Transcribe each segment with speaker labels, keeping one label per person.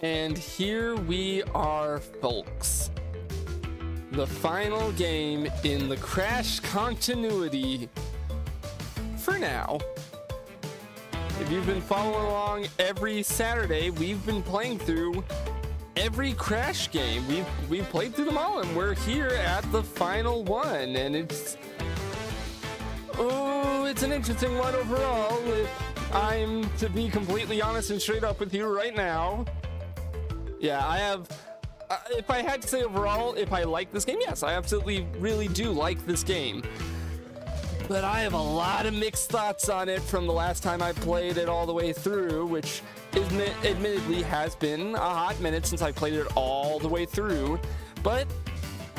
Speaker 1: And here we are, folks. The final game in the Crash continuity for now. If you've been following along every Saturday, we've been playing through every Crash game. We've played through them all, and we're here at the final one. And it's an interesting one overall. If I'm to be completely honest and straight up with you right now. Yeah, I have. If I had to say overall, if I like this game, yes, I absolutely really do like this game. But I have a lot of mixed thoughts on it from the last time I played it all the way through, which admittedly has been a hot minute since I played it all the way through. But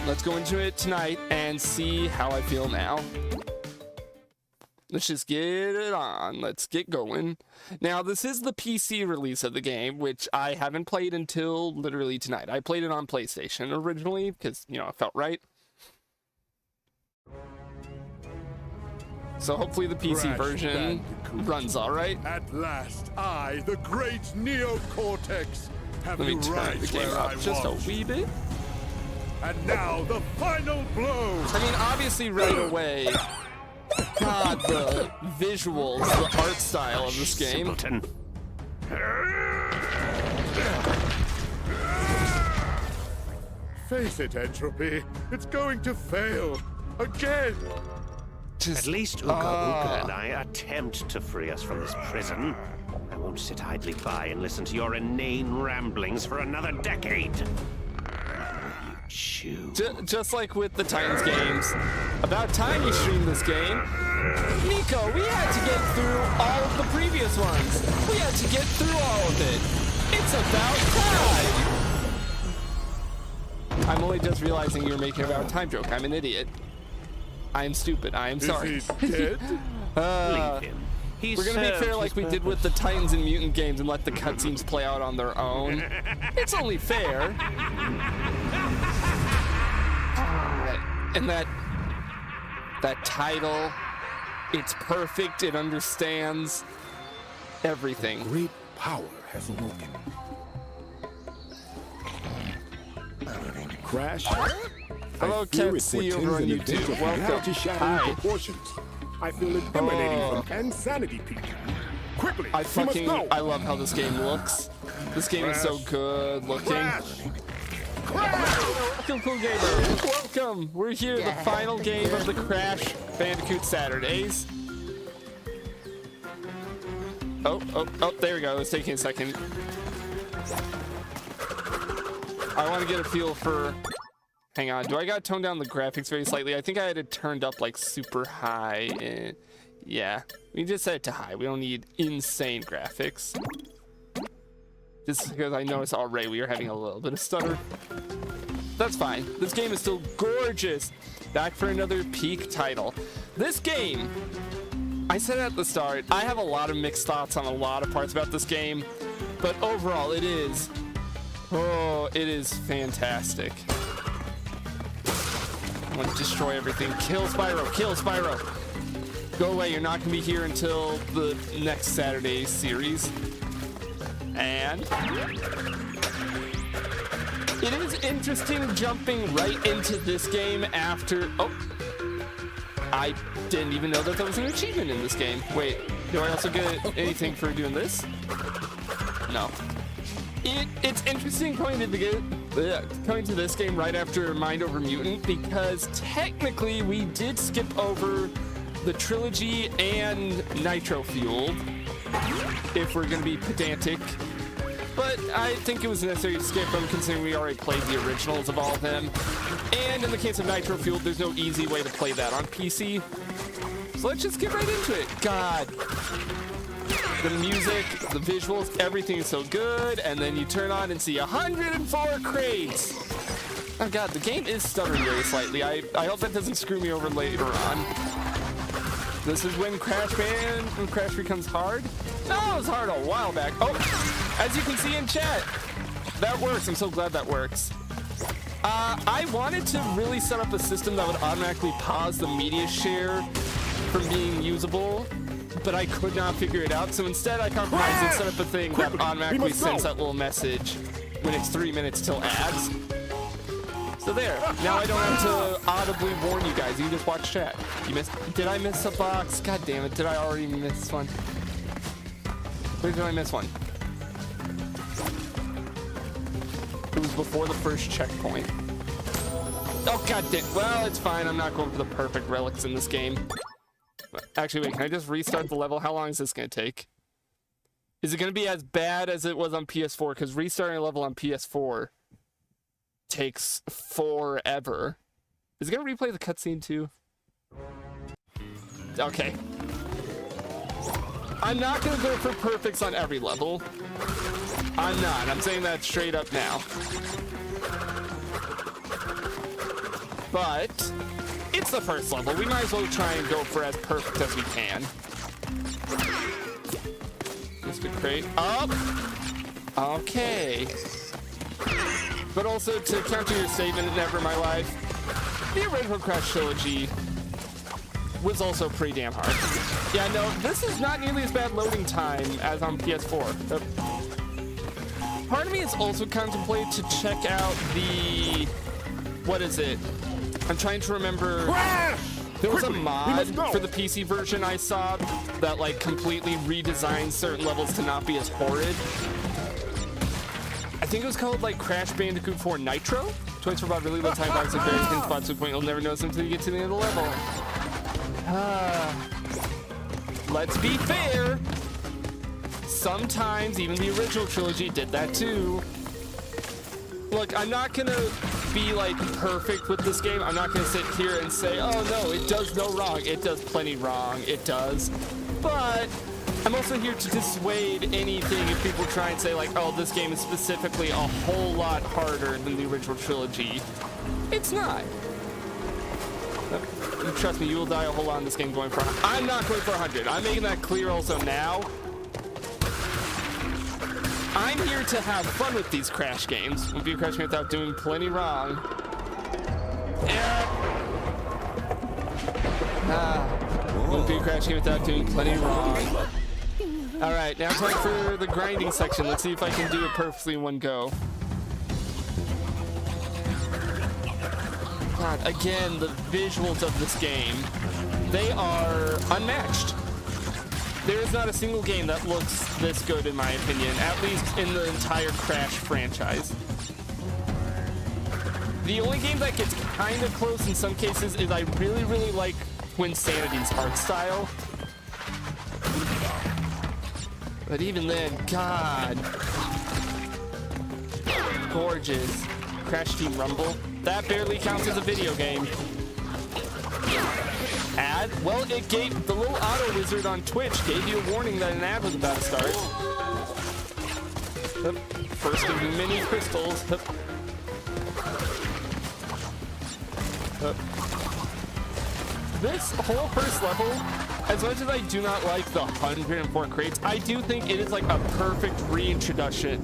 Speaker 1: let's go into it tonight and see how I feel now. Let's just get it on. Let's get going. Now, this is the PC release of the game, which I haven't played until literally tonight. I played it on PlayStation originally because, you know, it felt right. So hopefully the PC version runs all right.
Speaker 2: At last, I, the great Neocortex, have
Speaker 1: Let me turn the game up just a wee bit.
Speaker 2: And now the final blow.
Speaker 1: I mean, obviously right away, God, the visuals, the art style of this game.
Speaker 2: Face it, Entropy. It's going to fail. Again.
Speaker 3: At least Uka Uka and I attempt to free us from this prison. I won't sit idly by and listen to your inane ramblings for another decade.
Speaker 1: Just like with the Titans games, about time you streamed this game. Nico, we had to get through all of the previous ones. We had to get through all of it. It's about time. I'm only just realizing you're making about time joke. I'm an idiot. I'm stupid. I am sorry.
Speaker 2: Is he dead?
Speaker 3: Leave him.
Speaker 1: We're gonna be fair like we did with the Titans and Mutant games and let the cutscenes play out on their own. It's only fair. And that title, it's perfect. It understands everything.
Speaker 2: Great power has awoken. Crash.
Speaker 1: Hello, Ketsy over on YouTube. Welcome. Hi.
Speaker 2: I feel it emanating from Insanity Peak. Quickly,
Speaker 1: I love how this game looks. This game is so good looking. Welcome, Cool Gamer. Welcome. We're here, the final game of the Crash Bandicoot Saturdays. Oh, there we go. It's taking a second. I want to get a feel for... Hang on, do I gotta tone down the graphics very slightly? I think I had it turned up like super high. Yeah, we just set it to high. We don't need insane graphics. Just because I noticed already we are having a little bit of stutter. That's fine. This game is still gorgeous. Back for another peak title. This game, I said at the start, I have a lot of mixed thoughts on a lot of parts about this game, but overall it is fantastic. I want to destroy everything. Kill Spyro. Kill Spyro. Go away. You're not going to be here until the next Saturday series. And it is interesting jumping right into this game after... Oh. I didn't even know that there was an achievement in this game. Wait. Do I also get anything for doing this? No. It's interesting coming to this game right after Mind Over Mutant because technically we did skip over the trilogy and Nitro Fueled, if we're going to be pedantic. But I think it was necessary to skip them considering we already played the originals of all of them. And in the case of Nitro Fueled, there's no easy way to play that on PC. So let's just get right into it. God. The music, the visuals, everything is so good, and then you turn on and see 104 crates. Oh god, the game is stuttering very slightly. I hope that doesn't screw me over later on. This is when Crash becomes hard? No, it was hard a while back. Oh, as you can see in chat, that works. I'm so glad that works. I wanted to really set up a system that would automatically pause the media share from being usable, but I could not figure it out. So instead I compromised and set up a thing that automatically sends that little message when it's 3 minutes till ads. So there. Now I don't have to audibly warn you guys. You can just watch chat. You missed. Did I miss a box? God damn it. Did I already miss one? Where did I miss one? It was before the first checkpoint. Oh, god damn. Well, it's fine. I'm not going for the perfect relics in this game. Actually, wait. Can I just restart the level? How long is this going to take? Is it going to be as bad as it was on PS4? Because restarting a level on PS4 takes forever. Is it going to replay the cutscene too? Okay. I'm not going to go for perfects on every level. I'm not. I'm saying that straight up now. But it's the first level. We might as well try and go for as perfect as we can. Just a crate up. Okay. But also, to counter your statement, never in my life, the original Crash Trilogy was also pretty damn hard. Yeah, no, this is not nearly as bad loading time as on PS4. Part of me is also contemplating to check out the... What is it? I'm trying to remember...
Speaker 2: Crash!
Speaker 1: There was a
Speaker 2: Quickly, we
Speaker 1: mod
Speaker 2: must go.
Speaker 1: for the PC version I saw that, like, completely redesigned certain levels to not be as horrid. I think it was called, like, Crash Bandicoot 4 Nitro? Toys for about really low time box at various hidden spots to the point you'll never notice them until you get to the end of the level. Let's be fair. Sometimes even the original trilogy did that too. Look, I'm not gonna be like perfect with this game. I'm not gonna sit here and say, oh no, it does no wrong. It does plenty wrong. It does. But I'm also here to dissuade anything if people try and say like, oh, this game is specifically a whole lot harder than the original trilogy. It's not. Trust me, you will die a whole lot in this game going for... I'm not going for 100. I'm making that clear also now. I'm here to have fun with these Crash games. Won't be a Crash game without doing plenty wrong. Won't be a Crash game without doing plenty wrong. Alright, now time for the grinding section. Let's see if I can do it perfectly in one go. God, again, the visuals of this game, they are unmatched. There is not a single game that looks this good, in my opinion, at least in the entire Crash franchise. The only game that gets kind of close in some cases is I really, really like Twinsanity's art style. But even then, God. Gorgeous. Crash Team Rumble. That barely counts as a video game. Ad? Well, it gave the little auto wizard on Twitch gave you a warning that an ad was about to start. First of the mini crystals. This whole first level, as much as I do not like the 104 crates, I do think it is like a perfect reintroduction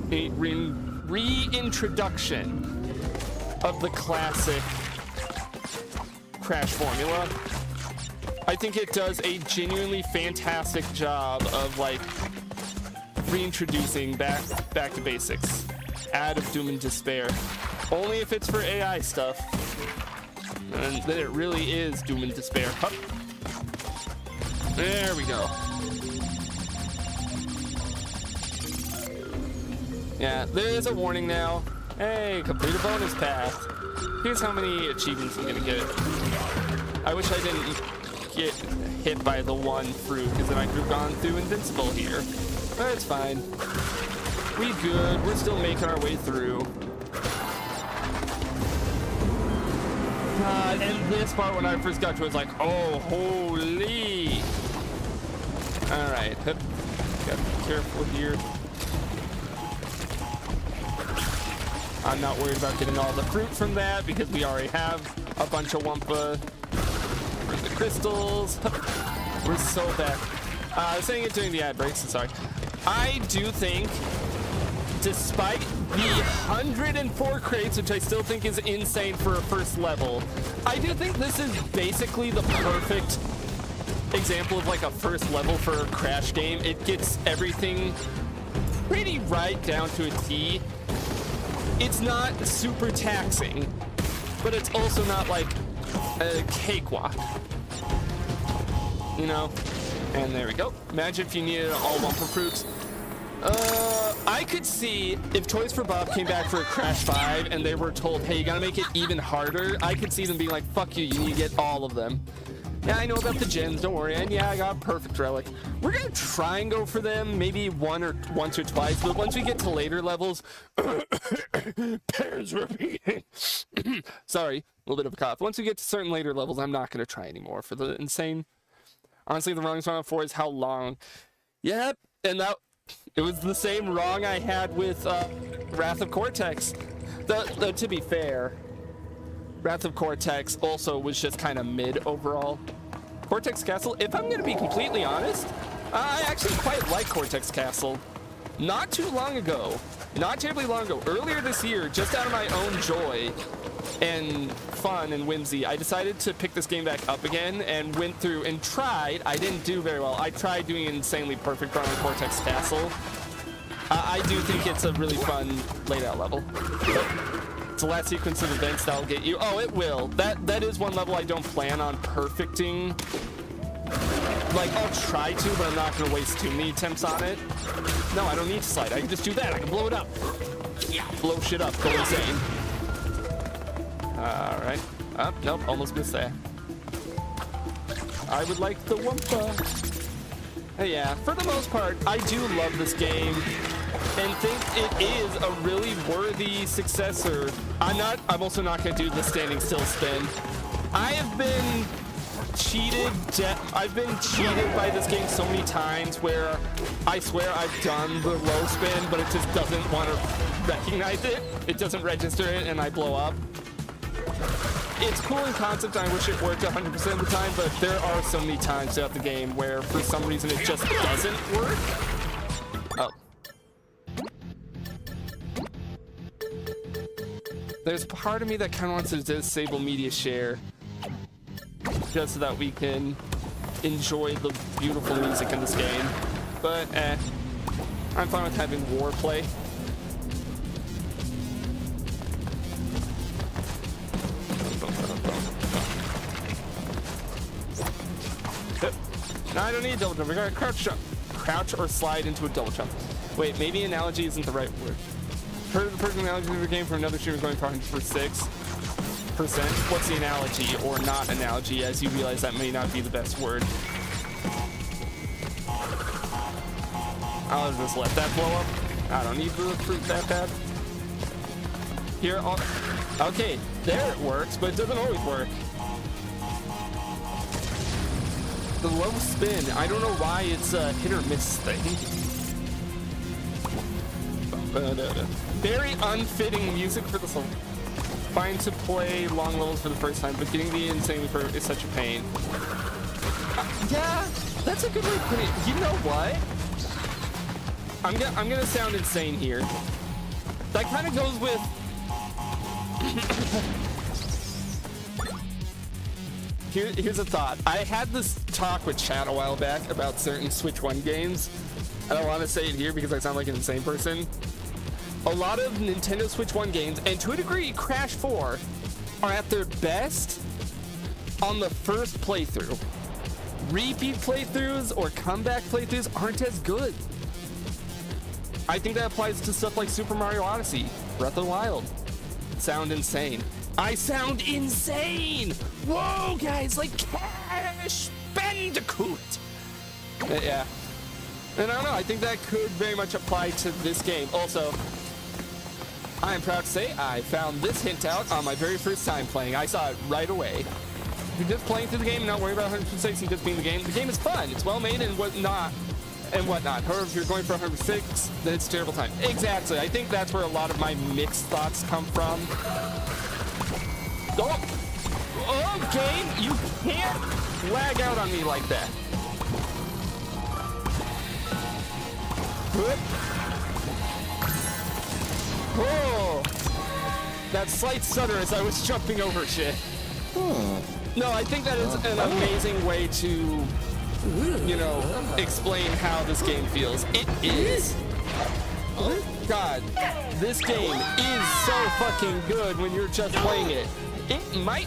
Speaker 1: of the classic Crash formula. I think it does a genuinely fantastic job of like reintroducing back to basics. Out of Doom and Despair. Only if it's for AI stuff. And then it really is Doom and Despair. Hup. There we go. Yeah, there is a warning now. Hey, complete a bonus path. Here's how many achievements I'm gonna get. I wish I didn't get hit by the one fruit, because then I could have gone through Invincible here. But it's fine. We good. We're still making our way through. God, and this part when I first got to it was like, oh, holy. Alright, gotta be careful here. I'm not worried about getting all the fruit from that because we already have a bunch of Wumpa. Where's the crystals? We're so bad. I was saying it during the ad breaks, so sorry. I do think, despite the 104 crates, which I still think is insane for a first level, I do think this is basically the perfect example of like a first level for a Crash game. It gets everything pretty right down to a T. it's not super taxing, but it's also not like a cakewalk, you know? And there we go. Imagine if you needed all one for fruits. I could see if Toys for Bob came back for a Crash 5 and they were told, hey, you gotta make it even harder, I could see them being like, fuck you, you need to get all of them. Yeah, I know about the gens, don't worry. And yeah, I got a perfect relic. We're gonna try and go for them maybe once or twice, but once we get to later levels, pairs repeating. Sorry, a little bit of a cough. Once we get to certain later levels, I'm not gonna try anymore for the insane. Honestly, the wrong song for is how long. Yep, and that it was the same wrong I had with Wrath of Cortex. Though to be fair, Wrath of Cortex also was just kind of mid overall. Cortex Castle, if I'm going to be completely honest, I actually quite like Cortex Castle. Not too long ago, not terribly long ago, earlier this year, just out of my own joy and fun and whimsy, I decided to pick this game back up again and went through and tried. I didn't do very well. I tried doing an insanely perfect run on Cortex Castle. I do think it's a really fun laid out level. But it's the last sequence of events that'll get you. Oh, it will. That is one level I don't plan on perfecting. Like, I'll try to, but I'm not going to waste too many attempts on it. No, I don't need to slide. I can just do that. I can blow it up. Yeah, blow shit up. Go insane. Alright. Oh, nope, almost missed that. I would like the Wumpa. Yeah, for the most part, I do love this game and think it is a really worthy successor. I'm also not going to do the standing still spin. I have been cheated. I've been cheated by this game so many times where I swear I've done the low spin, but it just doesn't want to recognize it. It doesn't register it, and I blow up. It's cool in concept, and I wish it worked 100% of the time, but there are so many times throughout the game where for some reason it just doesn't work. Oh. There's part of me that kind of wants to disable media share just so that we can enjoy the beautiful music in this game. But, I'm fine with having Warplay. No, I don't need a double jump. We're gonna crouch jump. Crouch or slide into a double jump. Wait, maybe analogy isn't the right word. Heard the person analogy of the game from another streamer going for 6%. What's the analogy or not analogy, as you realize that may not be the best word. I'll just let that blow up. I don't need the fruit that bad. Here, okay, there it works, but it doesn't always work. The low spin, I don't know why it's a hit or miss thing. Very unfitting music for this level. Fine to play long levels for the first time, but getting the insane for is such a pain. Yeah, that's a good way to put it. You know what? I'm gonna sound insane here. That kind of goes with Here's a thought. I had this talk with Chad a while back about certain Switch 1 games. I don't want to say it here because I sound like an insane person. A lot of Nintendo Switch 1 games, and to a degree Crash 4, are at their best on the first playthrough. Repeat playthroughs or comeback playthroughs aren't as good. I think that applies to stuff like Super Mario Odyssey, Breath of the Wild. Sound insane. I sound insane! Whoa, guys, like Crash Bandicoot! Yeah. And I don't know, I think that could very much apply to this game. Also, I am proud to say I found this hint out on my very first time playing. I saw it right away. If you're just playing through the game and not worrying about 100% and just being the game is fun. It's well made and whatnot. However, if you're going for 106, then it's a terrible time. Exactly. I think that's where a lot of my mixed thoughts come from. Oh, game, you can't lag out on me like that. Good. Oh, that slight stutter as I was jumping over shit. No, I think that is an amazing way to, you know, explain how this game feels. It is God, this game is so fucking good when you're just playing it. It might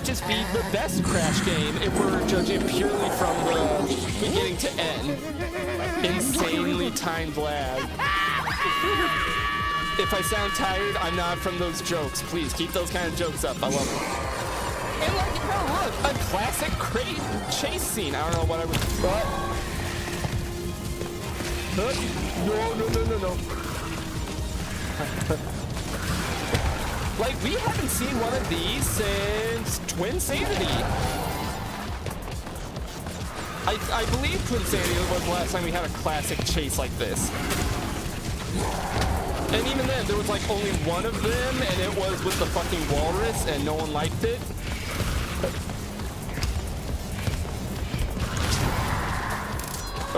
Speaker 1: just be the best Crash game if we're judging purely from the beginning to end. Insanely timed lag. If I sound tired, I'm not from those jokes. Please keep those kind of jokes up. I love them. And like, oh look, a classic crate chase scene. I don't know what I would. No. Like, we haven't seen one of these since Twinsanity. I believe Twinsanity was the last time we had a classic chase like this. And even then, there was like only one of them, and it was with the fucking walrus, and no one liked it.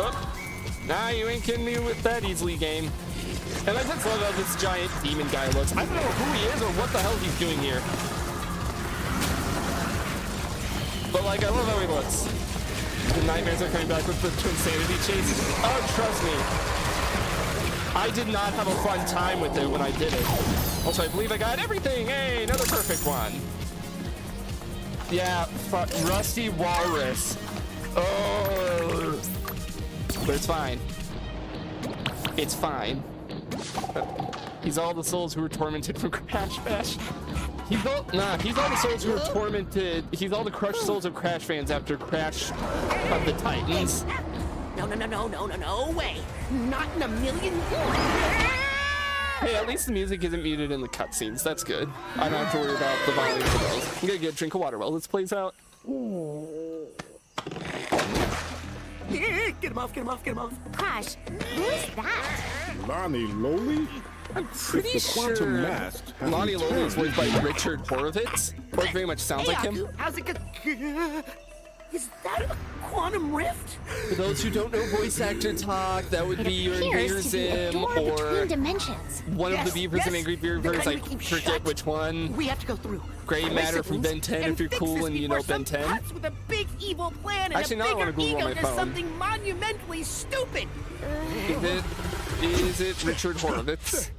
Speaker 1: Oh, nah, you ain't kidding me with that easily, game. And I just love how this giant demon guy looks. I don't know who he is or what the hell he's doing here. But like, I love how he looks. The nightmares are coming back with the Twinsanity chase. Oh, trust me. I did not have a fun time with it when I did it. Also, I believe I got everything. Hey, another perfect one. Yeah, Rusty Walrus. Oh. But it's fine. It's fine. He's all the souls who were tormented from Crash Bash. He's all the souls who were tormented. He's all the crushed souls of Crash fans after Crash of the Titans.
Speaker 4: No way. Not in a million.
Speaker 1: Hey, at least the music isn't muted in the cutscenes. That's good. I don't have to worry about the volume for those. I'm gonna get a drink of water while this plays out.
Speaker 4: Get him off.
Speaker 5: Crash, who's that?
Speaker 2: Lonnie Loli?
Speaker 1: I'm pretty
Speaker 2: The
Speaker 1: sure
Speaker 2: quantum mast hasn't
Speaker 1: Lonnie Loli is
Speaker 2: turned.
Speaker 1: voiced by Richard Horvitz. Or very much sounds like him.
Speaker 4: Aku, how's it go? Is that a quantum rift?
Speaker 1: For those who don't know voice actor talk, that would be your Invader
Speaker 5: Appears to be a
Speaker 1: Zim
Speaker 5: door
Speaker 1: or
Speaker 5: between dimensions.
Speaker 1: one of the Beavers and Angry
Speaker 4: The
Speaker 1: Beavers.
Speaker 4: kind
Speaker 1: I
Speaker 4: we keep
Speaker 1: forget
Speaker 4: shut.
Speaker 1: which one.
Speaker 4: We have to go through.
Speaker 1: Gray
Speaker 4: Erase
Speaker 1: Matter
Speaker 4: it,
Speaker 1: from Ben 10
Speaker 4: and
Speaker 1: if you're
Speaker 4: fix
Speaker 1: cool
Speaker 4: this
Speaker 1: and you know
Speaker 4: before
Speaker 1: Ben
Speaker 4: some
Speaker 1: 10.
Speaker 4: cuts with a big evil plan and
Speaker 1: Actually,
Speaker 4: a
Speaker 1: now I wanna
Speaker 4: bigger
Speaker 1: Google
Speaker 4: ego
Speaker 1: my
Speaker 4: does
Speaker 1: phone.
Speaker 4: something monumentally stupid.
Speaker 1: Is it Richard Horvitz?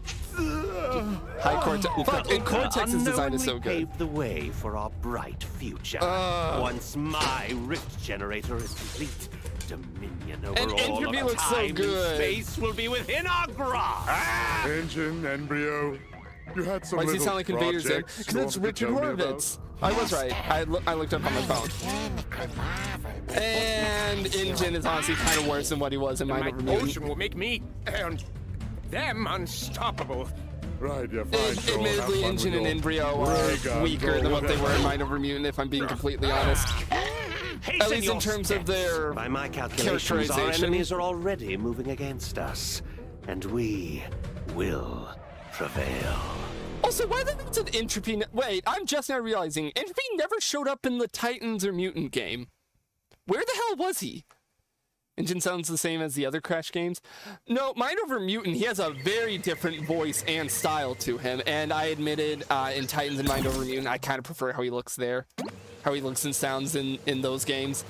Speaker 1: High Cortex. Fuck, and Cortex's design is so
Speaker 3: unknowingly
Speaker 1: good.
Speaker 3: paved the way for our bright future. Once my rift generator is complete, dominion over
Speaker 1: And
Speaker 3: all
Speaker 1: Entropy
Speaker 3: of
Speaker 1: looks so
Speaker 3: time
Speaker 1: good.
Speaker 3: and space will be within our grasp.
Speaker 2: Engine, Embryo. You had some
Speaker 1: Why does he
Speaker 2: little
Speaker 1: sound like Invader Zim?
Speaker 2: projects
Speaker 1: Because
Speaker 2: you
Speaker 1: it's
Speaker 2: wanted to
Speaker 1: Richard
Speaker 2: tell me about?
Speaker 1: Horvitz. I was right. I looked up on my phone. And InGen is honestly kind of worse than what he was in Mind
Speaker 6: My
Speaker 1: Over Mutant.
Speaker 6: potion will make me and them unstoppable.
Speaker 2: Right, yeah, fine. Joel,
Speaker 1: Admittedly,
Speaker 2: have fun
Speaker 1: InGen
Speaker 2: with
Speaker 1: and
Speaker 2: your
Speaker 1: Embryo
Speaker 2: ray
Speaker 1: are
Speaker 2: gun,
Speaker 1: weaker
Speaker 2: Joel,
Speaker 1: than what they were in
Speaker 2: whatever.
Speaker 1: Mind Over Mutant, if I'm being completely honest.
Speaker 3: Hasten
Speaker 1: At least in
Speaker 3: your
Speaker 1: terms of
Speaker 3: steps.
Speaker 1: their
Speaker 3: By my calculations, our
Speaker 1: characterization.
Speaker 3: enemies are already moving against us, and we will prevail.
Speaker 1: Also, why the hell did Entropy... Wait, I'm just now realizing, Entropy never showed up in the Titans or Mutant game. Where the hell was he? InGen sounds the same as the other Crash games. No, Mind Over Mutant, he has a very different voice and style to him, and I admitted in Titans and Mind Over Mutant, I kind of prefer how he looks there. How he looks and sounds in those games.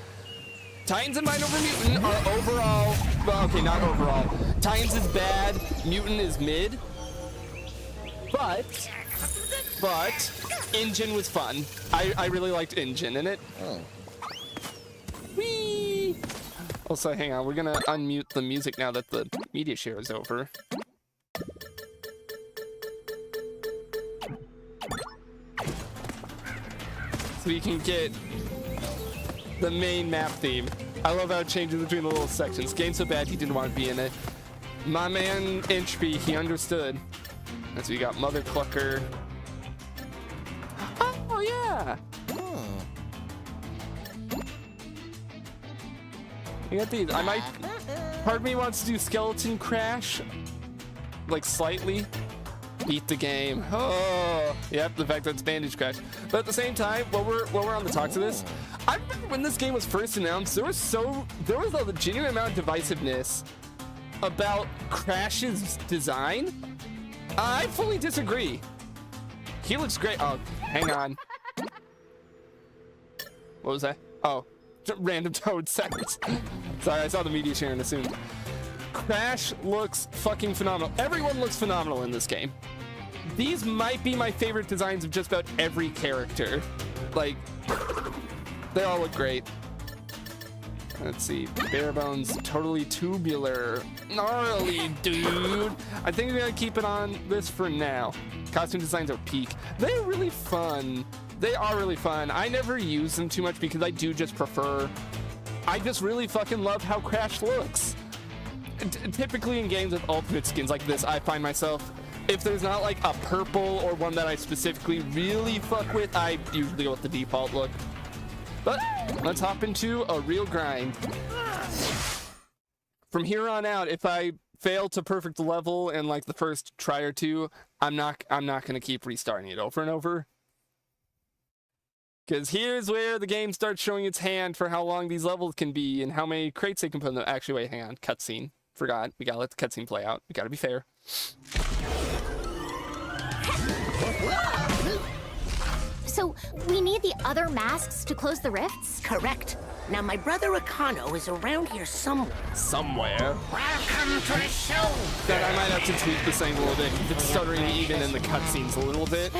Speaker 1: Titans and Mind Over Mutant are overall... Well, okay, not overall. Titans is bad, Mutant is mid. But InGen was fun. I really liked InGen in it. Whee! Also, hang on, we're gonna unmute the music now that the media share is over. So you can get the main map theme. I love how it changes between the little sections. Game's so bad he didn't want to be in it. My man Entropy, he understood. And so you got Mother Clucker. Oh yeah! You got these. I might... Part of me wants to do Skeleton Crash. Like, slightly. Beat the game. Oh! Yep, the fact that it's Bandage Crash. But at the same time, while we're on the talks of this, I remember when this game was first announced, there was a genuine amount of divisiveness about Crash's design. I fully disagree. He looks great. Oh, hang on. What was that? Oh, random Toad seconds. Sorry, I saw the media share and assumed. Crash looks fucking phenomenal. Everyone looks phenomenal in this game. These might be my favorite designs of just about every character. Like, they all look great. Let's see, bare bones, totally tubular, gnarly, dude. I think I'm gonna keep it on this for now. Costume designs are peak. They're really fun. They are really fun. I never use them too much because I do just prefer. I just really fucking love how Crash looks. Typically in games with ultimate skins like this, I find myself, if there's not like a purple or one that I specifically really fuck with, I usually go with the default look. But let's hop into a real grind. From here on out, if I fail to perfect the level in like the first try or two, I'm not gonna keep restarting it over and over. Because here's where the game starts showing its hand for how long these levels can be and how many crates they can put in them. Actually, wait, hang on, cutscene. Forgot. We gotta let the cutscene play out. We gotta be fair.
Speaker 5: So, we need the other masks to close the rifts?
Speaker 4: Correct. Now, my brother Akano is around here somewhere.
Speaker 1: Somewhere.
Speaker 6: Welcome to the show.
Speaker 1: That I might have to tweak this thing a little bit. It's stuttering even in the cutscenes a little bit.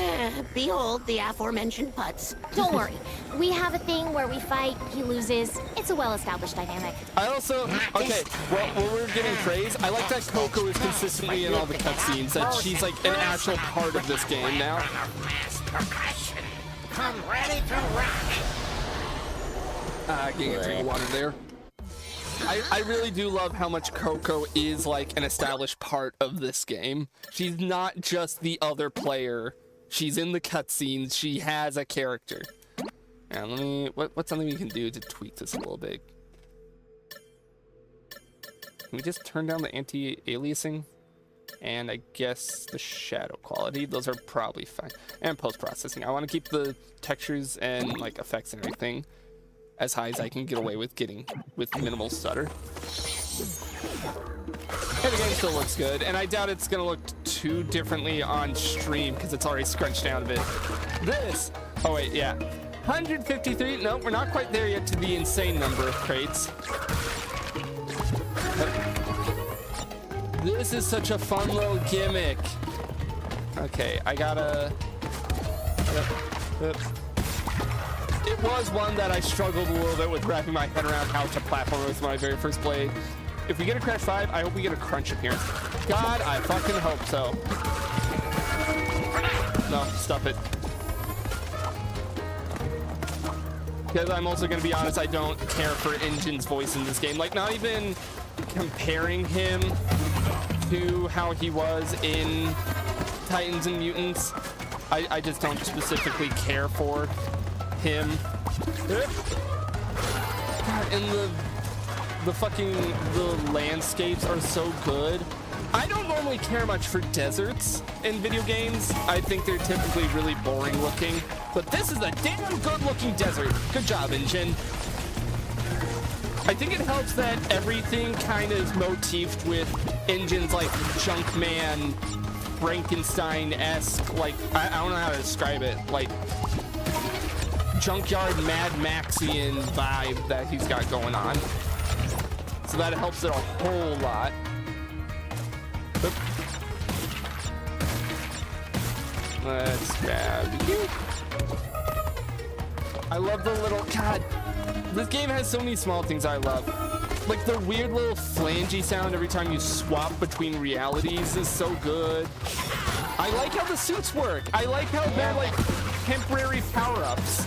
Speaker 4: Behold the aforementioned putts.
Speaker 5: Don't worry. We have a thing where we fight, he loses. It's a well-established dynamic.
Speaker 1: I also, okay, well, when we're getting praise, I like that Coco is consistently in all the cutscenes, that she's like an actual part of this game now.
Speaker 6: Percussion. Come ready to rock.
Speaker 1: I can't get a drink of water there. I really do love how much Coco is like an established part of this game. She's not just the other player. She's in the cutscenes. She has a character. And let me, what's something we can do to tweak this a little bit? Can we just turn down the anti-aliasing? And I guess the shadow quality. Those are probably fine. And post-processing. I want to keep the textures and like effects and everything as high as I can get away with getting with minimal stutter. And the game still looks good, and I doubt it's gonna look too differently on stream because it's already scrunched down a bit. This, oh wait, yeah. 153, no, we're not quite there yet to the insane number of crates. This is such a fun little gimmick. Okay, I gotta... It was one that I struggled a little bit with wrapping my head around how to platform with my very first play. If we get a Crash 5, I hope we get a crunch appearance. God, I fucking hope so. No, stop it. Because I'm also going to be honest, I don't care for Injin's voice in this game. Like, not even comparing him to how he was in Titans and Mutants. I just don't specifically care for him. God, and the landscapes are so good. I don't normally care much for deserts in video games. I think they're typically really boring looking, but this is a damn good looking desert. Good job, Injin. I think it helps that everything kind of is motifed with Injin's like Junkman, Frankenstein-esque, like, I don't know how to describe it, like junkyard Mad Maxian vibe that he's got going on. So that helps it a whole lot. Oop. Let's grab you. I love the little, God, this game has so many small things I love. Like the weird little flangey sound every time you swap between realities is so good. I like how the suits work. I like how they're like temporary power-ups.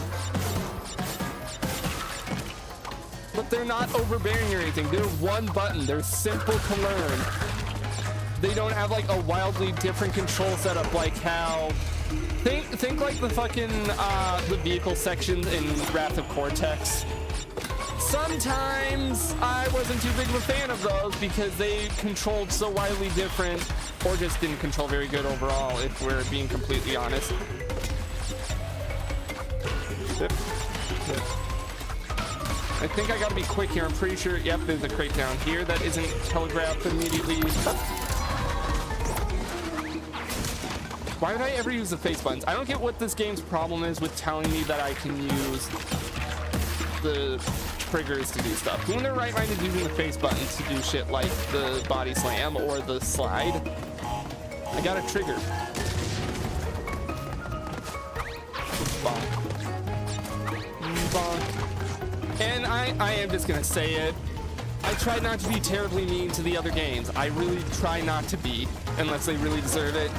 Speaker 1: But they're not overbearing or anything. They're one button. They're simple to learn. They don't have like a wildly different control setup like how... Think like the fucking, the vehicle sections in Wrath of Cortex. Sometimes I wasn't too big of a fan of those because they controlled so wildly different, or just didn't control very good overall, if we're being completely honest. I think I gotta be quick here. I'm pretty sure, yep, there's a crate down here that isn't telegraphed immediately. Why would I ever use the face buttons? I don't get what this game's problem is with telling me that I can use the triggers to do stuff. Who in their right mind is using the face button to do shit like the body slam or the slide? I got a trigger. Bonk. Bonk. And I am just gonna say it. I try not to be terribly mean to the other games. I really try not to be, unless they really deserve it.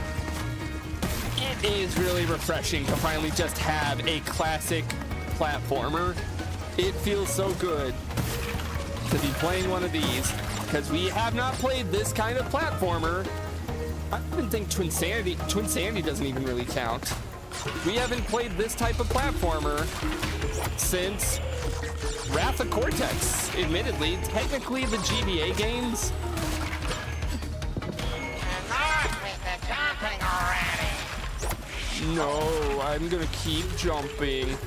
Speaker 1: It is really refreshing to finally just have a classic platformer. It feels so good to be playing one of these, because we have not played this kind of platformer. I even think Twinsanity doesn't even really count. We haven't played this type of platformer since Wrath of Cortex, admittedly. Technically, the GBA games. No, I'm gonna keep jumping.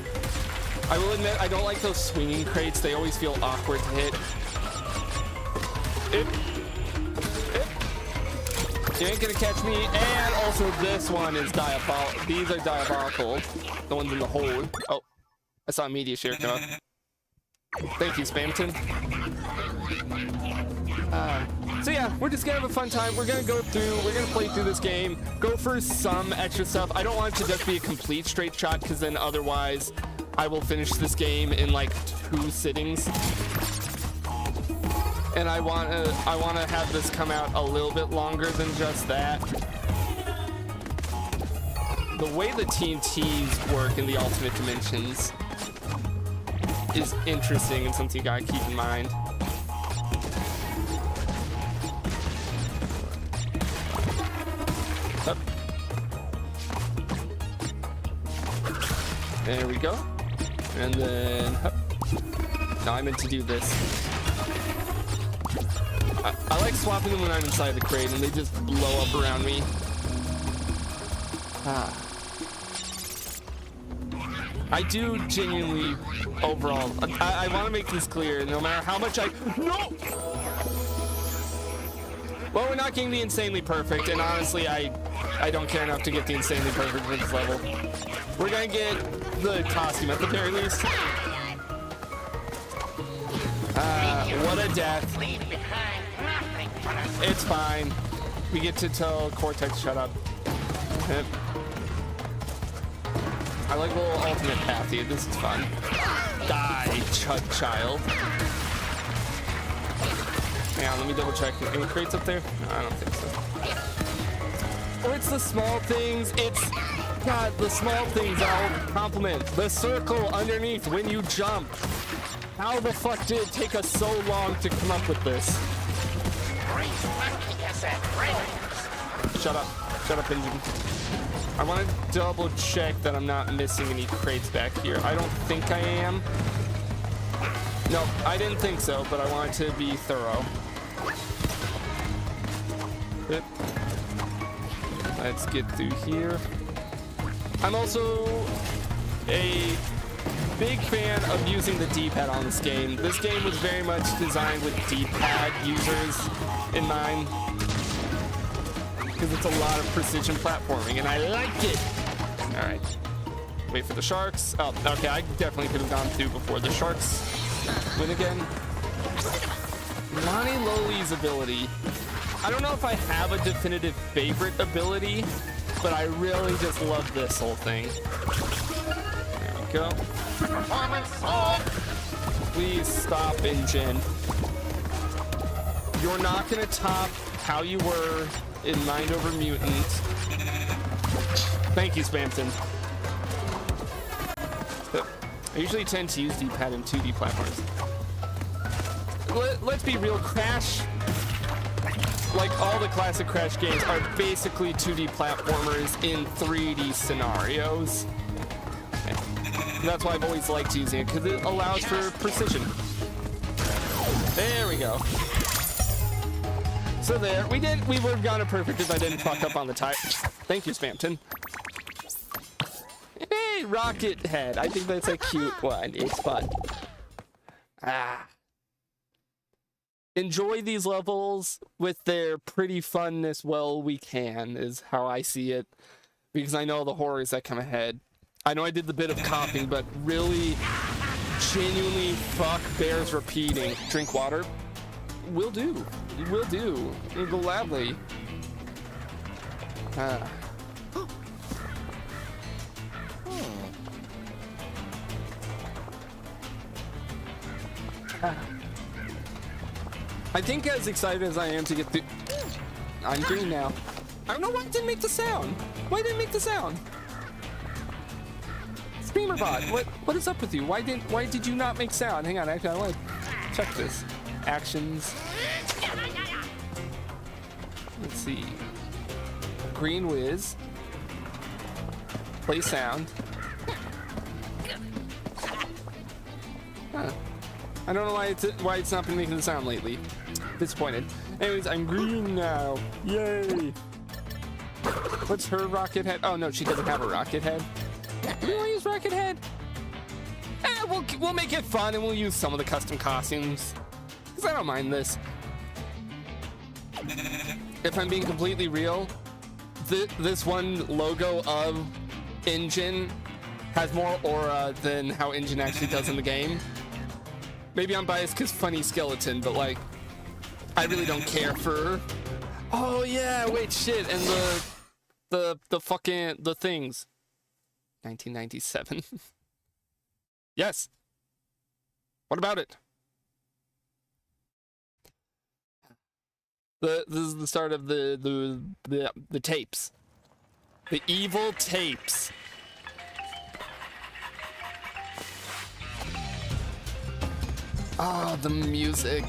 Speaker 1: I will admit, I don't like those swinging crates. They always feel awkward to hit. You ain't gonna catch me. And also, this one is diabolical. These are diabolical. The ones in the hole. Oh, I saw a media share come up. Thank you, Spamton. So yeah, we're just gonna have a fun time. We're gonna go through, we're gonna play through this game, go for some extra stuff. I don't want it to just be a complete straight shot, because then otherwise I will finish this game in like 2 sittings. And I wanna have this come out a little bit longer than just that. The way the TNTs work in the Ultimate Dimensions is interesting and something you gotta keep in mind. Up. There we go. And then up. Now I meant to do this. I like swapping them when I'm inside the crate and they just blow up around me. I do genuinely, overall, I want to make this clear, no matter how much no! Well, we're not getting the insanely perfect, and honestly, I don't care enough to get the insanely perfect for this level. We're gonna get the costume at the very least. What a death. It's fine. We get to tell Cortex shut up. Yep. I like the little alternate path here. This is fun. Die, Chud Child. Hang on, let me double check. Any crates up there? No, I don't think so. Oh, it's the small things. It's... God, the small things I'll compliment. The circle underneath when you jump. How the fuck did it take us so long to come up with this? Shut up. Shut up, Benjamin. I want to double check that I'm not missing any crates back here. I don't think I am. No, I didn't think so, but I want to be thorough. Yep. Let's get through here. I'm also a big fan of using the D-pad on this game. This game was very much designed with D-pad users in mind, because it's a lot of precision platforming, and I like it. All right, wait for the sharks. Oh, okay, I definitely could have gone through before the sharks win again. Lonnie Loli's ability. I don't know if I have a definitive favorite ability, but I really just love this whole thing. There we go. Please stop, engine. You're not gonna top how you were in Mind Over Mutant. Thank you, Spamton. I usually tend to use D-pad in 2D platforms. Let's be real, Crash, like all the classic Crash games, are basically 2D platformers in 3D scenarios. That's why I've always liked using it, because it allows for precision. There we go. So there, we would have gotten it perfect if I didn't fuck up on the type. Thank you, Spamton. Hey, Rocket Head. I think that's a cute one. It's fun. Enjoy these levels with their pretty funness while we can, is how I see it. Because I know the horrors that come ahead. I know I did the bit of copying, but really genuinely fuck bears repeating. Drink water. Will do. Will do. Gladly. I think as excited as I am to get through... I'm green now. I don't know why it didn't make the sound. Why didn't it make the sound? ScreamerBot, what is up with you? Why did you not make sound? Hang on, actually, I want to check this. Actions. Let's see. Green whiz. Play sound. Huh. I don't know why it's not been making the sound lately. Disappointed. Anyways, I'm green now. Yay! What's her rocket head? Oh no, she doesn't have a rocket head. Do we want to use rocket head? We'll make it fun and we'll use some of the custom costumes. Because I don't mind this. If I'm being completely real, this one logo of Engine has more aura than how Engine actually does in the game. Maybe I'm biased because funny skeleton, but like, I really don't care for... Oh yeah, wait, shit, and the fucking, the things. 1997. Yes. What about it? This is the start of the tapes. The evil tapes. Oh, the music.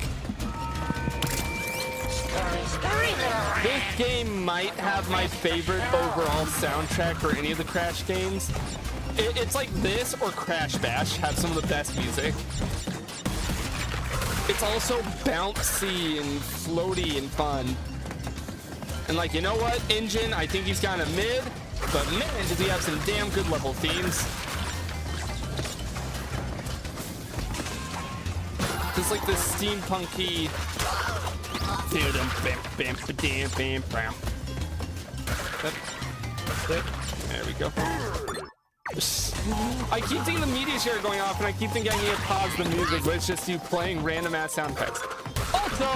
Speaker 1: This game might have my favorite overall soundtrack for any of the Crash games. It's like this or Crash Bash have some of the best music. It's also bouncy and floaty and fun. And like, you know what, Engine, I think he's kind of mid, but man, does he have some damn good level themes. Just like this steampunky... There we go. I keep thinking the media share going off, and I keep thinking I need to pause the music, but it's just you playing random ass sound effects. Also,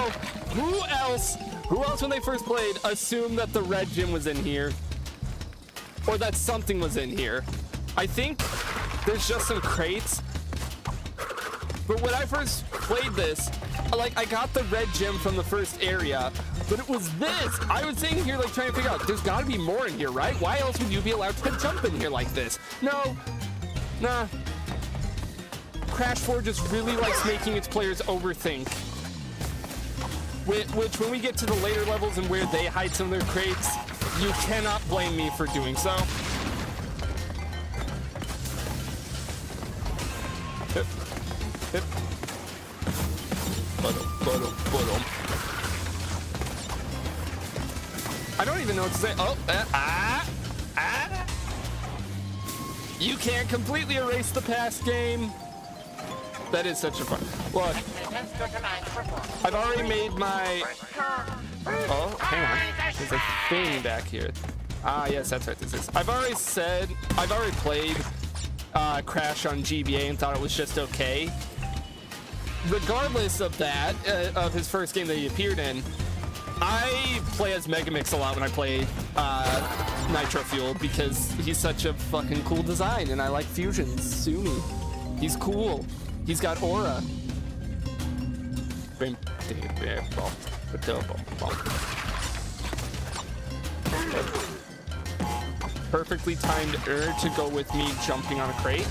Speaker 1: who else when they first played assumed that the red gym was in here? Or that something was in here? I think there's just some crates. But when I first played this, like, I got the red gem from the first area, but it was this. I was sitting here, like, trying to figure out, there's gotta be more in here, right? Why else would you be allowed to jump in here like this? No. Nah. Crash 4 just really likes making its players overthink. Which, when we get to the later levels and where they hide some of their crates, you cannot blame me for doing so. Hip. Hip. I don't even know what to say. Oh, You can't completely erase the past game. That is such a fun. Look, I've already made my... Oh, hang on. There's a thing back here. Ah, yes, that's right. This is. I've already played Crash on GBA and thought it was just okay. Regardless of that, of his first game that he appeared in, I play as Megamix a lot when I play Nitro Fuel because he's such a fucking cool design, and I like fusions. Sumi, he's cool. He's got aura. Perfectly timed to go with me jumping on a crate.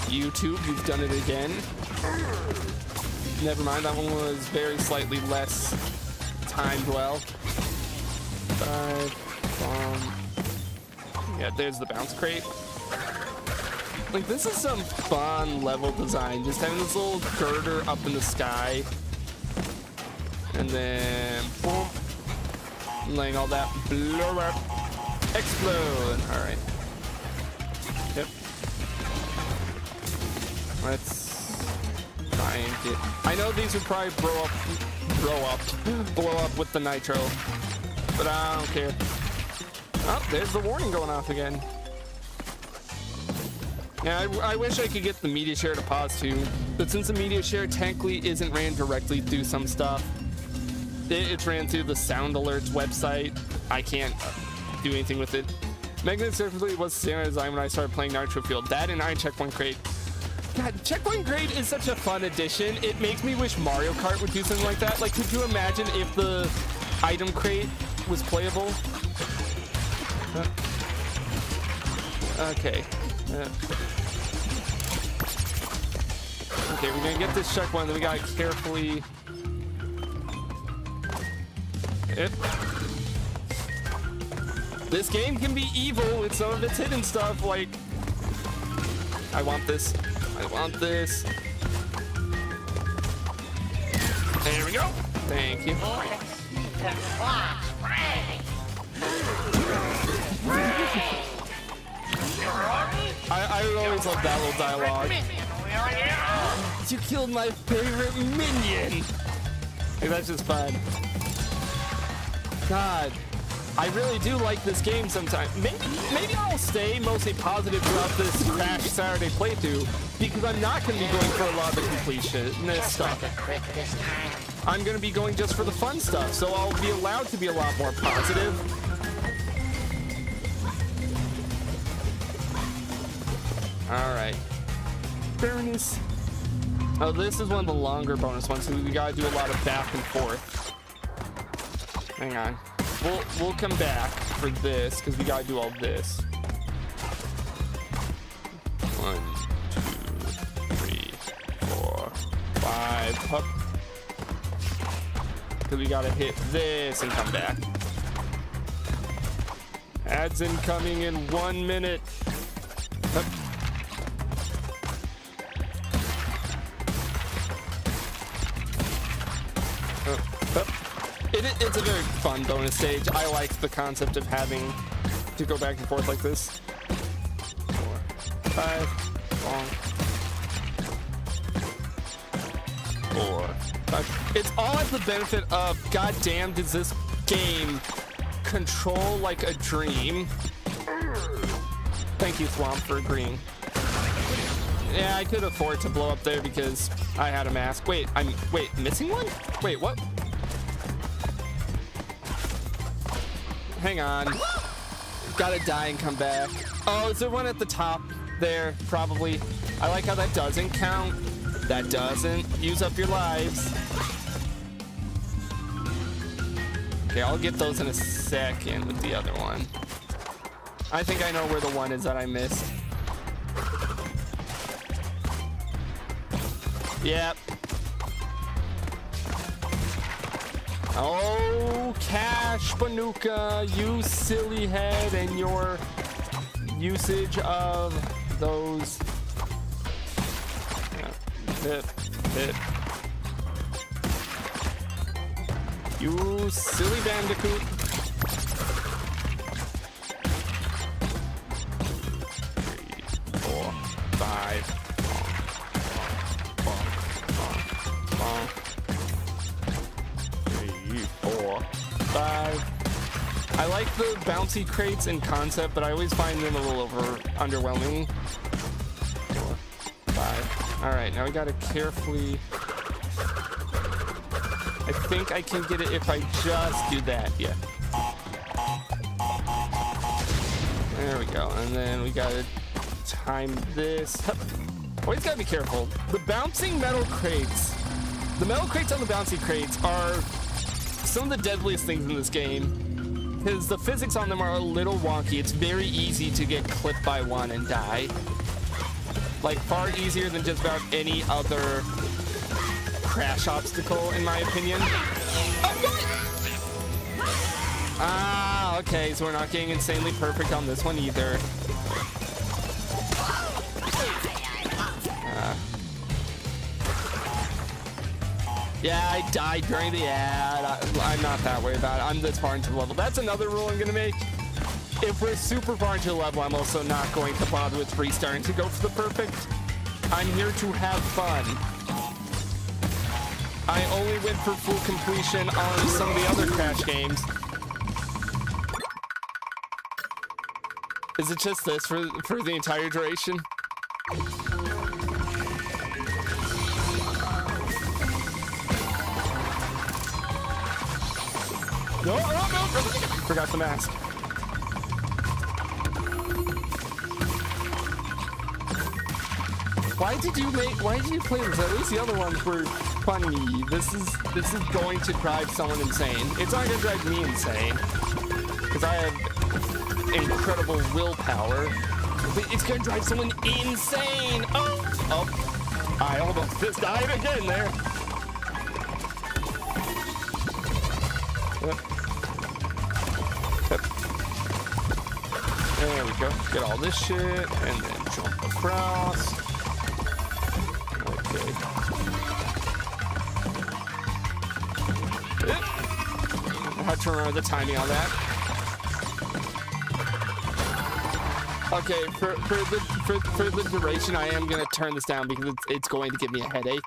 Speaker 1: YouTube, you've done it again. Never mind, that one was very slightly less timed well. Yeah, there's the bounce crate. Like, this is some fun level design. Just having this little girder up in the sky. And then, boom. Letting all that blow up. Explode. All right. Yep. Let's try and get... I know these would probably blow up with the nitro, but I don't care. Oh, there's the warning going off again. Yeah, I wish I could get the media share to pause too, but since the media share technically isn't ran directly through some stuff, it's ran through the Sound Alerts website. I can't do anything with it. Magnet Surface was standard design when I started playing Nitro Field. That and Iron Checkpoint Crate. God, Checkpoint Crate is such a fun addition. It makes me wish Mario Kart would do something like that. Like, could you imagine if the item crate was playable? Okay. Okay, we're gonna get this checkpoint, then we gotta carefully... This game can be evil with some of its hidden stuff, like... I want this. I want this. There we go. Thank you. I always love that little dialogue. You killed my favorite minion. Like, that's just fun. God, I really do like this game sometimes. Maybe I'll stay mostly positive throughout this Crash Saturday playthrough because I'm not going to be going for a lot of the completion stuff. I'm going to be going just for the fun stuff, so I'll be allowed to be a lot more positive. All right. Fairness. Oh, this is one of the longer bonus ones, so we gotta do a lot of back and forth. Hang on. We'll come back for this because we gotta do all this. 1, 2, 3, 4, 5. Up. Because we gotta hit this and come back. Ads incoming in 1 minute. Up. It's a very fun bonus stage. I like the concept of having to go back and forth like this. 4, 5, long. 4, 5. It's all at the benefit of, god damn, does this game control like a dream? Thank you, Swamp, for agreeing. Yeah, I could afford to blow up there because I had a mask. Wait, missing one? Wait, what? Hang on. Gotta die and come back. Oh, is there one at the top there? Probably. I like how that doesn't count. That doesn't use up your lives. Okay, I'll get those in a second with the other one. I think I know where the one is that I missed. Yep. Oh, Cash Banuka, you silly head, and your usage of those. Hit. You silly bandicoot. 3, 4, 5. 4, 5. I like the bouncy crates in concept, but I always find them a little underwhelming. 4, 5. All right, now we gotta carefully. I think I can get it if I just do that. Yeah. There we go, and then we gotta time this. Always gotta be careful. The bouncing metal crates. The metal crates on the bouncy crates are some of the deadliest things in this game because the physics on them are a little wonky. It's very easy to get clipped by one and die. Like, far easier than just about any other crash obstacle, in my opinion. Ah, okay, so we're not getting insanely perfect on this one either. Yeah, I died during the ad. I'm not that worried about it. I'm this far into the level. That's another rule I'm gonna make. If we're super far into the level, I'm also not going to bother with restarting to go for the perfect. I'm here to have fun. I only went for full completion on some of the other Crash games. Is it just this for the entire duration? No, forgot the mask. Why did you play this? At least the other ones were funny. This is going to drive someone insane. It's not gonna drive me insane because I have incredible willpower. But it's gonna drive someone insane. Oh! I almost just died again there. There we go. Get all this shit and then jump across. Okay. I have to remember the timing on that. Okay, for the duration, I am gonna turn this down because it's going to give me a headache.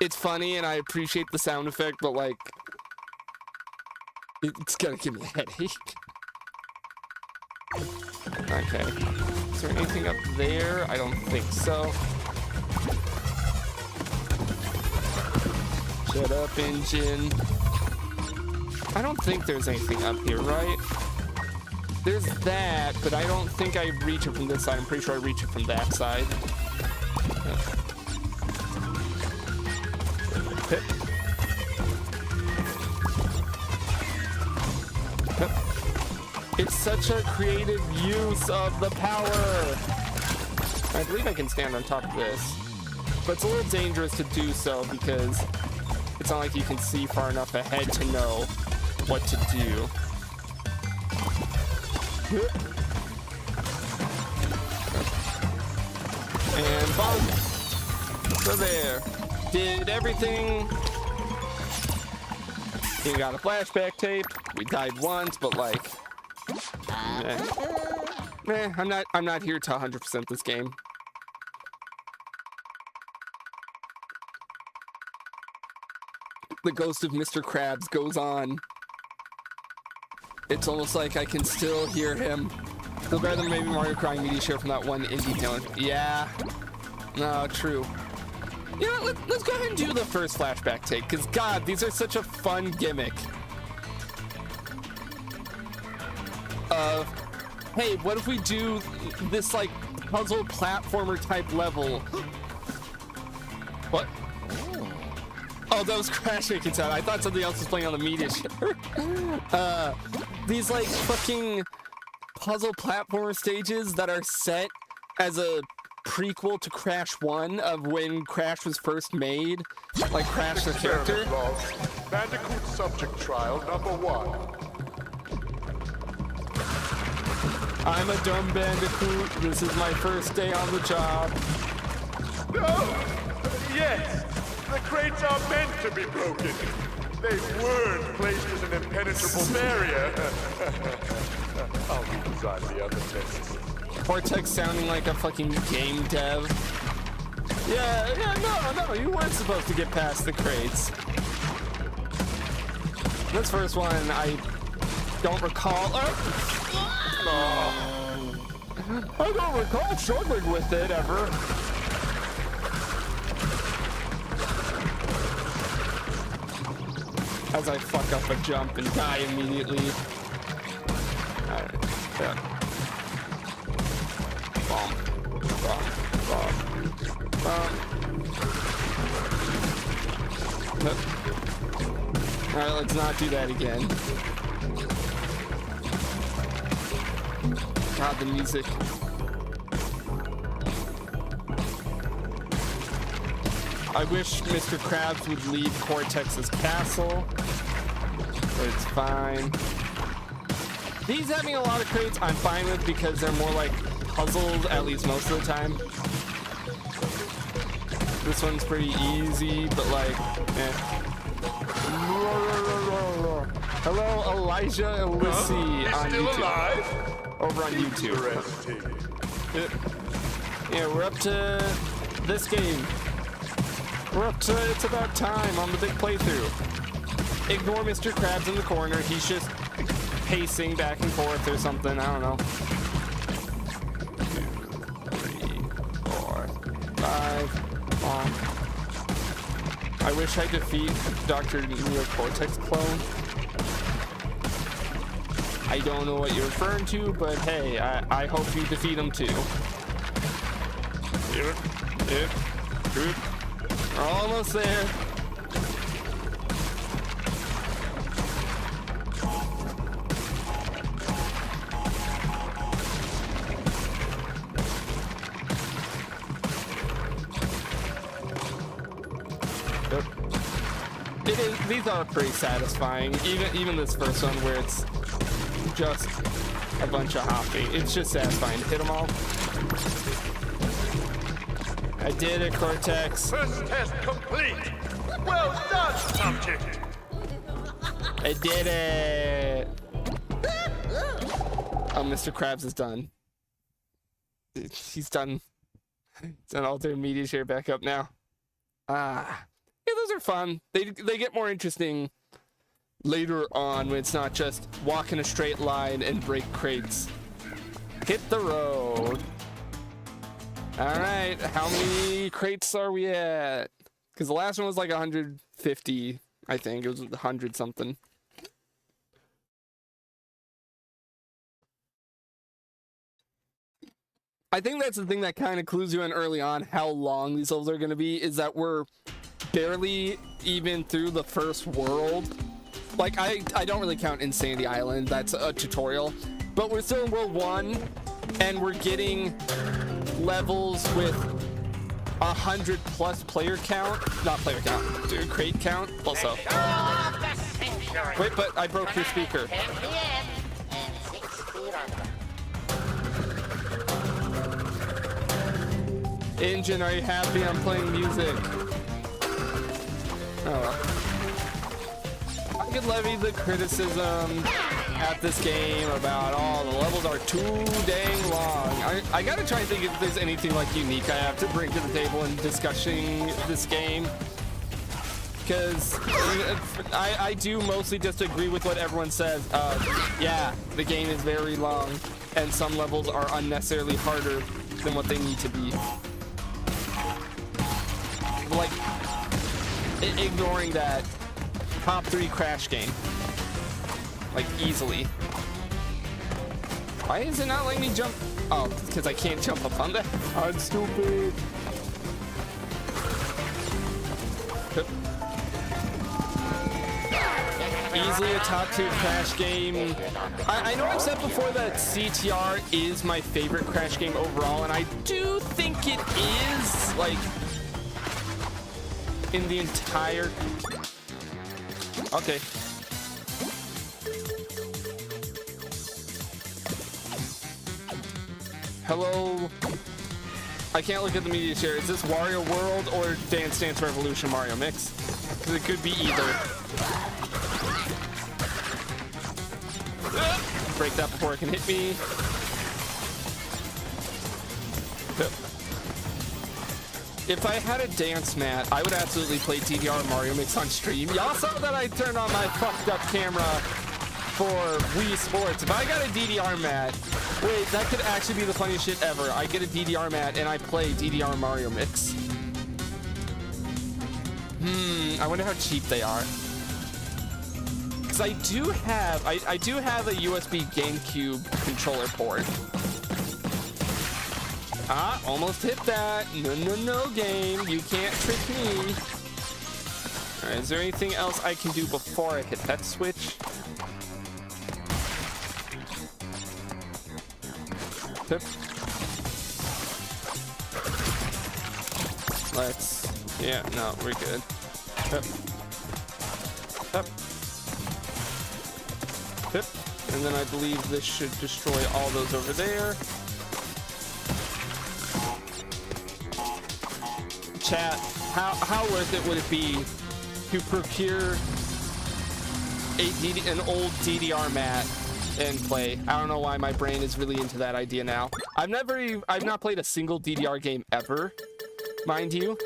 Speaker 1: It's funny and I appreciate the sound effect, but like, it's gonna give me a headache. Okay. Is there anything up there? I don't think so. Shut up, engine. I don't think there's anything up here, right? There's that, but I don't think I reach it from this side. I'm pretty sure I reach it from that side. It's such a creative use of the power. I believe I can stand on top of this, but it's a little dangerous to do so because it's not like you can see far enough ahead to know what to do. And boom. So there. Did everything. You got a flashback tape. We died once, but like, I'm not here to 100% this game. The ghost of Mr. Krabs goes on. It's almost like I can still hear him. Still better than maybe Mario crying media share from that one indie talent. Yeah. No, true. You know, let's go ahead and do the first flashback take, because God, these are such a fun gimmick. Hey, what if we do this, like, puzzle platformer type level? What? Oh, that was Crash making sound. I thought something else was playing on the media share. These, like, fucking puzzle platformer stages that are set as a prequel to Crash 1 of when Crash was first made, like Crash the character.
Speaker 7: Bandicoot subject trial number 1.
Speaker 1: I'm a dumb bandicoot. This is my first day on the job.
Speaker 7: No! Yes! The crates are meant to be broken. They weren't placed as an impenetrable barrier. I'll redesign the other tests.
Speaker 1: Cortex sounding like a fucking game dev. No, you weren't supposed to get past the crates. This first one, I don't recall. I don't recall struggling with it ever. As I fuck up a jump and die immediately. Alright, yeah. Bomb. Alright, let's not do that again. God, the music. I wish Mr. Krabs would leave Cortex's castle, but it's fine. These having a lot of crates, I'm fine with because they're more like puzzles, at least most of the time. This one's pretty easy, but like, Hello, Elijah Elissi on
Speaker 7: Still
Speaker 1: YouTube.
Speaker 7: alive?
Speaker 1: Over on YouTube. Yeah, we're up to this game. We're up to It's About Time on the big playthrough. Ignore Mr. Krabs in the corner. He's just pacing back and forth or something. I don't know. 5. Long. I wish I defeat Dr. Neocortex clone. I don't know what you're referring to, but hey, I hope you defeat him too. We're almost there. These are pretty satisfying. Even this first one where it's just a bunch of hopping. It's just satisfying to hit them all. I did it, Cortex.
Speaker 7: First test complete. Well done, subject.
Speaker 1: I did it. Oh, Mr. Krabs is done. He's done. He's done alternate media share back up now. Yeah, those are fun. They get more interesting later on when it's not just walk in a straight line and break crates. Hit the road. All right, how many crates are we at? Because the last one was like 150, I think. It was 100 something. I think that's the thing that kind of clues you in early on how long these levels are going to be, is that we're barely even through the first world. Like, I don't really count Insanity Island, that's a tutorial, but we're still in World 1, and we're getting levels with 100+ player count, not player count, dude, crate count, also. Wait, but I broke your speaker. Engine, are you happy I'm playing music? Oh well. I could levy the criticism at this game about, oh, the levels are too dang long. I gotta try and think if there's anything like unique I have to bring to the table in discussing this game. Because I do mostly just agree with what everyone says. Yeah, the game is very long, and some levels are unnecessarily harder than what they need to be. Like, ignoring that, top 3 Crash game. Like, easily. Why is it not letting me jump? Oh, because I can't jump up on that. I'm stupid. Easily a top 2 Crash game. I know I've said before that CTR is my favorite Crash game overall, and I do think it is, like, in the entire... Okay. Hello? I can't look at the media share. Is this Wario World or Dance Dance Revolution Mario Mix? Because it could be either. Break that before it can hit me. If I had a dance mat, I would absolutely play DDR Mario Mix on stream. Y'all saw that I turned on my fucked up camera for Wii Sports. If I got a DDR mat, wait, that could actually be the funniest shit ever. I get a DDR mat and I play DDR Mario Mix. I wonder how cheap they are. Because I do have a USB GameCube controller port. Ah, almost hit that. No, game. You can't trick me. All right, is there anything else I can do before I hit that switch? Pip. Yeah, no, we're good. Pip. Pip. Pip. And then I believe this should destroy all those over there. Chat, how worth it would it be to procure an old DDR mat and play? I don't know why my brain is really into that idea now. I've not played a single DDR game ever, mind you.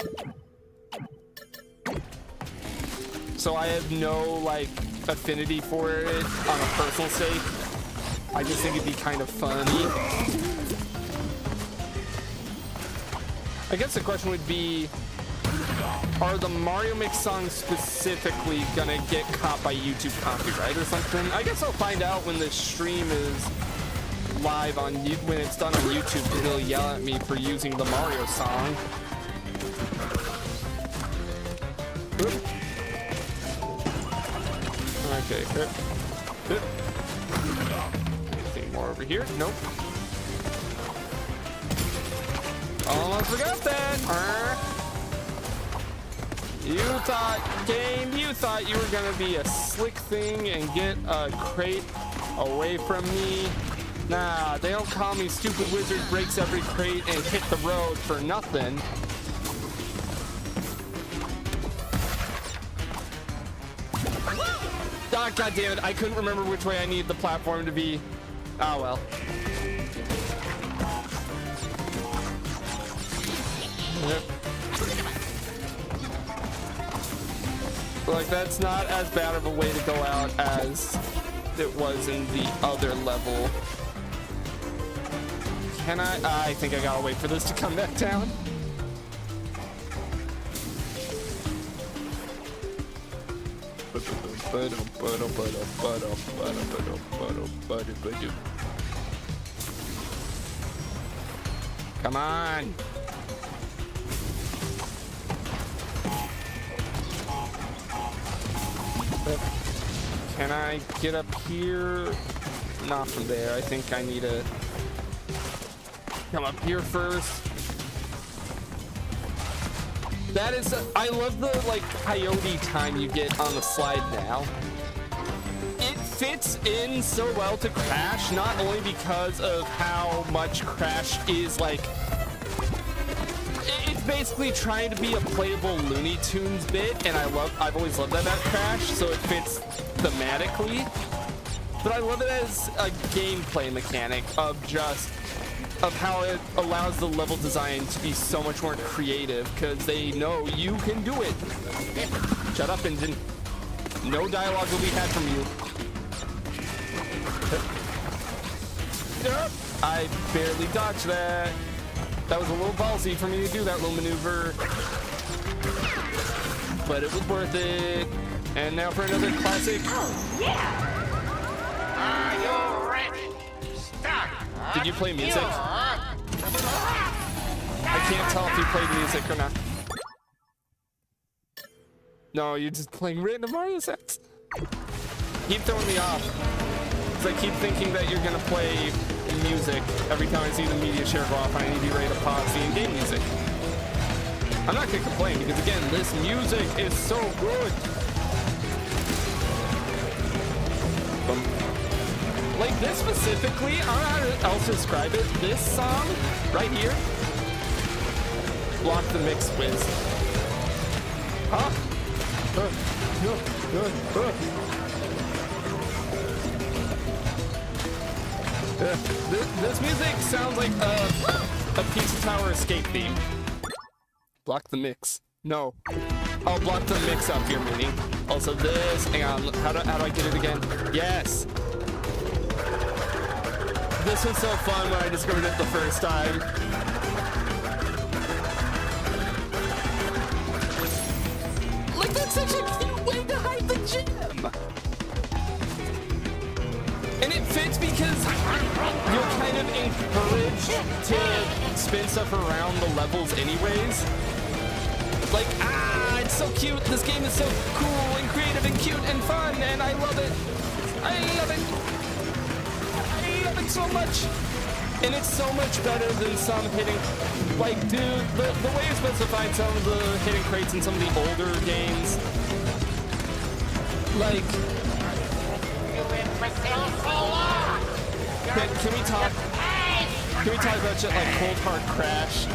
Speaker 1: So I have no, like, affinity for it on a personal sake. I just think it'd be kind of funny. I guess the question would be, are the Mario Mix songs specifically gonna get caught by YouTube copyright or something? I guess I'll find out when the stream is live on when it's done on YouTube, because they'll yell at me for using the Mario song. Okay. Anything more over here? Nope. Almost forgot that. You thought, game, you thought you were gonna be a slick thing and get a crate away from me. Nah, they don't call me Stupid Wizard Breaks Every Crate and Hit the Road for nothing. Ah, God damn it, I couldn't remember which way I need the platform to be. Ah, well. Like, that's not as bad of a way to go out as it was in the other level. Can I think I gotta wait for this to come back down. Come on. Can I get up here? Not from there. I think I need to come up here first. That is, I love the like coyote time you get on the slide now. It fits in so well to Crash, not only because of how much Crash is like, it's basically trying to be a playable Looney Tunes bit, and I've always loved that about Crash, so it fits thematically. But I love it as a gameplay mechanic of how it allows the level design to be so much more creative, because they know you can do it. Shut up, engine. No dialogue will be had from you. I barely dodged that. That was a little ballsy for me to do that little maneuver, but it was worth it. And now for another classic.
Speaker 4: Oh, yeah!
Speaker 6: Are you ready? Start!
Speaker 1: Did you play music? I can't tell if you played music or not. No, you're just playing random Mario sets. Keep throwing me off. Because I keep thinking that you're gonna play music every time I see the media share go off and I need to be ready to pause the in-game music. I'm not gonna complain because again, this music is so good. Like this specifically, I don't know how else to describe it. This song right here, Block the Mix Whiz. Huh? This music sounds like a Pizza Tower escape theme. Block the mix. No. Oh, block the mix up here, meaning. Also this. Hang on. How do I get it again? Yes. This was so fun when I discovered it the first time. Like, that's such a cute way to hide the gem. And it fits because you're kind of encouraged to spin stuff around the levels anyways. Like, it's so cute. This game is so cool and creative and cute and fun, and I love it. I love it. I love it so much. And it's so much better than some hitting, like, dude, the way you specified some of the hidden crates in some of the older games, like, can we talk about shit like Cold Hard Crash?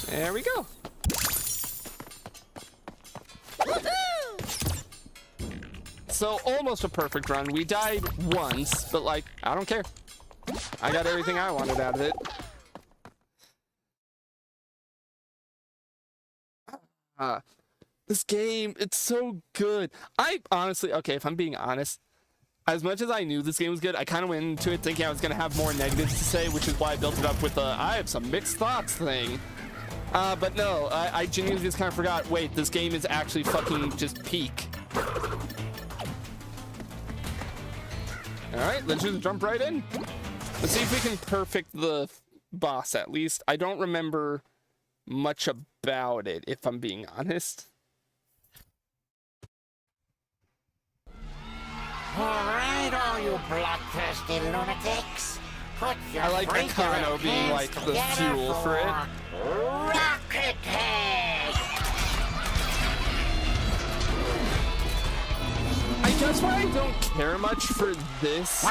Speaker 1: There we go. So almost a perfect run. We died once, but like, I don't care. I got everything I wanted out of it. This game, it's so good. I honestly, okay, if I'm being honest, as much as I knew this game was good, I kind of went into it thinking I was going to have more negatives to say, which is why I built it up with the I have some mixed thoughts thing. But no, I genuinely just kind of forgot, wait, this game is actually fucking just peak. Alright, let's just jump right in. Let's see if we can perfect the boss at least. I don't remember much about it, if I'm being honest.
Speaker 4: All right, all you bloodthirsty lunatics. Put your
Speaker 1: I like Akano being like the fuel for it.
Speaker 4: Rocket Head!
Speaker 1: I guess why I don't care much for this,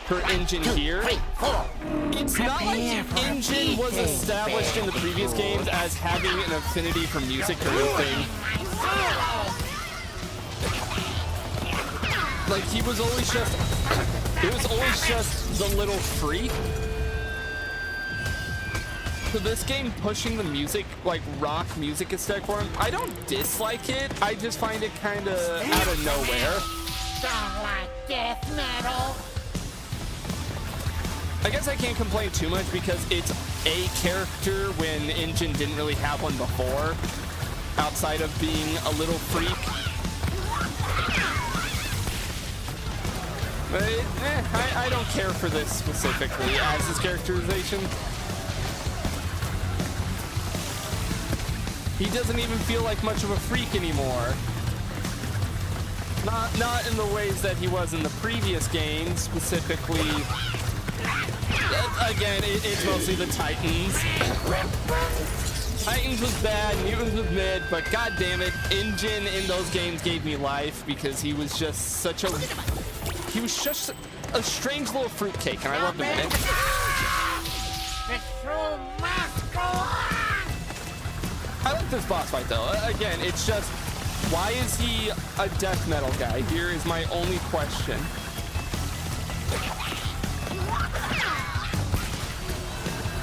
Speaker 1: for Engine here, it's not like Engine was established in the previous games as having an affinity for music or anything. Like, he was always just, it was always just the little freak. So this game pushing the music, like rock music aesthetic for him, I don't dislike it. I just find it kind of out of nowhere.
Speaker 4: Don't like death metal.
Speaker 1: I guess I can't complain too much because it's a character when Engine didn't really have one before, outside of being a little freak. But I don't care for this specifically as his characterization. He doesn't even feel like much of a freak anymore. Not in the ways that he was in the previous games, specifically. Again, it's mostly the Titans. Titans was bad, Mutants was mid, but god damn it, Engine in those games gave me life because he was just such a... He was just a strange little fruitcake, and I loved him in it.
Speaker 4: The show must go on!
Speaker 1: I like this boss fight though. Again, it's just, why is he a death metal guy? Here is my only question.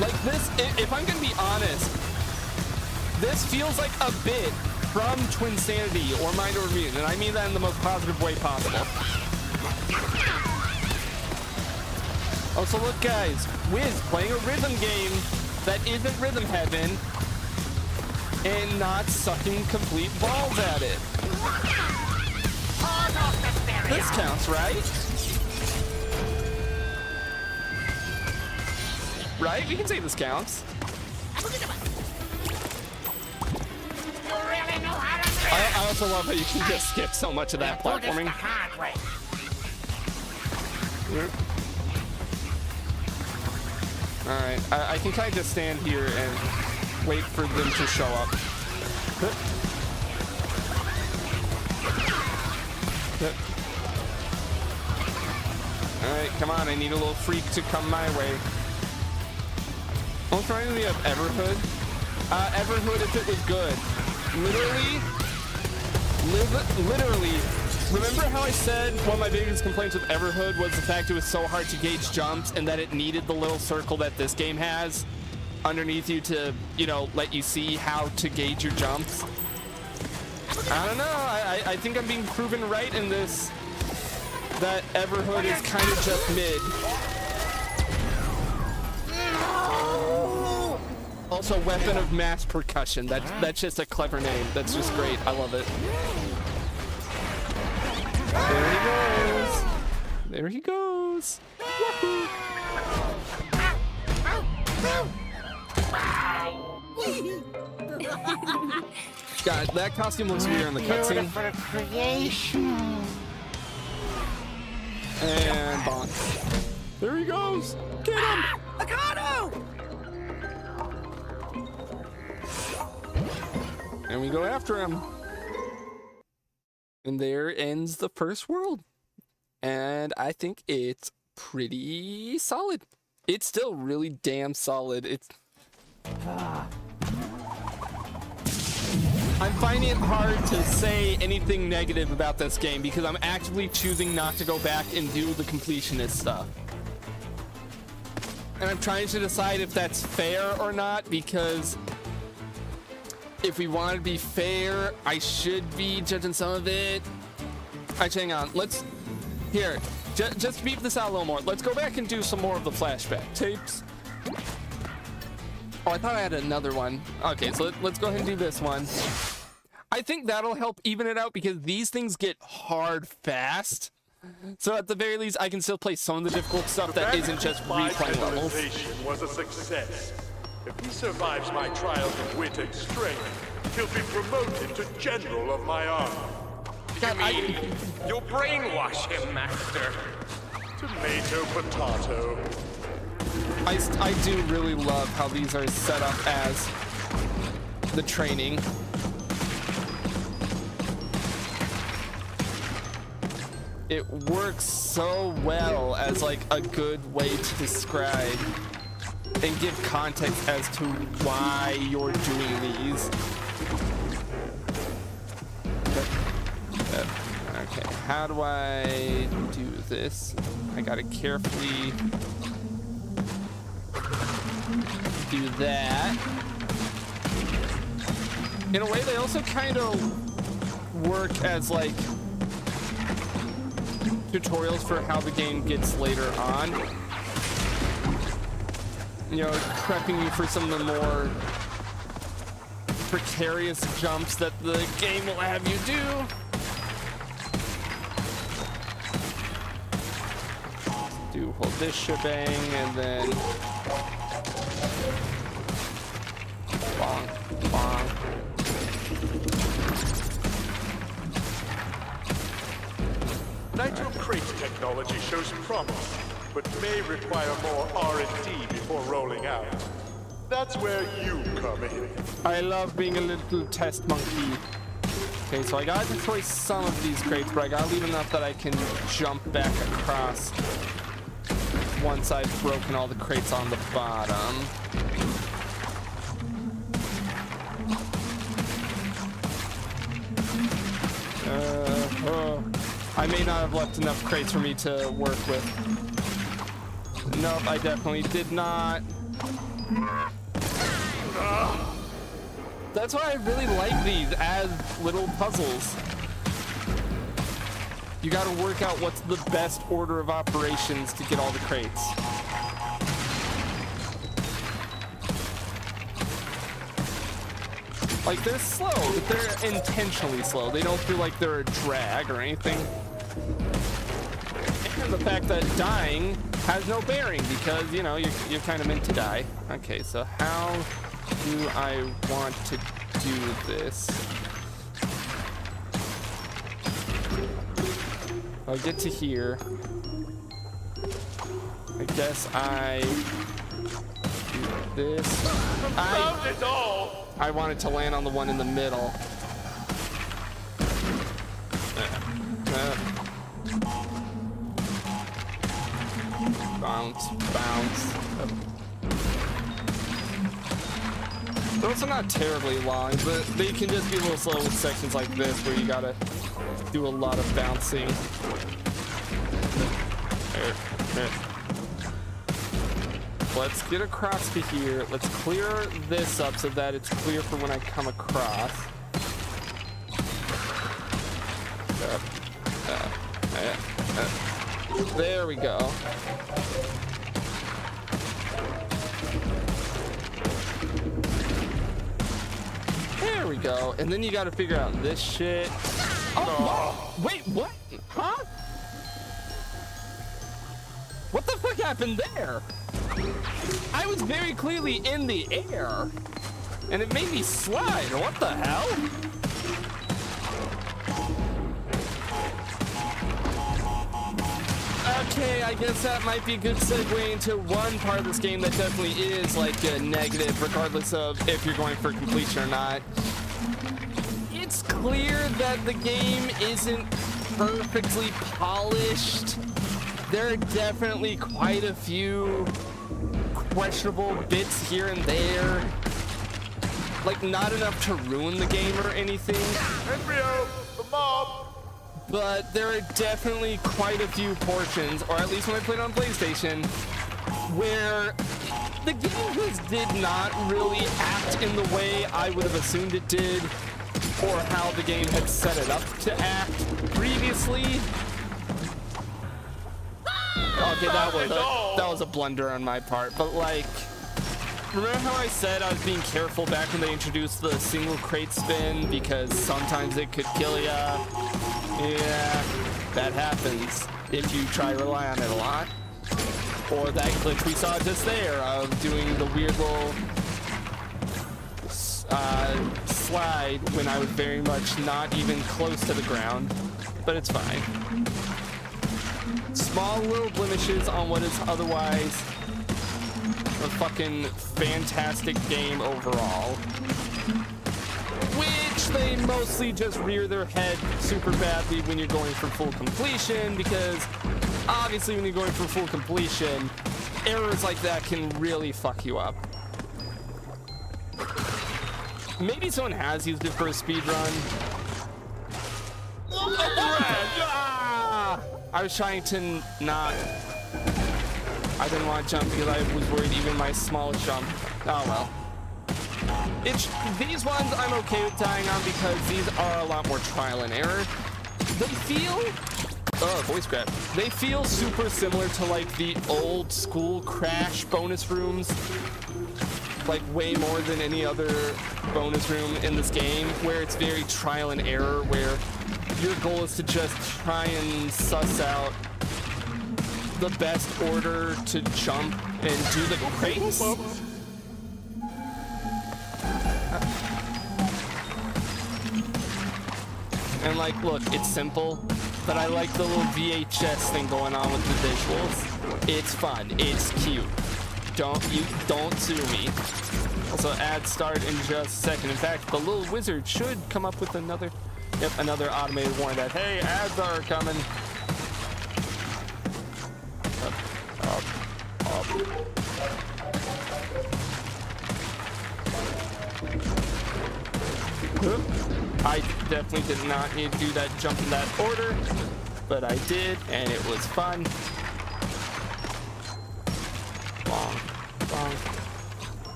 Speaker 1: Like this, if I'm gonna be honest, this feels like a bit from Twinsanity or Mind Over Mutant, and I mean that in the most positive way possible. Also, look guys, Wiz playing a rhythm game that isn't Rhythm Heaven and not sucking complete balls at it. This counts, right? Right? We can say this counts. I also love how you can just skip so much of that platforming. Alright, I can kind of just stand here and wait for them to show up. Alright, come on, I need a little freak to come my way. Almost reminding me of Everhood. Everhood if it was good. Literally, remember how I said one of my biggest complaints with Everhood was the fact it was so hard to gauge jumps and that it needed the little circle that this game has underneath you to, you know, let you see how to gauge your jumps? I don't know, I think I'm being proven right in this, that Everhood is kind of just mid. Also, weapon of mass percussion. That's just a clever name. That's just great. I love it. There he goes. There he goes. Woohoo. God, that costume looks weird in the cutscene. And bonk. There he goes. Get him.
Speaker 4: Akano!
Speaker 1: And we go after him. And there ends the first world. And I think it's pretty solid. It's still really damn solid. I'm finding it hard to say anything negative about this game because I'm actively choosing not to go back and do the completionist stuff. And I'm trying to decide if that's fair or not, because if we want to be fair, I should be judging some of it. Alright, hang on. Let's Here, just beep this out a little more. Let's go back and do some more of the flashback tapes. Oh, I thought I had another one. Okay, so let's go ahead and do this one. I think that'll help even it out because these things get hard fast. So at the very least, I can still play some of the difficult stuff that isn't just replaying levels.
Speaker 7: Civilization was a success. If he survives my trials of wit and strength, he'll be promoted to general of my army.
Speaker 1: God,
Speaker 6: You'll brainwash him, Master.
Speaker 7: Tomato, potato.
Speaker 1: I do really love how these are set up as the training. It works so well as like a good way to describe and give context as to why you're doing these. Okay, how do I do this? I gotta carefully do that. In a way, they also kind of work as like tutorials for how the game gets later on. You know, prepping you for some of the more precarious jumps that the game will have you do. Hold this shebang and then bonk, bonk.
Speaker 7: Nitro crate technology shows promise, but may require more R&D before rolling out. That's where you come in.
Speaker 1: I love being a little test monkey. Okay, so I gotta destroy some of these crates, but I gotta leave enough that I can jump back across once I've broken all the crates on the bottom. I may not have left enough crates for me to work with. Nope, I definitely did not. That's why I really like these as little puzzles. You gotta work out what's the best order of operations to get all the crates. Like, they're slow, but they're intentionally slow. They don't feel like they're a drag or anything. And the fact that dying has no bearing because, you know, you're kind of meant to die. Okay, so how do I want to do this? I'll get to here. I guess I do this. I wanted to land on the one in the middle. Bounce, bounce. They're also not terribly long, but they can just be a little slow with sections like this where you gotta do a lot of bouncing. Let's get across to here. Let's clear this up so that it's clear for when I come across. There we go. There we go. And then you got to figure out this shit. Oh, wait, what? Huh? What the fuck happened there? I was very clearly in the air, and it made me slide. What the hell? Okay, I guess that might be a good segue into one part of this game that definitely is like a negative, regardless of if you're going for completion or not. It's clear that the game isn't perfectly polished. There are definitely quite a few questionable bits here and there. Like, not enough to ruin the game or anything.
Speaker 7: Embryo, the mob.
Speaker 1: But there are definitely quite a few portions, or at least when I played on PlayStation, where the game just did not really act in the way I would have assumed it did, or how the game had set it up to act previously. Okay, that was a blunder on my part, but like, remember how I said I was being careful back when they introduced the single crate spin because sometimes it could kill ya? Yeah, that happens if you try to rely on it a lot. Or that glitch we saw just there of doing the weird little slide when I was very much not even close to the ground, but it's fine. Small little blemishes on what is otherwise a fucking fantastic game overall, which they mostly just rear their head super badly when you're going for full completion, because obviously when you're going for full completion, errors like that can really fuck you up. Maybe someone has used it for a speed run. I was trying to not. I didn't want to jump because I was worried even my smallest jump. Oh well. These ones I'm okay with dying on because these are a lot more trial and error. They feel. Oh, voice crack. They feel super similar to like the old school Crash bonus rooms. Like way more than any other bonus room in this game, where it's very trial and error, where your goal is to just try and suss out the best order to jump and do the crates. And like, look, it's simple, but I like the little VHS thing going on with the visuals. It's fun, it's cute. Don't sue me. Also, ads start in just a second. In fact, the little wizard should come up with another automated warning that, hey, ads are coming. I definitely did not need to do that jump in that order, but I did, and it was fun.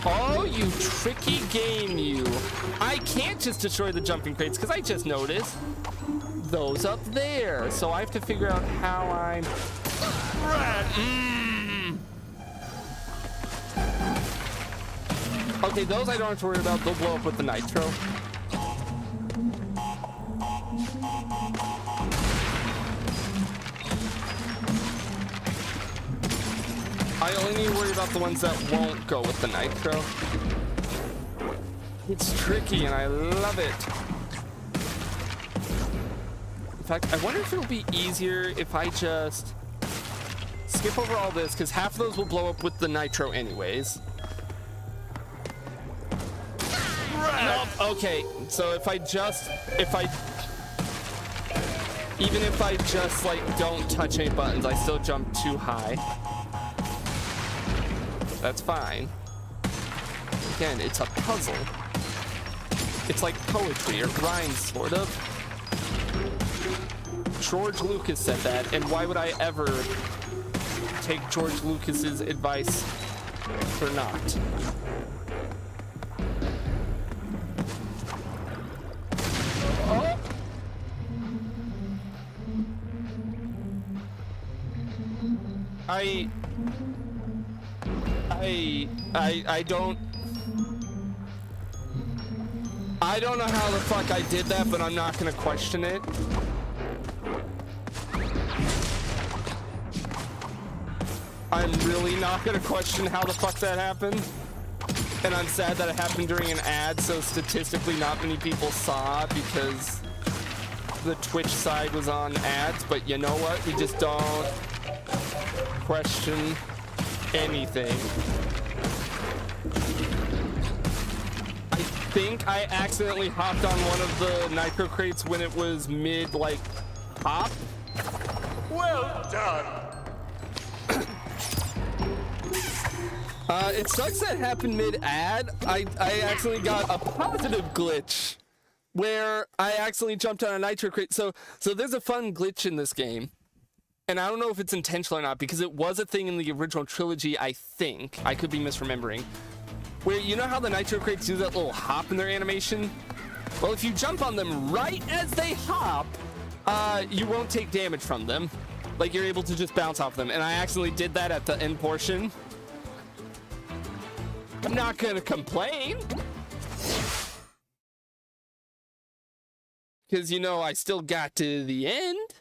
Speaker 1: Oh, you tricky game, you. I can't just destroy the jumping crates because I just noticed those up there. So I have to figure out how I'm... Okay, those I don't have to worry about. They'll blow up with the nitro. I only need to worry about the ones that won't go with the nitro. It's tricky and I love it. In fact, I wonder if it'll be easier if I just skip over all this, because half of those will blow up with the nitro anyways. Nope. Okay, so even if I just like don't touch any buttons, I still jump too high. That's fine. Again, it's a puzzle. It's like poetry, or rhymes, sort of. George Lucas said that, and why would I ever take George Lucas's advice for not? Oh! I don't know how the fuck I did that, but I'm not gonna question it. I'm really not gonna question how the fuck that happened. And I'm sad that it happened during an ad, so statistically not many people saw it because the Twitch side was on ads, but you know what? We just don't question anything. I think I accidentally hopped on one of the nitro crates when it was mid, like, pop.
Speaker 7: Well done.
Speaker 1: It sucks that happened mid-ad. I accidentally got a positive glitch where I accidentally jumped on a nitro crate. So there's a fun glitch in this game. And I don't know if it's intentional or not, because it was a thing in the original trilogy, I think. I could be misremembering. Where, you know how the nitro crates do that little hop in their animation? Well, if you jump on them right as they hop, you won't take damage from them. Like you're able to just bounce off them, and I accidentally did that at the end portion. I'm not gonna complain. Because, you know, I still got to the end.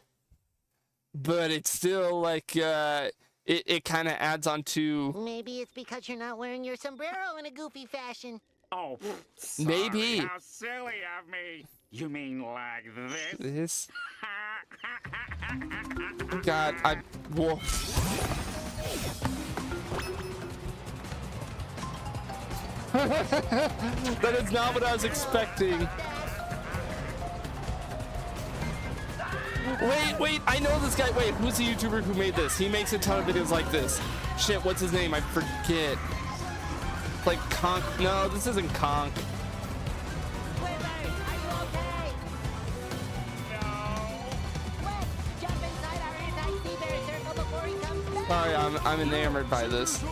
Speaker 1: But it's still like, it kind of adds on to...
Speaker 4: Maybe it's because you're not wearing your sombrero in a goofy fashion.
Speaker 8: Oh, sorry,
Speaker 1: Maybe.
Speaker 8: How silly of me. You mean like this?
Speaker 1: This... God, whoa. That is not what I was expecting. Wait, I know this guy. Wait, who's the YouTuber who made this? He makes a ton of videos like this. Shit, what's his name? I forget. Like Conk. No, this isn't Conk. Sorry, I'm enamored by this.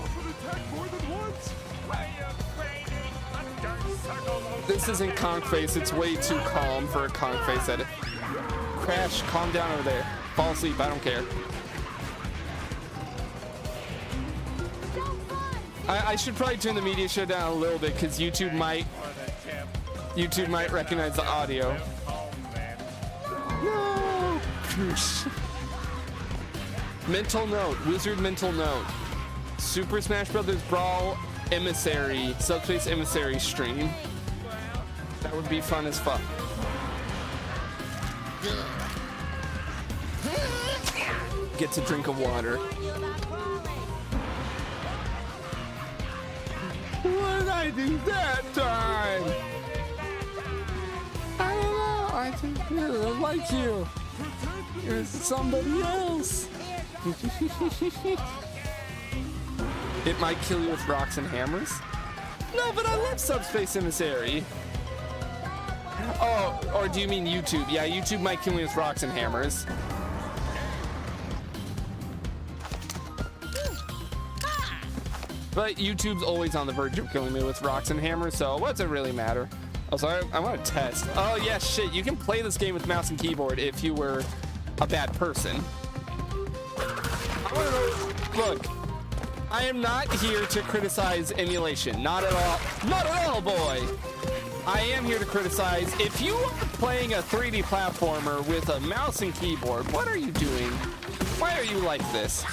Speaker 1: This isn't Conk Face. It's way too calm for a Conk Face edit. Crash, calm down over there. Fall asleep, I don't care. I should probably turn the media show down a little bit because YouTube might recognize the audio. No. Mental note, Wizard mental note. Super Smash Bros. Brawl Emissary, Subspace Emissary stream. That would be fun as fuck. Gets a drink of water. What did I do that time? I don't know. I think I like you. You're somebody else. It might kill you with rocks and hammers. No, but I love Subspace Emissary. Oh, or do you mean YouTube? Yeah, YouTube might kill me with rocks and hammers. But YouTube's always on the verge of killing me with rocks and hammers, so what's it really matter? Oh, sorry, I want to test. Oh, yeah, shit, you can play this game with mouse and keyboard if you were a bad person. I want to know, look, I am not here to criticize emulation. Not at all. Not at all, boy. I am here to criticize if you are playing a 3D platformer with a mouse and keyboard, what are you doing? Why are you like this?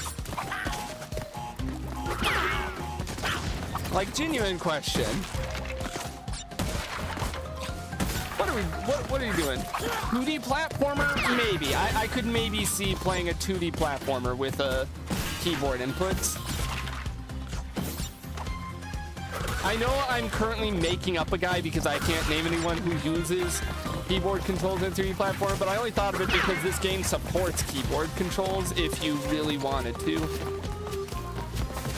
Speaker 1: Like, genuine question. What are you doing? 2D platformer? Maybe. I could maybe see playing a 2D platformer with a keyboard inputs. I know I'm currently making up a guy because I can't name anyone who uses keyboard controls in a 3D platformer, but I only thought of it because this game supports keyboard controls if you really wanted to.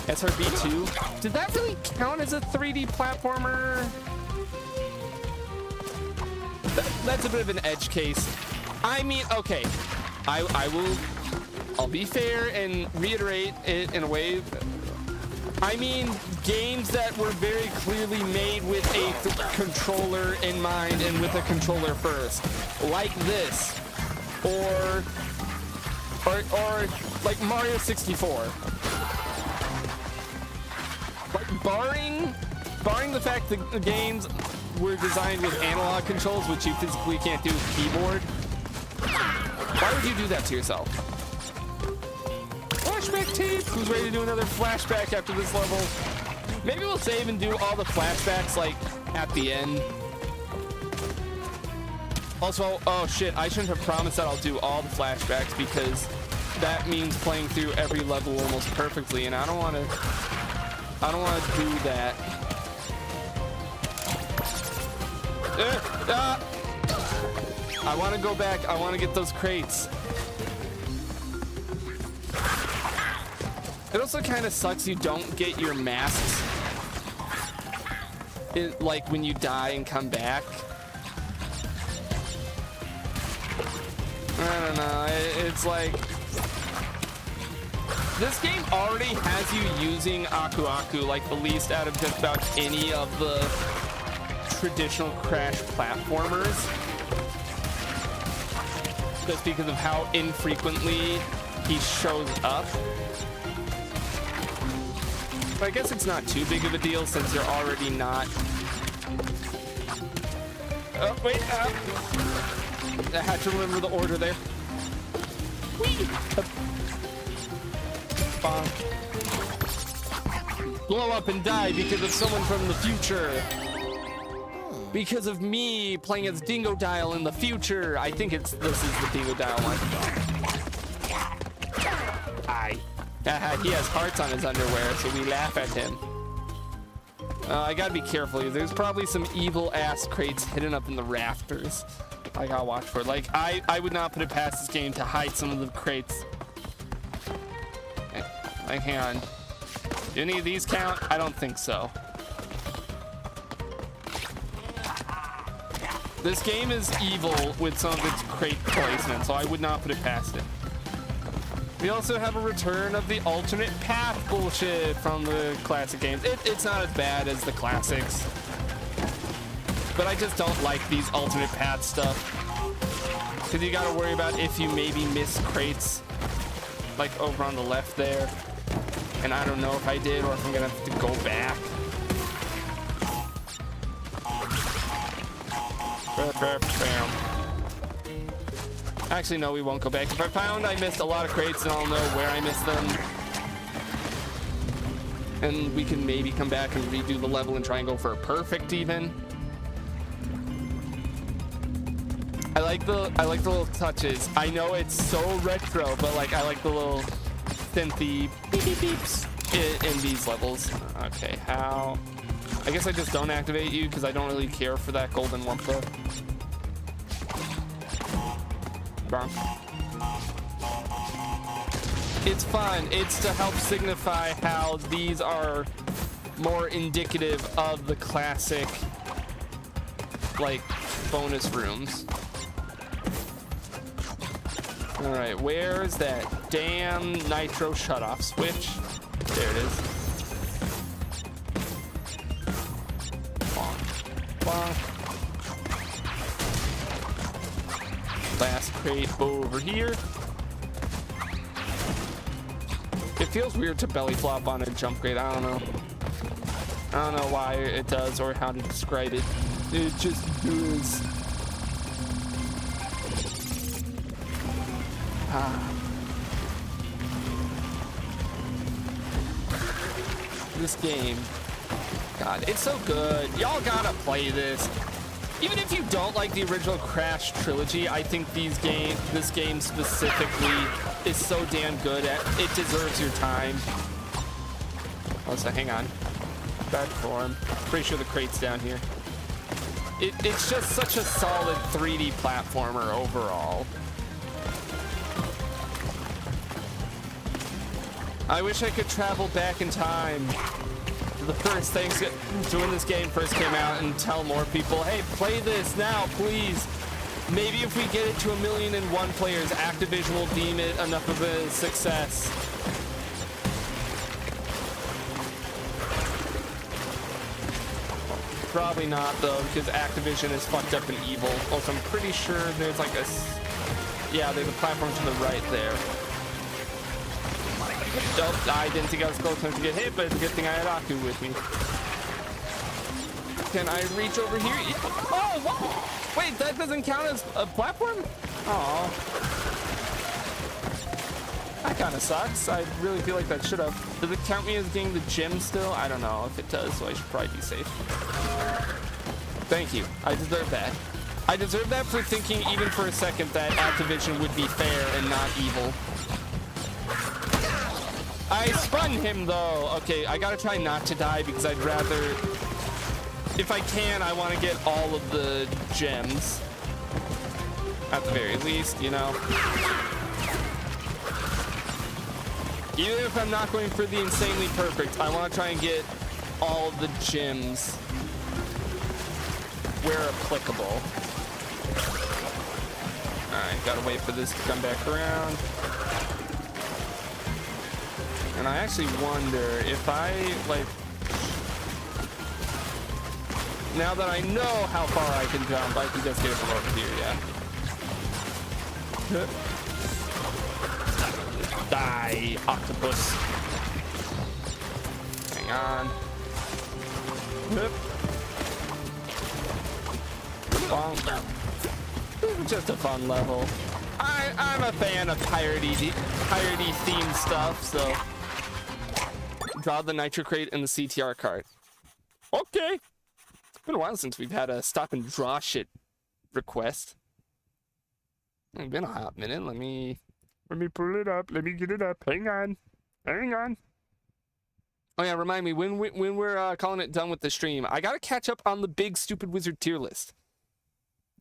Speaker 1: SRB 2. Did that really count as a 3D platformer? That's a bit of an edge case. I mean, okay. I'll be fair and reiterate it in a way. I mean, games that were very clearly made with a controller in mind and with a controller first. Like this. Or like Mario 64. Like, barring the fact that the games were designed with analog controls, which you physically can't do with keyboard, why would you do that to yourself? Flashback tape! Who's ready to do another flashback after this level? Maybe we'll save and do all the flashbacks, like, at the end. Also, oh shit, I shouldn't have promised that I'll do all the flashbacks because that means playing through every level almost perfectly, and I don't want to do that. I want to go back. I want to get those crates. It also kind of sucks you don't get your masks. Like when you die and come back. I don't know. It's like this game already has you using Aku Aku like the least out of just about any of the traditional Crash platformers. Just because of how infrequently he shows up. But I guess it's not too big of a deal since you're already not. Oh, wait. I had to remember the order there. Whee! Bonk. Blow up and die because of someone from the future. Because of me playing as Dingodile in the future. I think this is the Dingodile one. He has hearts on his underwear, so we laugh at him. I gotta be careful here. There's probably some evil ass crates hidden up in the rafters. I gotta watch for it. Like, I would not put it past this game to hide some of the crates. Like, hang on. Do any of these count? I don't think so. This game is evil with some of its crate placement, so I would not put it past it. We also have a return of the alternate path bullshit from the classic games. It's not as bad as the classics, but I just don't like these alternate path stuff. Because you gotta worry about if you maybe miss crates, like over on the left there. And I don't know if I did or if I'm gonna have to go back. Actually, no, we won't go back. If I found I missed a lot of crates, then I'll know where I missed them. And we can maybe come back and redo the level and try and go for a perfect even. I like the little touches. I know it's so retro, but like I like the little synthy beep beep beeps in these levels. Okay, how? I guess I just don't activate you because I don't really care for that golden Wumpa. Bonk. It's fun. It's to help signify how these are more indicative of the classic, like, bonus rooms. All right, where's that damn nitro shutoff switch? There it is. Bonk. Bonk. Last crate over here. It feels weird to belly flop on a jump crate. I don't know. I don't know why it does or how to describe it. It just does. This game, God, it's so good. Y'all gotta play this. Even if you don't like the original Crash trilogy, I think this game specifically is so damn good at it deserves your time. Oh, so hang on. Bad form. Pretty sure the crate's down here. It's just such a solid 3D platformer overall. I wish I could travel back in time to the first things to when this game first came out and tell more people, hey, play this now, please. Maybe if we get it to 1,000,001 players, Activision will deem it enough of a success. Probably not, though, because Activision is fucked up and evil. Also, I'm pretty sure there's like yeah, there's a platform to the right there. Nope, I didn't think I was close enough to get hit, but it's a good thing I had Aku with me. Can I reach over here? Oh, what? Wait, that doesn't count as a platform? Oh, that kind of sucks. I really feel like that should have. Does it count me as getting the gem still? I don't know if it does, so I should probably be safe. Thank you. I deserve that. I deserve that for thinking even for a second that Activision would be fair and not evil. I spun him though. Okay, I gotta try not to die because I'd rather, if I can, I want to get all of the gems at the very least, you know. Even if I'm not going for the insanely perfect, I want to try and get all of the gems where applicable. Alright, gotta wait for this to come back around. And I actually wonder if I, like, now that I know how far I can jump, I can just get it from over here, yeah. Die, octopus. Hang on. Yep. Bonk. Just a fun level. I'm a fan of piratey themed stuff, so draw the nitro crate and the CTR cart. Okay. It's been a while since we've had a stop and draw shit request. It's been a hot minute. Let me pull it up. Let me get it up. Hang on. Hang on. Oh yeah, remind me when we're calling it done with the stream. I gotta catch up on the big stupid wizard tier list.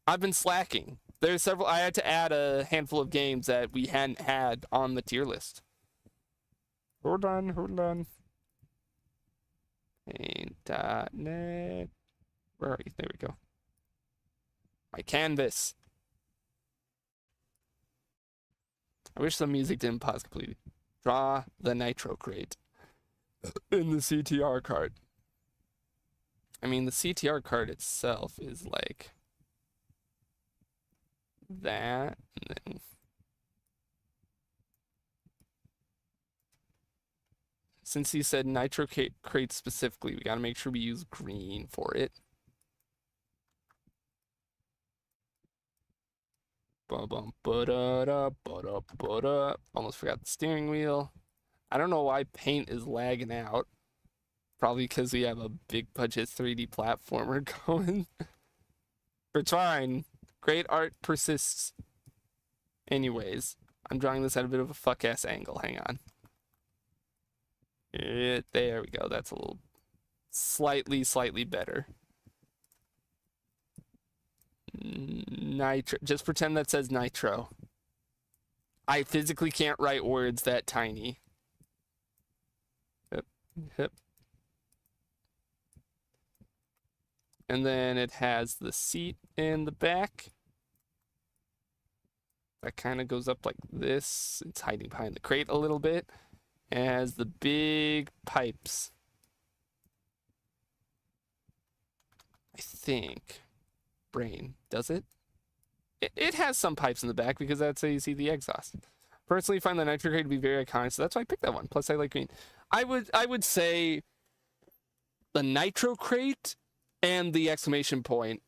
Speaker 1: I've been slacking. There's several. I had to add a handful of games that we hadn't had on the tier list. Hold on, hold on. Paint.net. Where are you? There we go. My canvas. I wish the music didn't pause completely. Draw the nitro crate in the CTR card. I mean, the CTR card itself is like that. And then since he said nitro crate specifically, we gotta make sure we use green for it. Almost forgot the steering wheel. I don't know why paint is lagging out. Probably because we have a big budget 3D platformer going. We're trying. Great art persists. Anyways, I'm drawing this at a bit of a fuck ass angle. Hang on. There we go. That's a little slightly better. Nitro. Just pretend that says nitro. I physically can't write words that tiny. Yep. And then it has the seat in the back. That kind of goes up like this. It's hiding behind the crate a little bit. It has the big pipes. I think. Brain, does it? It has some pipes in the back because that's how you see the exhaust. Personally, find the nitro crate to be very iconic, so that's why I picked that one. Plus, I like green. I would say the nitro crate and the exclamation point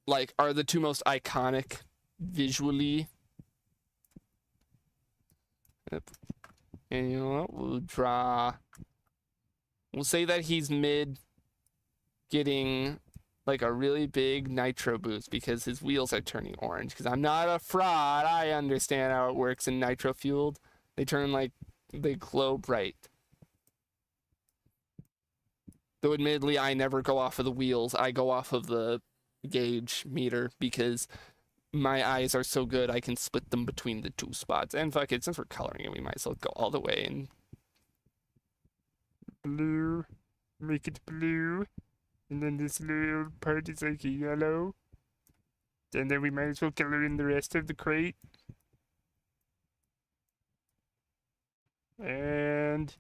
Speaker 1: like are the two most iconic visually. Yep. And you know what? We'll say that he's mid getting like a really big nitro boost because his wheels are turning orange. Because I'm not a fraud. I understand how it works in nitro fueled. They turn like, they glow bright. Though admittedly, I never go off of the wheels. I go off of the gauge meter because my eyes are so good I can split them between the two spots. And fuck it, since we're coloring it, we might as well go all the way and blue. Make it blue. And then this little part is like a yellow. And then we might as well color in the rest of the crate. And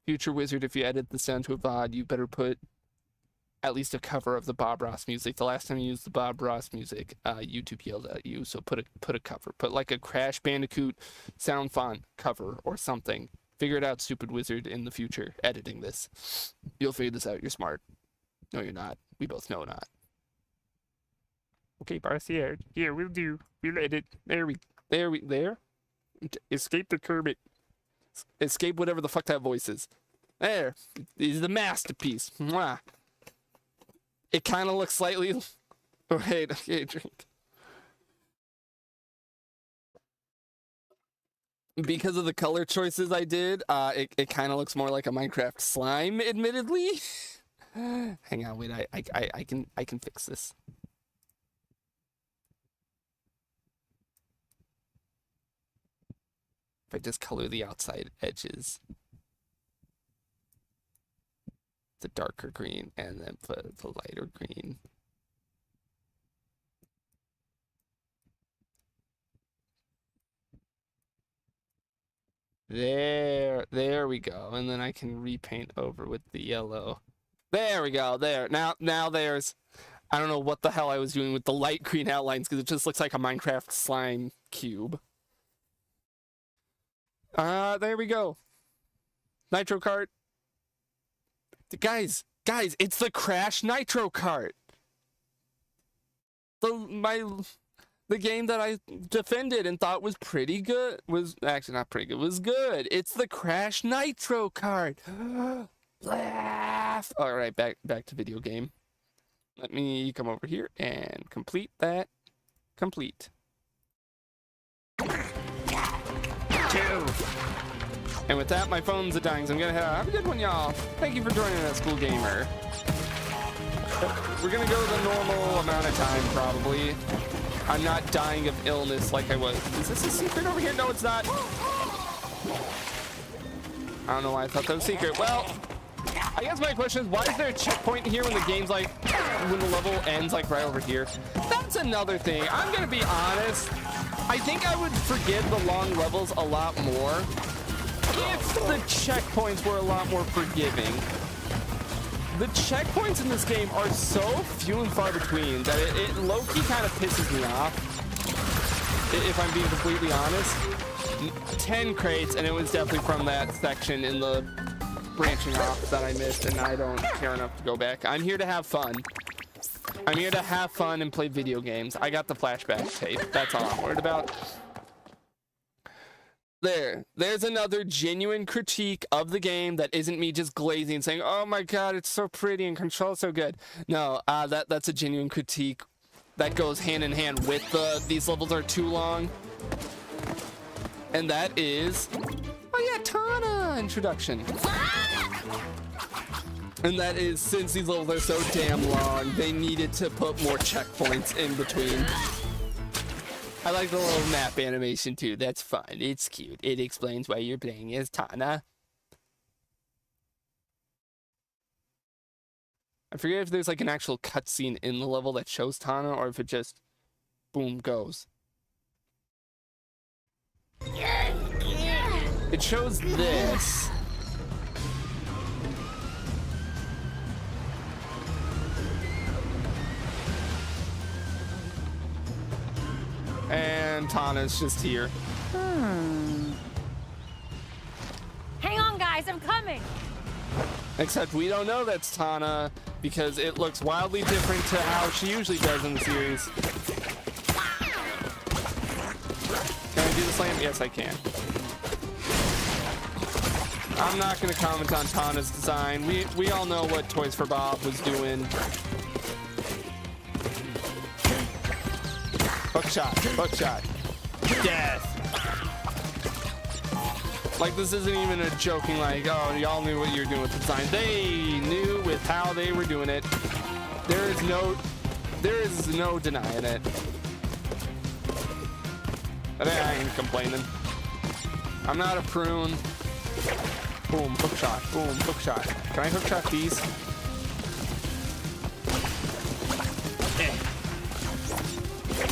Speaker 1: future wizard, if you edit this down to a VOD, you better put at least a cover of the Bob Ross music. The last time you used the Bob Ross music, YouTube yelled at you. So put a cover. Put like a Crash Bandicoot sound font cover or something. Figure it out, stupid wizard, in the future, editing this. You'll figure this out. You're smart. No, you're not. We both know not. Okay, Barcia. Yeah, we'll do. We'll edit. There. Escape the Kermit. Escape whatever the fuck that voice is. There. This is the masterpiece. Mwah. It kind of looks slightly... Wait, okay, drink. Because of the color choices I did, it kind of looks more like a Minecraft slime, admittedly. Hang on, wait, I can fix this. If I just color the outside edges, the darker green, and then put the lighter green. There we go. And then I can repaint over with the yellow. There we go. There. Now there's... I don't know what the hell I was doing with the light green outlines because it just looks like a Minecraft slime cube. There we go. Nitro Kart. Guys, it's the Crash Nitro Kart. The game that I defended and thought was pretty good was actually not pretty good. Was good. It's the Crash Nitro Kart. Laugh. All right, back to video game. Let me come over here and complete that. Complete. 2. And with that, my phone's dying, so I'm gonna head out. Have a good one, y'all. Thank you for joining us, School Gamer. We're gonna go the normal amount of time, probably. I'm not dying of illness like I was. Is this a secret over here? No, it's not. I don't know why I thought that was a secret. Well, I guess my question is, why is there a checkpoint here when the game's like, when the level ends like right over here? That's another thing. I'm gonna be honest. I think I would forgive the long levels a lot more if the checkpoints were a lot more forgiving. The checkpoints in this game are so few and far between that it low-key kind of pisses me off, if I'm being completely honest. 10 crates, and it was definitely from that section in the branching off that I missed, and I don't care enough to go back. I'm here to have fun. I'm here to have fun and play video games. I got the flashback tape. That's all I'm worried about. There's another genuine critique of the game that isn't me just glazing and saying, oh my god, it's so pretty and controls so good. No, that's a genuine critique that goes hand in hand with these levels are too long. And that is, oh yeah, Tana introduction. And that is, since these levels are so damn long, they needed to put more checkpoints in between. I like the little map animation too. That's fun. It's cute. It explains why you're playing as Tana. I forget if there's like an actual cutscene in the level that shows Tana or if it just boom goes. It shows this. And Tana's just here.
Speaker 9: Hang on, guys, I'm coming.
Speaker 1: Except we don't know that's Tana because it looks wildly different to how she usually does in the series. Can I do the slam? Yes, I can. I'm not going to comment on Tana's design. We all know what Toys for Bob was doing. Hookshot. Death. Like, this isn't even a joking, like, oh, y'all knew what you were doing with the design. They knew with how they were doing it. There is no denying it. But I ain't complaining. I'm not a prune. Boom, hookshot. Boom, hookshot. Can I hookshot these?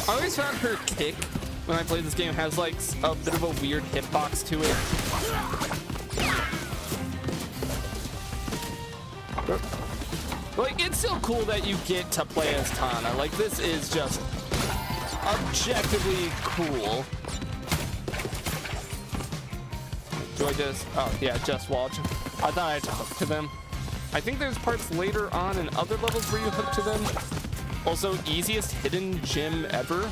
Speaker 1: I always found her kick when I played this game has like a bit of a weird hitbox to it. Like, it's still cool that you get to play as Tana. Like, this is just objectively cool. Do I just, oh yeah, just watch. I thought I had to hook to them. I think there's parts later on in other levels where you hook to them. Also, easiest hidden gem ever.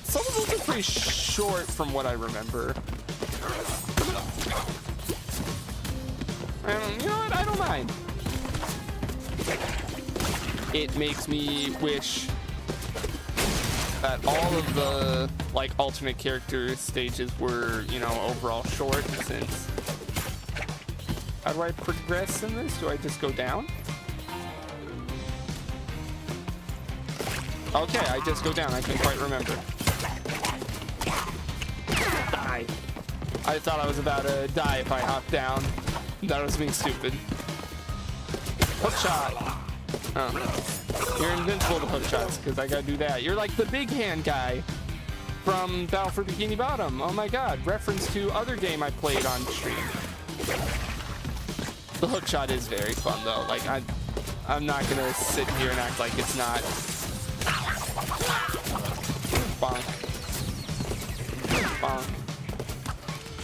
Speaker 1: Some of those are pretty short from what I remember. And you know what? I don't mind. It makes me wish that all of the like alternate character stages were, you know, overall short. Since how do I progress in this? Do I just go down? Okay, I just go down. I couldn't quite remember. Die. I thought I was about to die if I hopped down. That was being stupid. Hookshot. Oh. You're invincible to hookshots because I gotta do that. You're like the big hand guy from Battle for Bikini Bottom. Oh my god. Reference to other game I played on stream. The hookshot is very fun though. Like, I'm not gonna sit here and act like it's not Bonk. Bonk.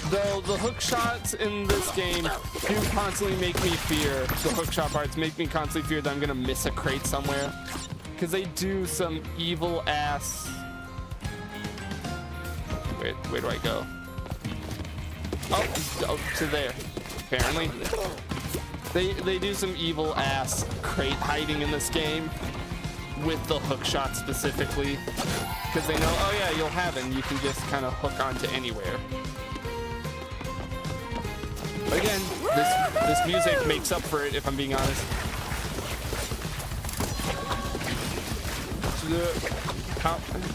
Speaker 1: Though the hook shots in this game do constantly make me fear, the hook shot parts make me constantly fear that I'm gonna miss a crate somewhere. Because they do some evil ass... Wait, where do I go? Oh, to there, apparently. They do some evil ass crate hiding in this game with the hook shot specifically. Because they know, oh yeah, you'll have it and you can just kind of hook onto anywhere. But again, this music makes up for it, if I'm being honest.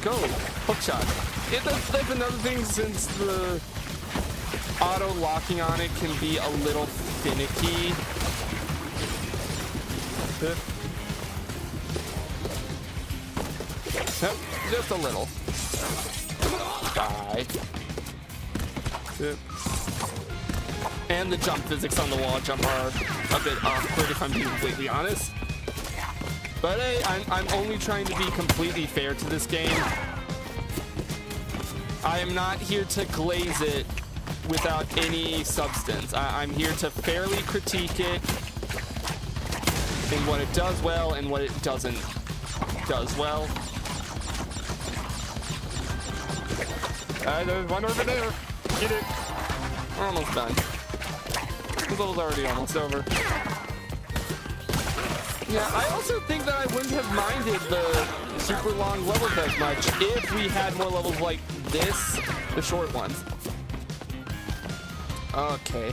Speaker 1: Go, hook shot. That's another thing, since the auto locking on it can be a little finicky. Yep, just a little. Die. And the jump physics on the wall jump are a bit awkward, if I'm being completely honest. But hey, I'm only trying to be completely fair to this game. I am not here to glaze it without any substance. I'm here to fairly critique it in what it does well and what it doesn't does well. There's one over there. Get it. We're almost done. This level's already almost over. Yeah, I also think that I wouldn't have minded the super long levels as much if we had more levels like this, the short ones. Okay.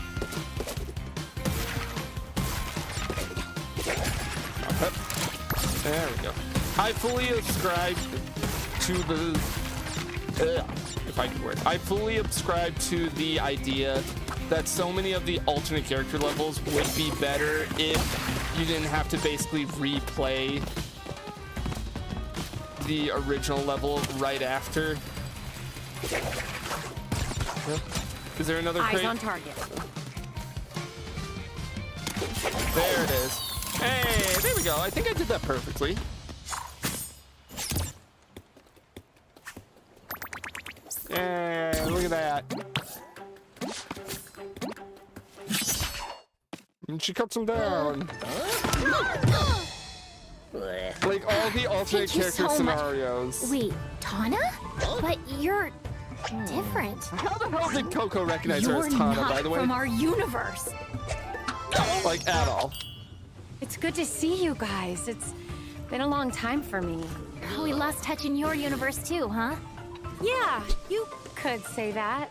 Speaker 1: There we go. I fully subscribe to the... if I could word. I fully subscribe to the idea that so many of the alternate character levels would be better if you didn't have to basically replay the original level right after. Is there another crate?
Speaker 9: Eyes on target.
Speaker 1: There it is. Hey, there we go. I think I did that perfectly. Yeah, look at that. And she cuts him down. Like all the alternate character scenarios.
Speaker 5: Wait, Tana? But you're different.
Speaker 1: How the hell did Coco recognize her
Speaker 9: You're
Speaker 1: as Tana,
Speaker 9: not
Speaker 1: by the way?
Speaker 9: from our universe.
Speaker 1: Like, at all.
Speaker 9: It's good to see you guys. It's been a long time for me.
Speaker 5: We lost touch in your universe too, huh?
Speaker 9: Yeah, you could say that.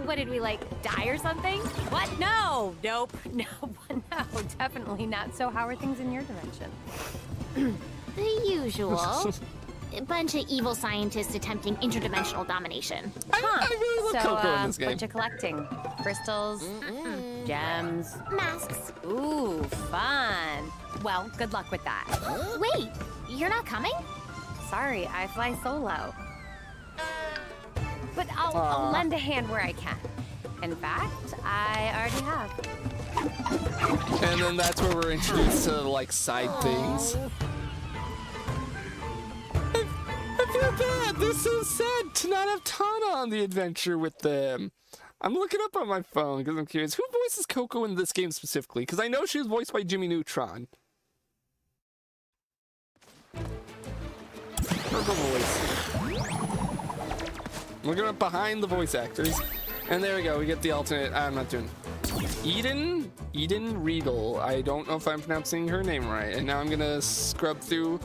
Speaker 5: What did we, like, die or something?
Speaker 9: What? No, nope, no, definitely not. So how are things in your dimension?
Speaker 5: The usual. A bunch of evil scientists attempting interdimensional domination.
Speaker 1: I really love Coco in this game.
Speaker 9: Bunch of collecting. Crystals, gems.
Speaker 5: Masks.
Speaker 9: Ooh, fun. Well, good luck with that.
Speaker 5: Wait, you're not coming?
Speaker 9: Sorry, I fly solo. But I'll lend a hand where I can. In fact, I already have.
Speaker 1: And then that's where we're introduced to, like, side things. I feel bad. They're so sad to not have Tana on the adventure with them. I'm looking up on my phone because I'm curious. Who voices Coco in this game specifically? Because I know she was voiced by Jimmy Neutron. Her voice. Looking up behind the voice actors. And there we go. We get the alternate. I'm not doing Eden Riedel. I don't know if I'm pronouncing her name right. And now I'm going to scrub through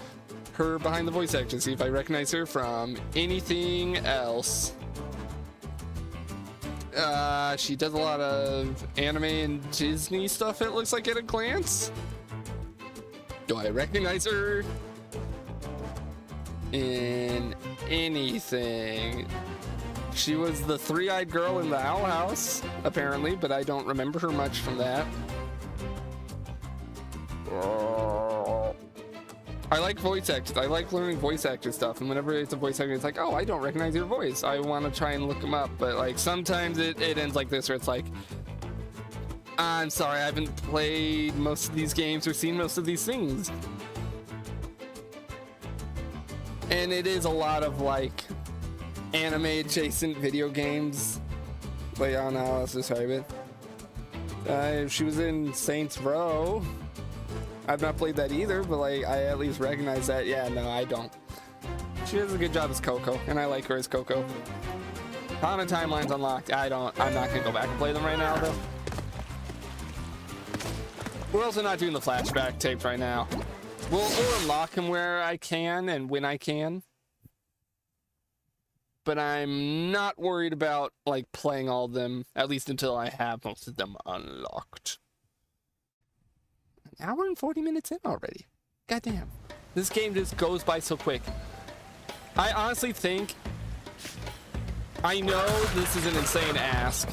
Speaker 1: her behind the voice actor, see if I recognize her from anything else. She does a lot of anime and Disney stuff, it looks like at a glance. Do I recognize her in anything? She was the three-eyed girl in the Owl House, apparently, but I don't remember her much from that. I like voice actors. I like learning voice actor stuff, and whenever it's a voice actor, it's like, oh, I don't recognize your voice. I want to try and look them up, but like sometimes it ends like this, where it's like, I'm sorry, I haven't played most of these games or seen most of these things. And it is a lot of like anime adjacent video games. But yeah, no, let's describe it. She was in Saints Row. I've not played that either, but like I at least recognize that. Yeah, no, I don't. She does a good job as Coco, and I like her as Coco. How many timelines unlocked? I'm not gonna go back and play them right now though. We're also not doing the flashback tapes right now. We'll unlock them where I can and when I can. But I'm not worried about like playing all of them, at least until I have most of them unlocked. An hour and 40 minutes in already. Goddamn. This game just goes by so quick. I honestly think, I know this is an insane ask,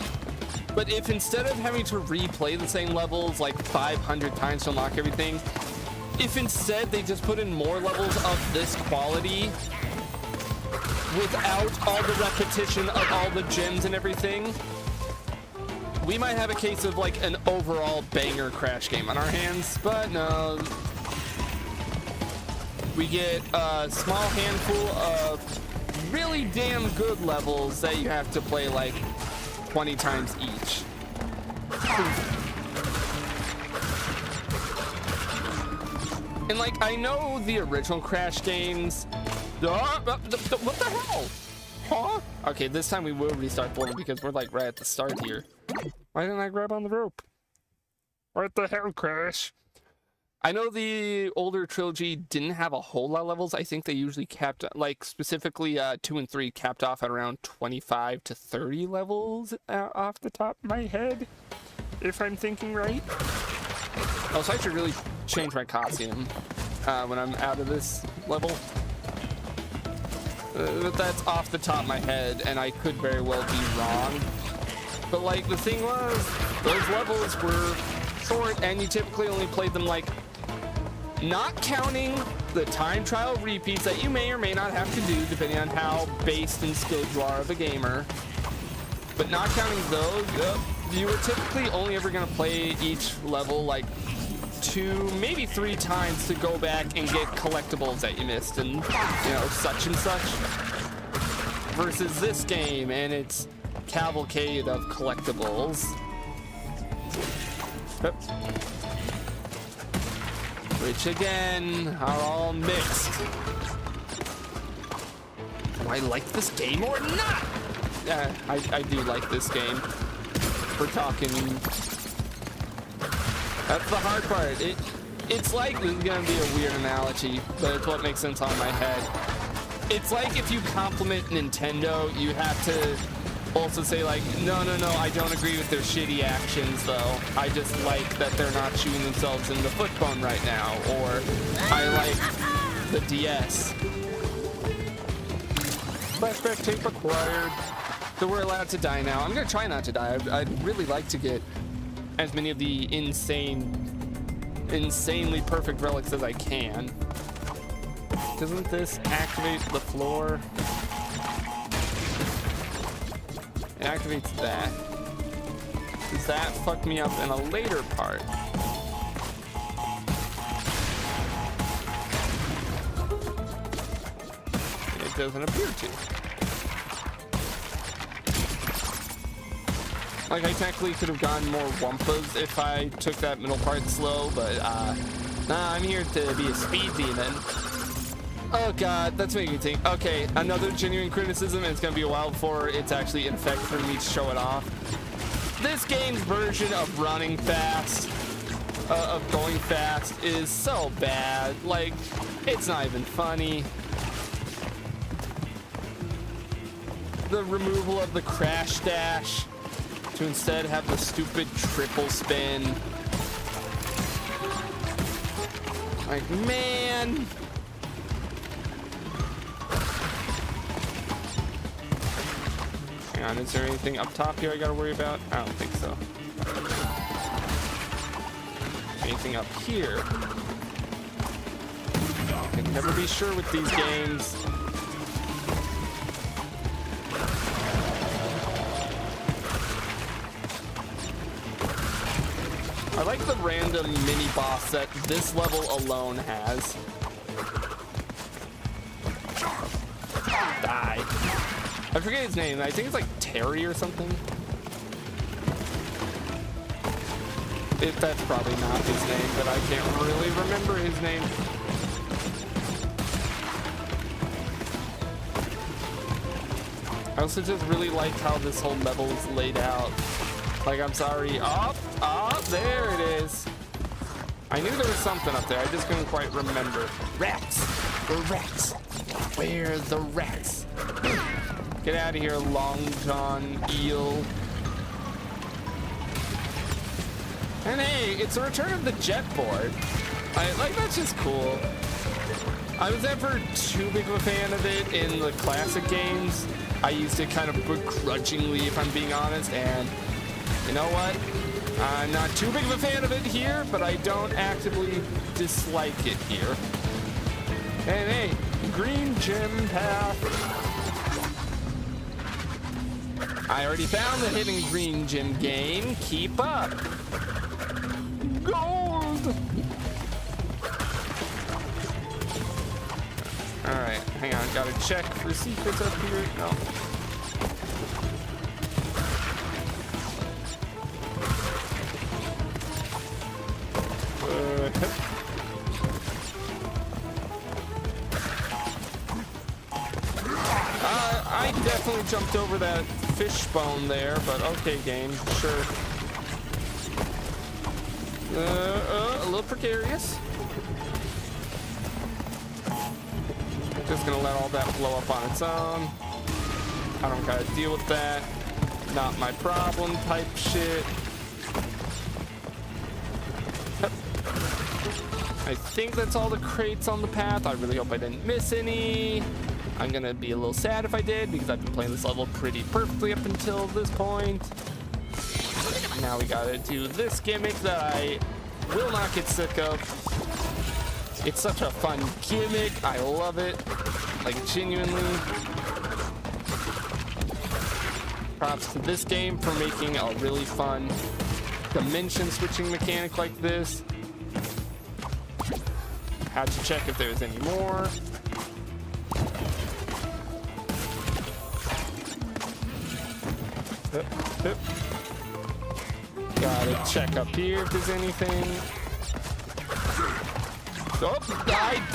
Speaker 1: but if instead of having to replay the same levels like 500 times to unlock everything, if instead they just put in more levels of this quality without all the repetition of all the gems and everything, we might have a case of like an overall banger Crash game on our hands. But no, we get a small handful of really damn good levels that you have to play like 20 times each. And like, I know the original Crash games. What the hell? Huh? Okay, this time we will restart the level because we're like right at the start here. Why didn't I grab on the rope? What the hell, Crash? I know the older trilogy didn't have a whole lot of levels. I think they usually capped, like specifically 2 and 3 capped off at around 25 to 30 levels off the top of my head, if I'm thinking right. Also, I should really change my costume when I'm out of this level. But that's off the top of my head, and I could very well be wrong. But like, the thing was, those levels were short, and you typically only played them like, not counting the time trial repeats that you may or may not have to do depending on how based and skilled you are of a gamer. But not counting those, you were typically only ever going to play each level like 2, maybe 3 times to go back and get collectibles that you missed and, you know, such and such. Versus this game and its cavalcade of collectibles. Yep. Which again are all mixed. Do I like this game or not? I do like this game. We're talking. That's the hard part. It's like, this is gonna be a weird analogy, but it's what makes sense on my head. It's like if you compliment Nintendo, you have to also say like, no, I don't agree with their shitty actions though. I just like that they're not shooting themselves in the foot bone right now, or I like the DS. Flashback tape acquired. So we're allowed to die now. I'm gonna try not to die. I'd really like to get as many of the insanely perfect relics as I can. Doesn't this activate the floor? It activates that. Does that fuck me up in a later part? It doesn't appear to. Like, I technically could have gotten more Wumpas if I took that middle part slow, but nah, I'm here to be a speed demon. Oh god, that's making me think. Okay, another genuine criticism, and it's gonna be a while before it's actually in effect for me to show it off. This game's version of running fast, of going fast, is so bad. Like, it's not even funny. The removal of the crash dash to instead have the stupid triple spin. Like, man. Hang on, is there anything up top here I gotta worry about? I don't think so. Anything up here? I can never be sure with these games. I like the random mini boss that this level alone has. Die. I forget his name. I think it's like Terry or something. That's probably not his name, but I can't really remember his name. I also just really like how this whole level is laid out. Like, I'm sorry. There it is. I knew there was something up there. I just couldn't quite remember. Rats. The rats. Where are the rats? Get out of here, Long John Eel. And hey, it's a return of the jet board. That's just cool. I was never too big of a fan of it in the classic games. I used it kind of begrudgingly, if I'm being honest, and you know what? I'm not too big of a fan of it here, but I don't actively dislike it here. And hey, green gem path. I already found the hidden green gem game. Keep up. Gold! Alright, hang on. Gotta check for secrets up here. No. I definitely jumped over that fishbone there, but okay, game, sure. A little precarious. Just gonna let all that blow up on its own. I don't gotta deal with that. Not my problem type shit. I think that's all the crates on the path. I really hope I didn't miss any. I'm gonna be a little sad if I did, because I've been playing this level pretty perfectly up until this point. Now we gotta do this gimmick that I will not get sick of. It's such a fun gimmick. I love it. Like, genuinely. Props to this game for making a really fun dimension switching mechanic like this. Had to check if there's any more. Gotta check up here if there's anything. Oh,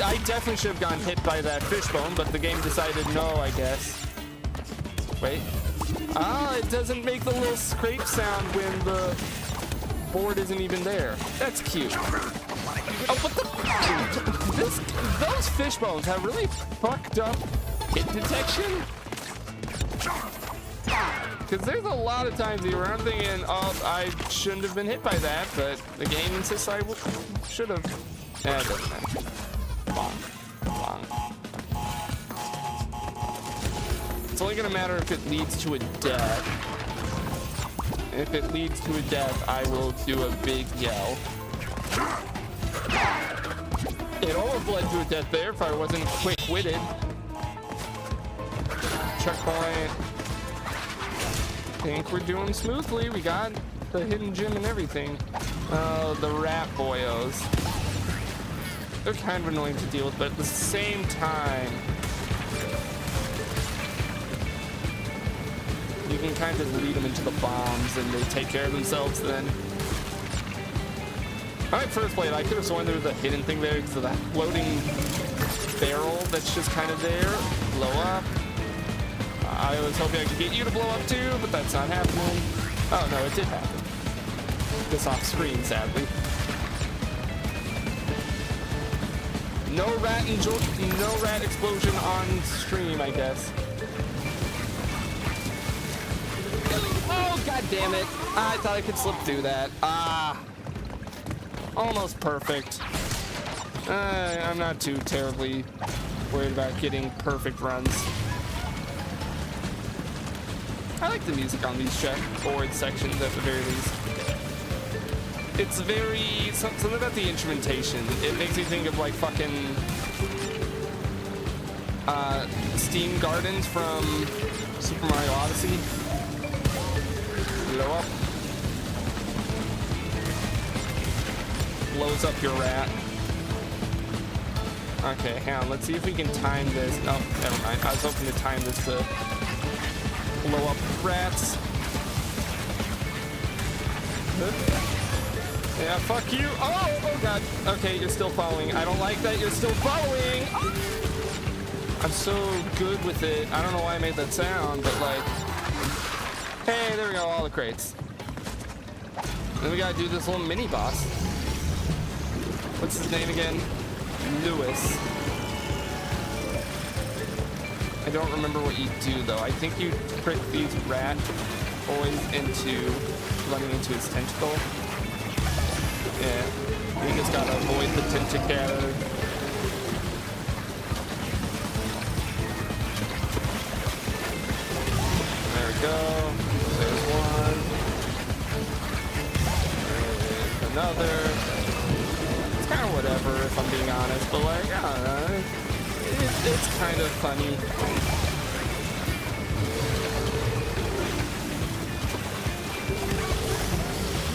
Speaker 1: I definitely should have gotten hit by that fishbone, but the game decided no, I guess. Wait. It doesn't make the little scrape sound when the board isn't even there. That's cute. Oh, what the? Those fishbones have really fucked up hit detection. Because there's a lot of times here where I'm thinking, oh, I shouldn't have been hit by that, but the game insists I should have. Yeah, it doesn't matter. Bonk. Bonk. It's only gonna matter if it leads to a death. If it leads to a death, I will do a big yell. It almost led to a death there if I wasn't quick-witted. Checkpoint. I think we're doing smoothly. We got the hidden gem and everything. Oh, the rat boyos. They're kind of annoying to deal with, but at the same time, you can kind of lead them into the bombs and they take care of themselves then. When I first played, I could have sworn there was a hidden thing there because of that floating barrel that's just kind of there. Blow up. I was hoping I could get you to blow up too, but that's not happening. Oh no, it did happen. This off screen, sadly. No rat explosion on stream, I guess. Oh, god damn it. I thought I could slip through that. Almost perfect. I'm not too terribly worried about getting perfect runs. I like the music on these checkboard sections at the very least. It's very, something about the instrumentation. It makes me think of like fucking Steam Gardens from Super Mario Odyssey. Blow up. Blows up your rat. Okay, hang on. Let's see if we can time this. Oh, never mind. I was hoping to time this to blow up rats. Yeah, fuck you. Oh god. Okay, you're still following. I don't like that you're still following. I'm so good with it. I don't know why I made that sound, but like, hey, there we go, all the crates. Then we gotta do this little mini boss. What's his name again? Lewis. I don't remember what you do though. I think you trick these rat boys into running into his tentacle. Yeah, you just gotta avoid the tentacle. There we go. There's one. There's another. It's kind of whatever, if I'm being honest, but like, I don't know. It's kind of funny.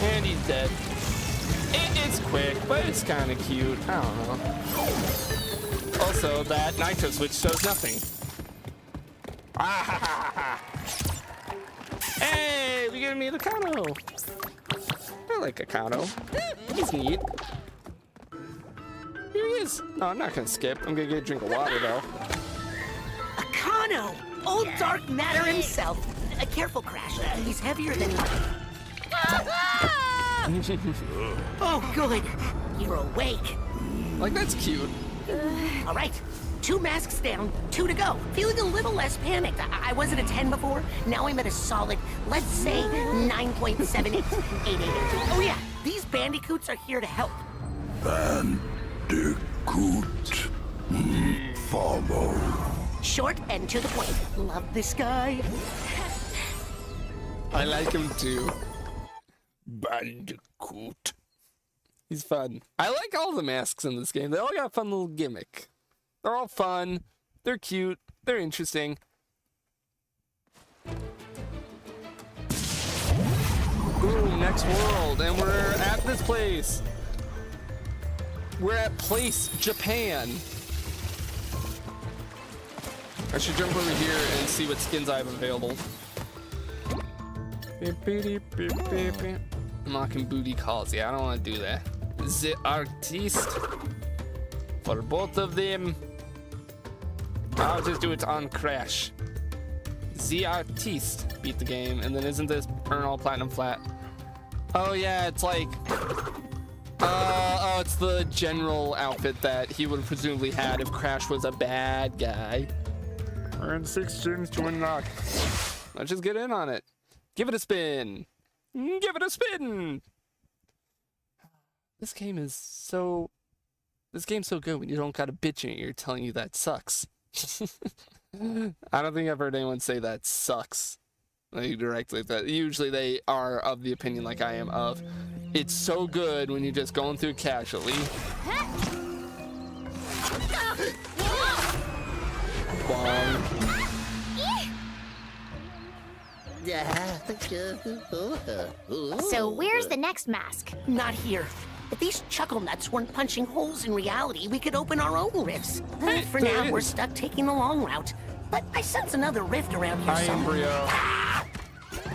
Speaker 1: And he's dead. It's quick, but it's kind of cute. I don't know. Also, that nitro switch shows nothing. Ah, hey, we get me the Kano. I like a Kano. He's neat. Here he is. No, I'm not gonna skip. I'm gonna get a drink of water though.
Speaker 4: Akano! Old dark matter himself. Careful, Crash. He's heavier than... Oh, good. You're awake.
Speaker 1: Like, that's cute.
Speaker 4: All right. 2 masks down, 2 to go. Feeling a little less panicked. I was at a 10 before. Now I'm at a solid, let's say, 9.78888. Oh yeah, these bandicoots are here to help.
Speaker 2: Bandicoot. Follow.
Speaker 4: Short and to the point. Love this guy.
Speaker 1: I like him too. Bandicoot. He's fun. I like all the masks in this game. They all got a fun little gimmick. They're all fun. They're cute. They're interesting. Ooh, next world. And we're at this place. We're at Place Japan. I should jump over here and see what skins I have available. Mocking booty calls. Yeah, I don't want to do that. The artiste. For both of them. I'll just do it on Crash. The artiste beat the game, and then isn't this earn all platinum flat? Oh yeah, it's like, oh, it's the general outfit that he would have presumably had if Crash was a bad guy. Earn 6 gems to unlock. Let's just get in on it. Give it a spin. Give it a spin. This game's so good when you don't got a bitch in your ear telling you that sucks. I don't think I've heard anyone say that sucks like directly. That usually they are of the opinion like I am of it's so good when you're just going through casually. Bong.
Speaker 5: So where's the next mask?
Speaker 4: Not here. If these chuckle nuts weren't punching holes in reality, we could open our own rifts. For now, we're stuck taking the long route. But I sense another rift around here somewhere.
Speaker 1: Embryo.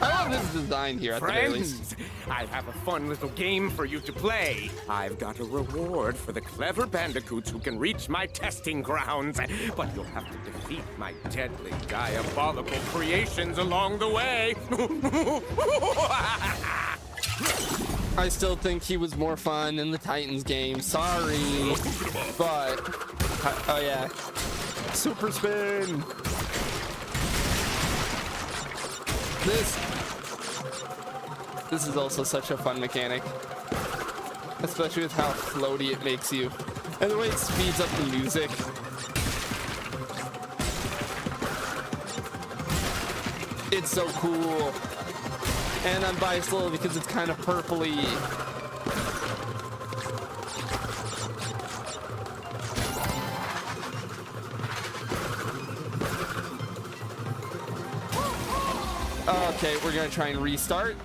Speaker 1: I love this design here at the very least.
Speaker 6: Friends, I have a fun little game for you to play. I've got a reward for the clever bandicoots who can reach my testing grounds. But you'll have to defeat my deadly, diabolical creations along the way.
Speaker 1: I still think he was more fun in the Titans game. Sorry. But, oh yeah. Super spin. This is also such a fun mechanic. Especially with how floaty it makes you. And the way it speeds up the music. It's so cool. And I'm biased a little because it's kind of purpley. Okay, we're gonna try and restart.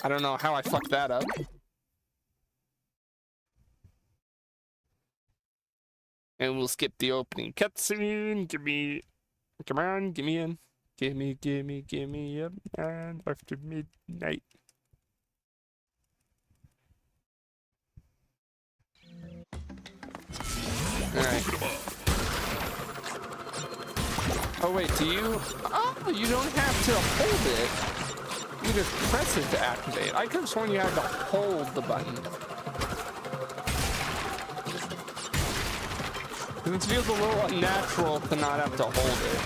Speaker 1: I don't know how I fucked that up. And we'll skip the opening cutscene. Come on, give me in. Give me a man after midnight. Alright. Oh wait, do you? Oh, you don't have to hold it. You just press it to activate. I could have sworn you had to hold the button. It feels a little unnatural to not have to hold it.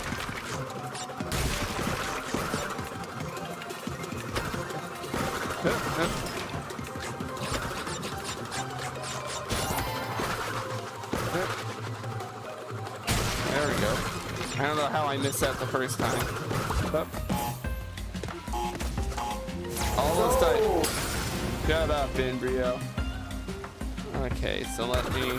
Speaker 1: There we go. I don't know how I missed that the first time. Almost died. Shut up, Embryo. Okay, so let me...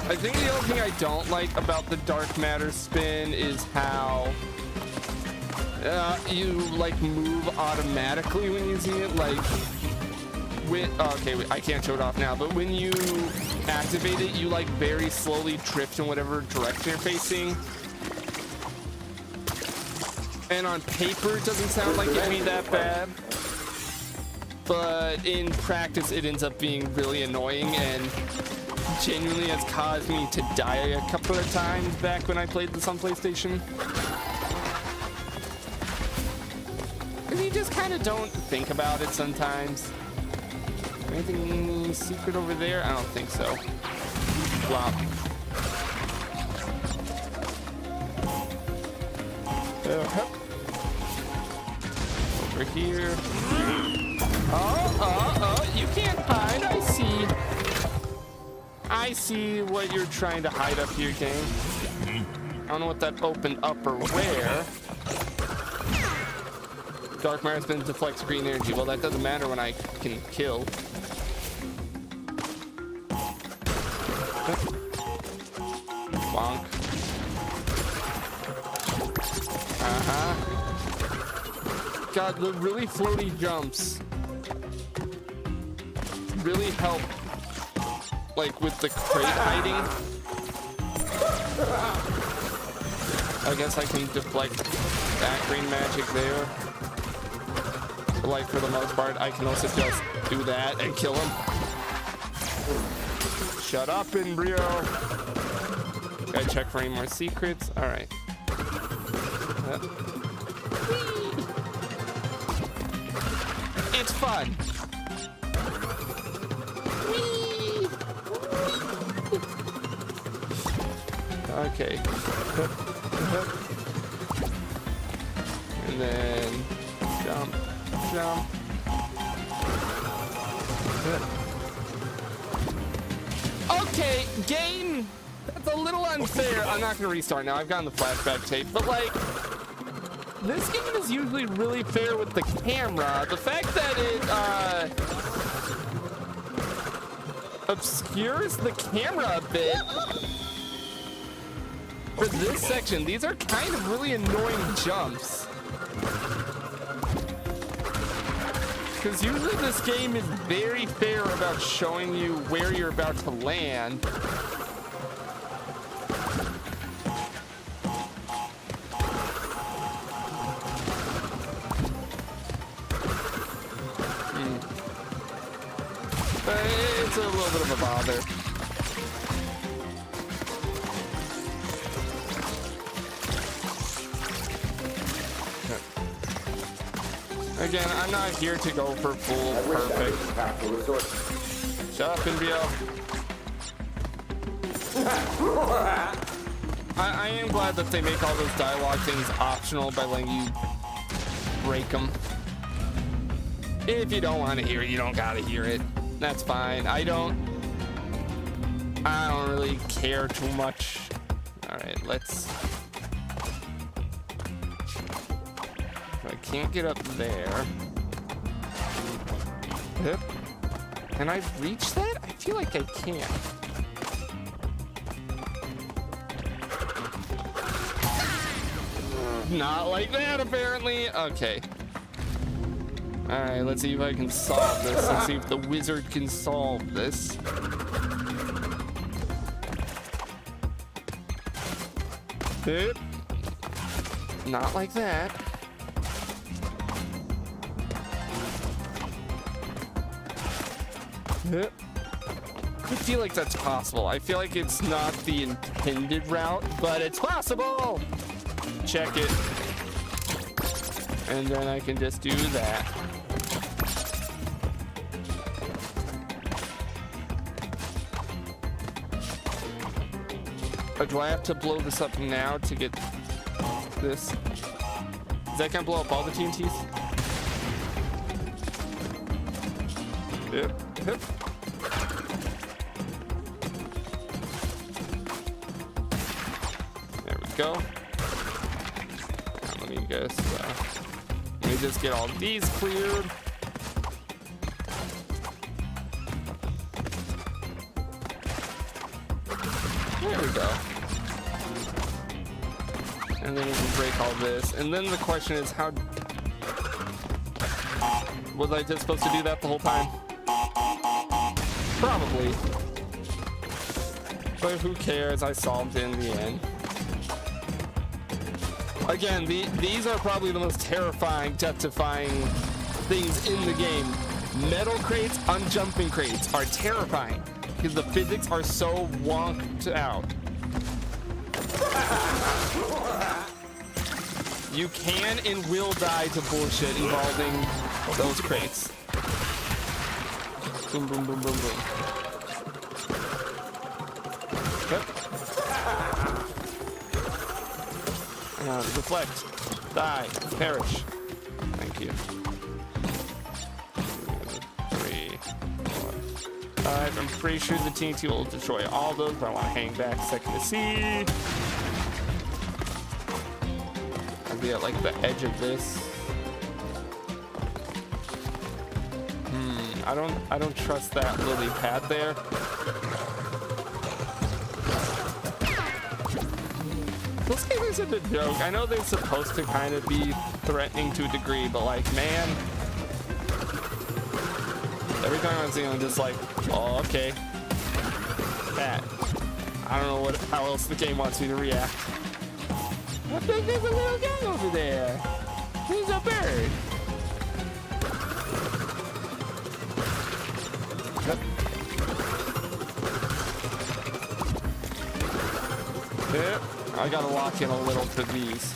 Speaker 1: I think the only thing I don't like about the dark matter spin is how you like move automatically when using it. Like, okay, I can't show it off now, but when you activate it, you like very slowly drift in whatever direction you're facing. And on paper, it doesn't sound like it'd be that bad, but in practice, it ends up being really annoying and genuinely has caused me to die a couple of times back when I played this on PlayStation. And you just kind of don't think about it sometimes. Anything secret over there? I don't think so. Wow. Over here. Oh, you can't hide. I see. I see what you're trying to hide up here, game. I don't know what that opened up or where. Dark Matter spin deflects green energy. Well, that doesn't matter when I can kill. Bonk. God, the really floaty jumps really help. Like with the crate hiding. I guess I can deflect that green magic there. But like for the most part, I can also just do that and kill him. Shut up, Embryo. Gotta check for any more secrets. Alright. It's fun. Okay. And then jump. Okay, game. That's a little unfair. I'm not gonna restart now. I've gotten the flashback tape, but like, this game is usually really fair with the camera. The fact that it obscures the camera a bit. For this section, these are kind of really annoying jumps. Because usually this game is very fair about showing you where you're about to land. But it's a little bit of a bother. Again, I'm not here to go for full perfect. Shut up, Embryo. I am glad that they make all those dialogue things optional by letting you break them. If you don't want to hear it, you don't gotta hear it. That's fine. I don't really care too much. All right, let's. I can't get up there. Yep. Can I reach that? I feel like I can't. Not like that, apparently. Okay. Alright, let's see if I can solve this. Let's see if the wizard can solve this. Yep. Not like that. Yep. I feel like that's possible. I feel like it's not the intended route, but it's possible. Check it. And then I can just do that. Or do I have to blow this up now to get this? Is that gonna blow up all the TNTs? Yep. Yep. There we go. Now let me just get all these cleared. There we go. And then we can break all this. And then the question is, how was I just supposed to do that the whole time? Probably. But who cares? I solved it in the end. Again, these are probably the most terrifying, death-defying things in the game. Metal crates on jumping crates are terrifying because the physics are so wonked out. You can and will die to bullshit involving those crates. Boom, boom, boom, boom, boom. Yep. Deflect. Die. Perish. Thank you. 2, 3, 4, 5. I'm pretty sure the TNT will destroy all those, but I want to hang back a second to see. I'll be at like the edge of this. I don't trust that lily pad there. This game isn't a joke. I know they're supposed to kind of be threatening to a degree, but like, man, every time I see them, I'm just like, oh, okay. That. I don't know how else the game wants me to react. I think there's a little guy over there. He's a bird. Yep. Yep. I gotta lock in a little for these.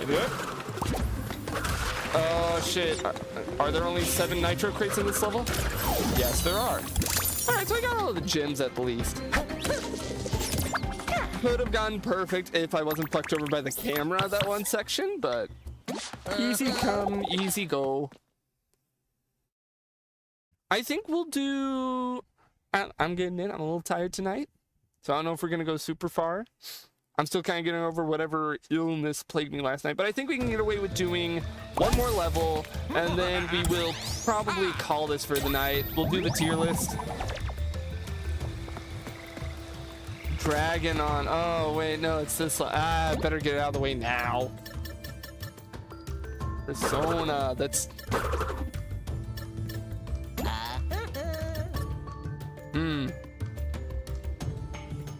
Speaker 1: Yep. Oh shit. Are there only 7 nitro crates in this level? Yes, there are. Alright, so I got all of the gems at the least. Could have gotten perfect if I wasn't fucked over by the camera that one section, but easy come, easy go. I think we'll do... I'm getting in. I'm a little tired tonight, so I don't know if we're going to go super far. I'm still kind of getting over whatever illness plagued me last night, but I think we can get away with doing one more level, and then we will probably call this for the night. We'll do the tier list. Dragon on. Oh, wait, no, it's this. I better get it out of the way now. Persona, that's...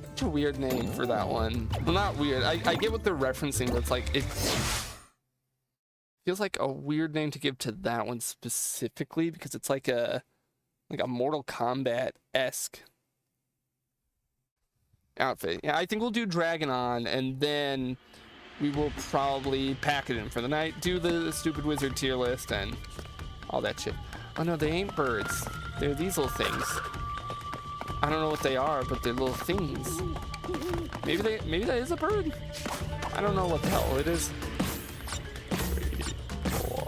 Speaker 1: Such a weird name for that one. Well, not weird. I get what they're referencing, but it's like, it feels like a weird name to give to that one specifically because it's like a Mortal Kombat-esque outfit. Yeah, I think we'll do Dragon on, and then we will probably pack it in for the night, do the stupid wizard tier list, and all that shit. Oh no, they ain't birds. They're these little things. I don't know what they are, but they're little things. Maybe that is a bird. I don't know what the hell it is. 3, 4.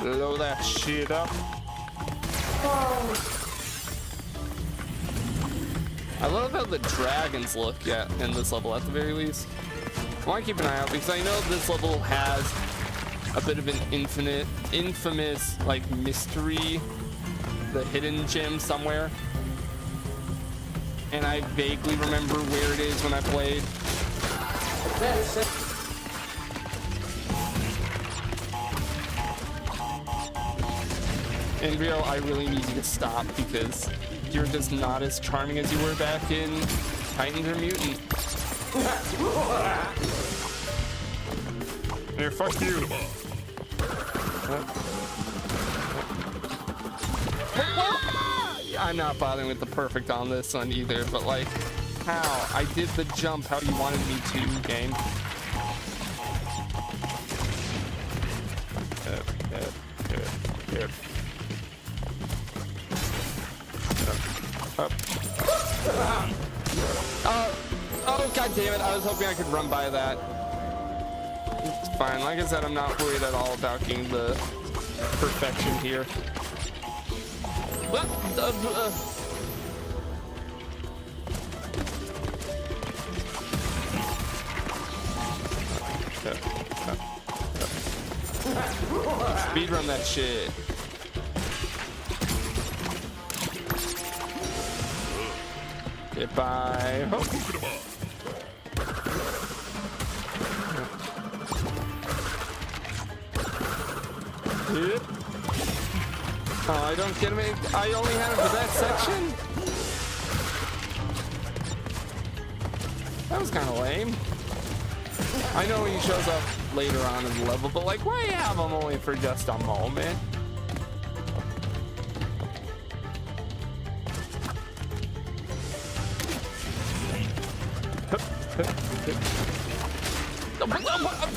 Speaker 1: Blow that shit up. I love how the dragons look, yeah, in this level at the very least. I want to keep an eye out because I know this level has a bit of an infamous like mystery, the hidden gem somewhere. and I vaguely remember where it is when I played. In real, I really need you to stop because you're just not as charming as you were back in Titans or Mutant.
Speaker 7: Here, fuck you.
Speaker 1: I'm not bothering with the perfect on this one either, but like, how? I did the jump how you wanted me to, game. Oh, god damn it, I was hoping I could run by that. It's fine, like I said, I'm not worried at all about getting the perfection here. What? Speedrun that shit. Goodbye. Yep. Oh, I don't get him. I only had him for that section? That was kind of lame. I know he shows up later on in the level, but like, why have him only for just a moment?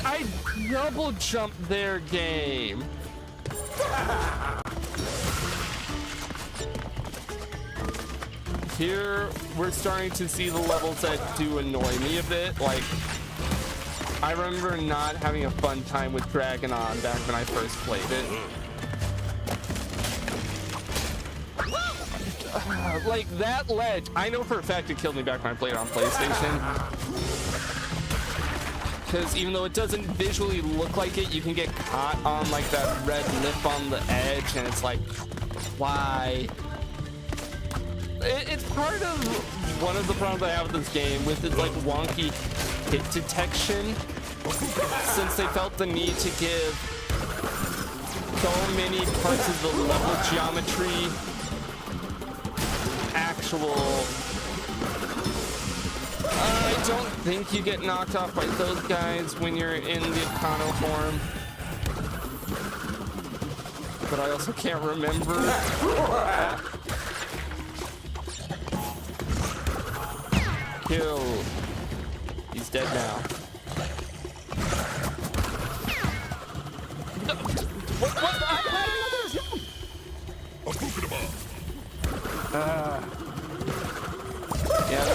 Speaker 1: I double jumped their game. Here, we're starting to see the levels that do annoy me a bit. Like, I remember not having a fun time with Dragonon back when I first played it. Like, that ledge, I know for a fact it killed me back when I played it on PlayStation. Because even though it doesn't visually look like it, you can get caught on like that red lip on the edge, and it's like, why? It's part of one of the problems I have with this game, with its like wonky hit detection, since they felt the need to give so many parts of the level geometry actual. I don't think you get knocked off by those guys when you're in the Econo form. But I also can't remember. Kill. He's dead now. What? Yeah,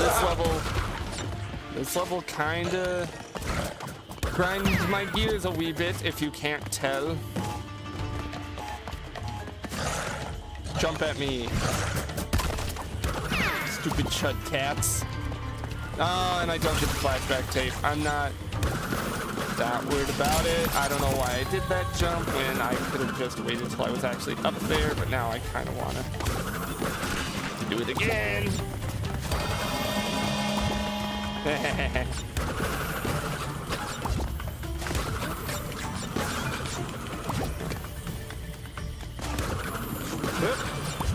Speaker 1: this level kinda grinds my gears a wee bit, if you can't tell. Jump at me. Stupid chud cats. Oh, and I don't get the flashback tape. I'm not that worried about it. I don't know why I did that jump when I could have just waited till I was actually up there, but now I kind of want to do it again.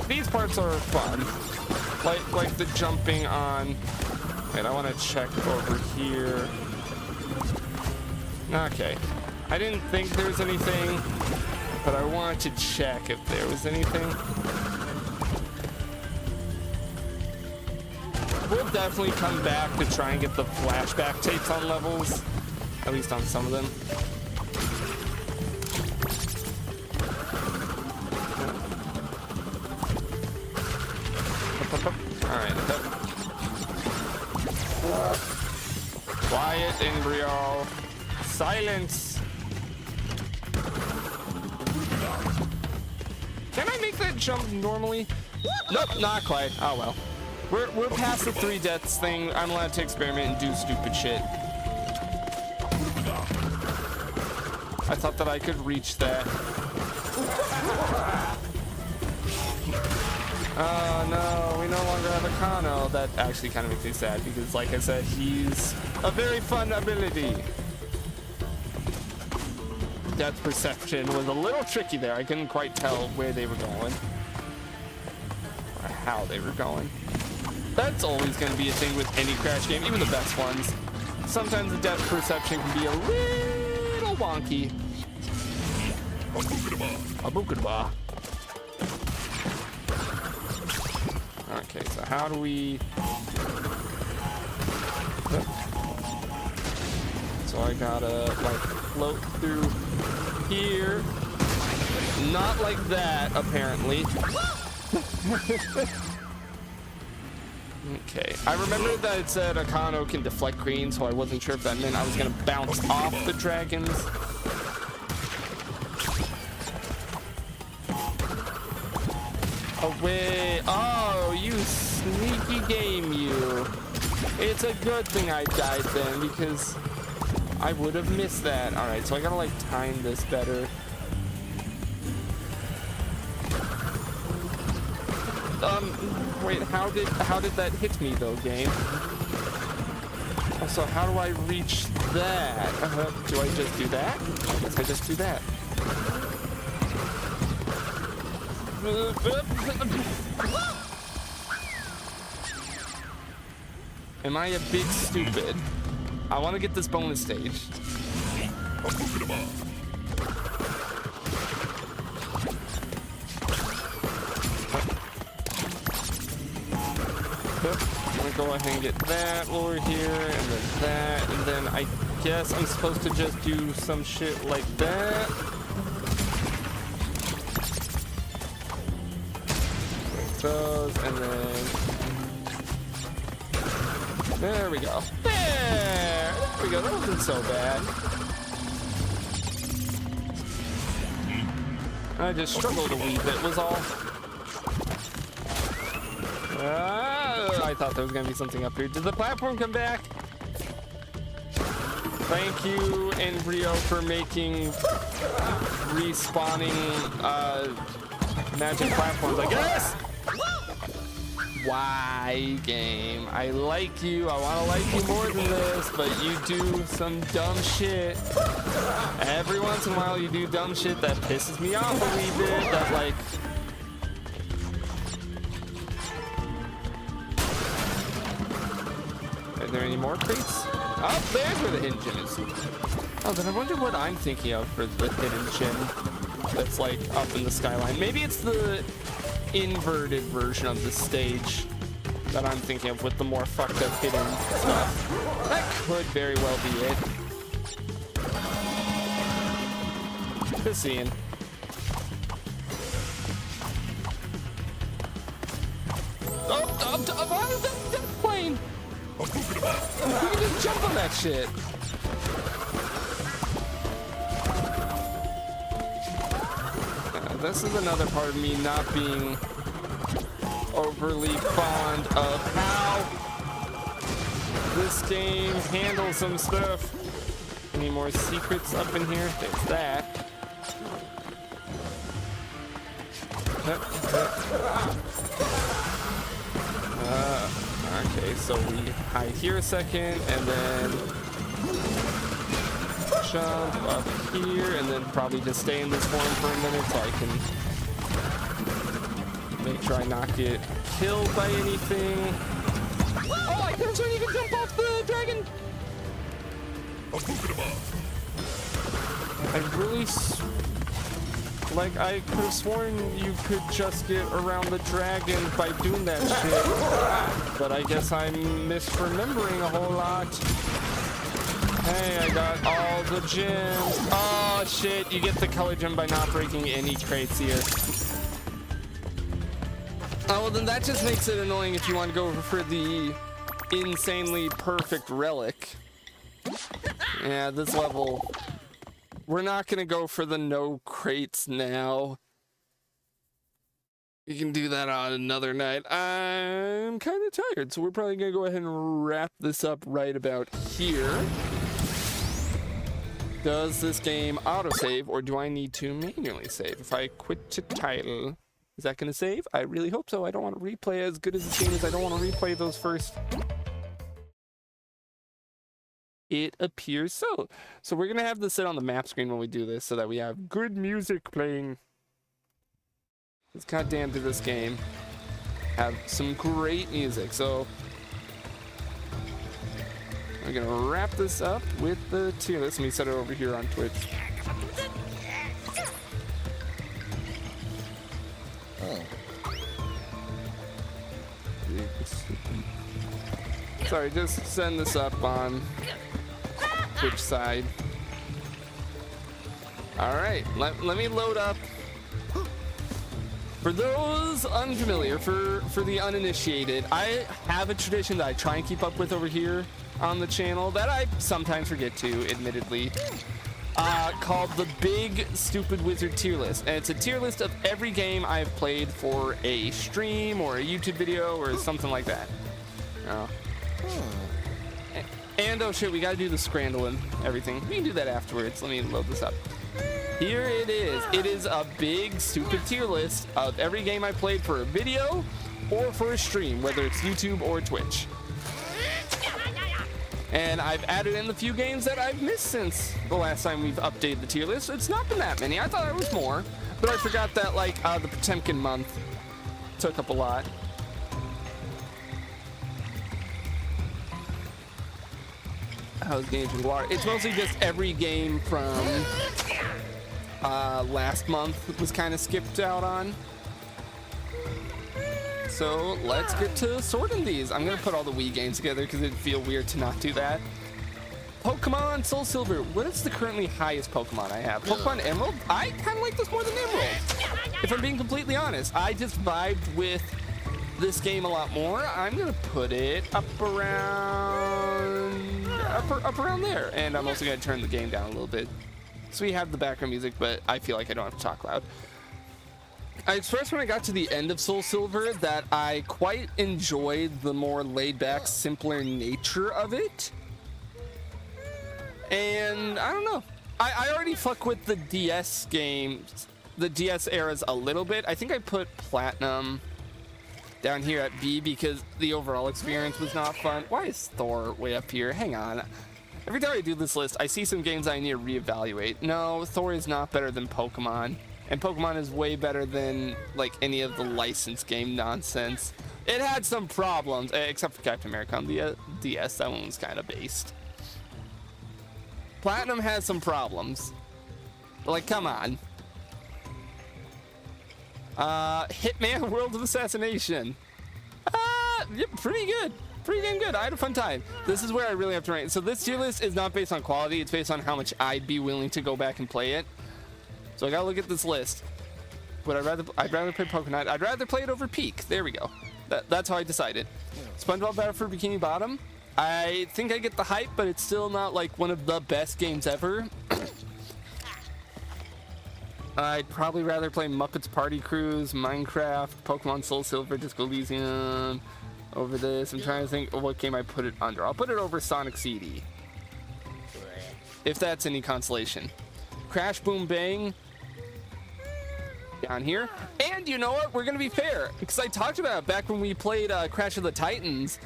Speaker 1: These parts are fun. Like the jumping on. Wait, I want to check over here. Okay. I didn't think there was anything, but I wanted to check if there was anything. We'll definitely come back to try and get the flashback tapes on levels, at least on some of them. Alright. Quiet, Ingrial. Silence. Can I make that jump normally? Nope, not quite. Oh well. We're past the 3 deaths thing. I'm allowed to experiment and do stupid shit. I thought that I could reach that. Oh no, we no longer have a Kano. That actually kind of makes me sad because, like I said, he's a very fun ability. Depth perception was a little tricky there. I couldn't quite tell where they were going or how they were going. That's always going to be a thing with any Crash game, even the best ones. Sometimes the depth perception can be a little wonky. Abukadaba. Okay, so how do we... So I gotta, like, float through here. Not like that, apparently. Okay, I remember that it said Akano can deflect green, so I wasn't sure if that meant I was gonna bounce off the dragons. Away. Oh, you sneaky game, you. It's a good thing I died then, because I would have missed that. Alright, so I gotta, like, time this better. Wait, how did that hit me, though, game? Also, how do I reach that? Do I just do that? I guess I just do that. Am I a big stupid? I want to get this bonus stage. I'm gonna go ahead and get that over here, and then that, and then I guess I'm supposed to just do some shit like that. Those, and then there we go. There we go. That wasn't so bad. I just struggled a wee bit, was all. I thought there was gonna be something up here. Did the platform come back? Thank you, Embryo, for making respawning magic platforms, I guess. Why, game? I like you. I want to like you more than this, but you do some dumb shit. Every once in a while, you do dumb shit that pisses me off a wee bit. That, like... Are there any more crates? Oh, there's where the hidden gem is. Oh, then I wonder what I'm thinking of for the hidden gem that's, like, up in the skyline. Maybe it's the inverted version of the stage that I'm thinking of with the more fucked up hidden stuff. That could very well be it. Just seeing. That plane! We can just jump on that shit. This is another part of me not being overly fond of how this game handles some stuff. Any more secrets up in here? There's that. Okay, so we hide here a second, and then jump up here, and then probably just stay in this form for a minute so I can make sure I not get killed by anything. Oh, I can't even jump off the dragon! I really... Like, I could have sworn you could just get around the dragon by doing that shit. But I guess I'm misremembering a whole lot. Hey, I got all the gems. Oh, shit. You get the color gem by not breaking any crates here. Oh, well, then that just makes it annoying if you want to go for the insanely perfect relic. Yeah, this level... We're not going to go for the no crates now. You can do that on another night. I'm kind of tired, so we're probably going to go ahead and wrap this up right about here. Does this game autosave, or do I need to manually save? If I quit to title, Is that going to save? I really hope so. I don't want to replay as good as this game is. I don't want to replay those first. It appears so. So we're going to have this sit on the map screen when we do this so that we have good music playing. Let's goddamn to this game. Have some great music. So we're going to wrap this up with the tier list. Let me set it over here on Twitch. Sorry, just send this up on Twitch side. All right, let me load up. For those unfamiliar, for the uninitiated, I have a tradition that I try and keep up with over here on the channel that I sometimes forget to, admittedly, called the Big Stupid Wizard tier list. And it's a tier list of every game I've played for a stream or a YouTube video or something like that. And oh shit, we gotta do the scramble and everything. We can do that afterwards. Let me load this up. Here it is. It is a big stupid tier list of every game I played for a video or for a stream, whether it's YouTube or Twitch. And I've added in the few games that I've missed since the last time we've updated the tier list. It's not been that many. I thought it was more, but I forgot that like the Potemkin month took up a lot. How's games with water? It's mostly just every game from last month was kind of skipped out on. So let's get to sorting these. I'm gonna put all the Wii games together because it'd feel weird to not do that. Pokemon Soul Silver. What is the currently highest Pokemon I have? Pokemon Emerald? I kind of like this more than Emerald. If I'm being completely honest, I just vibed with this game a lot more. I'm gonna put it up around there, and I'm also gonna turn the game down a little bit so we have the background music, but I feel like I don't have to talk loud. I expressed when I got to the end of Soul Silver that I quite enjoyed the more laid-back, simpler nature of it. And I don't know. I already fuck with the DS games, the DS eras a little bit. I think I put Platinum down here at B because the overall experience was not fun. Why is Thor way up here? Hang on. Every time I do this list, I see some games I need to reevaluate. No, Thor is not better than Pokemon. And Pokemon is way better than like any of the licensed game nonsense. It had some problems, except for Captain America on the DS. That one was kind of based. Platinum has some problems. Like, come on. Hitman World of Assassination. Yeah, pretty good. Pretty damn good. I had a fun time. This is where I really have to rank. So this tier list is not based on quality. It's based on how much I'd be willing to go back and play it. So I gotta look at this list. Would I'd rather play Pokemon. I'd rather play it over Peak. There we go. That's how I decided. SpongeBob Battle for Bikini Bottom. I think I get the hype, but it's still not like one of the best games ever. I'd probably rather play Muppets Party Cruise, Minecraft, Pokemon Soul Silver, Disco Elysium over this. I'm trying to think of what game I put it under. I'll put it over Sonic CD, if that's any consolation. Crash Boom Bang down here. And you know what? We're going to be fair, because I talked about it back when we played Crash of the Titans.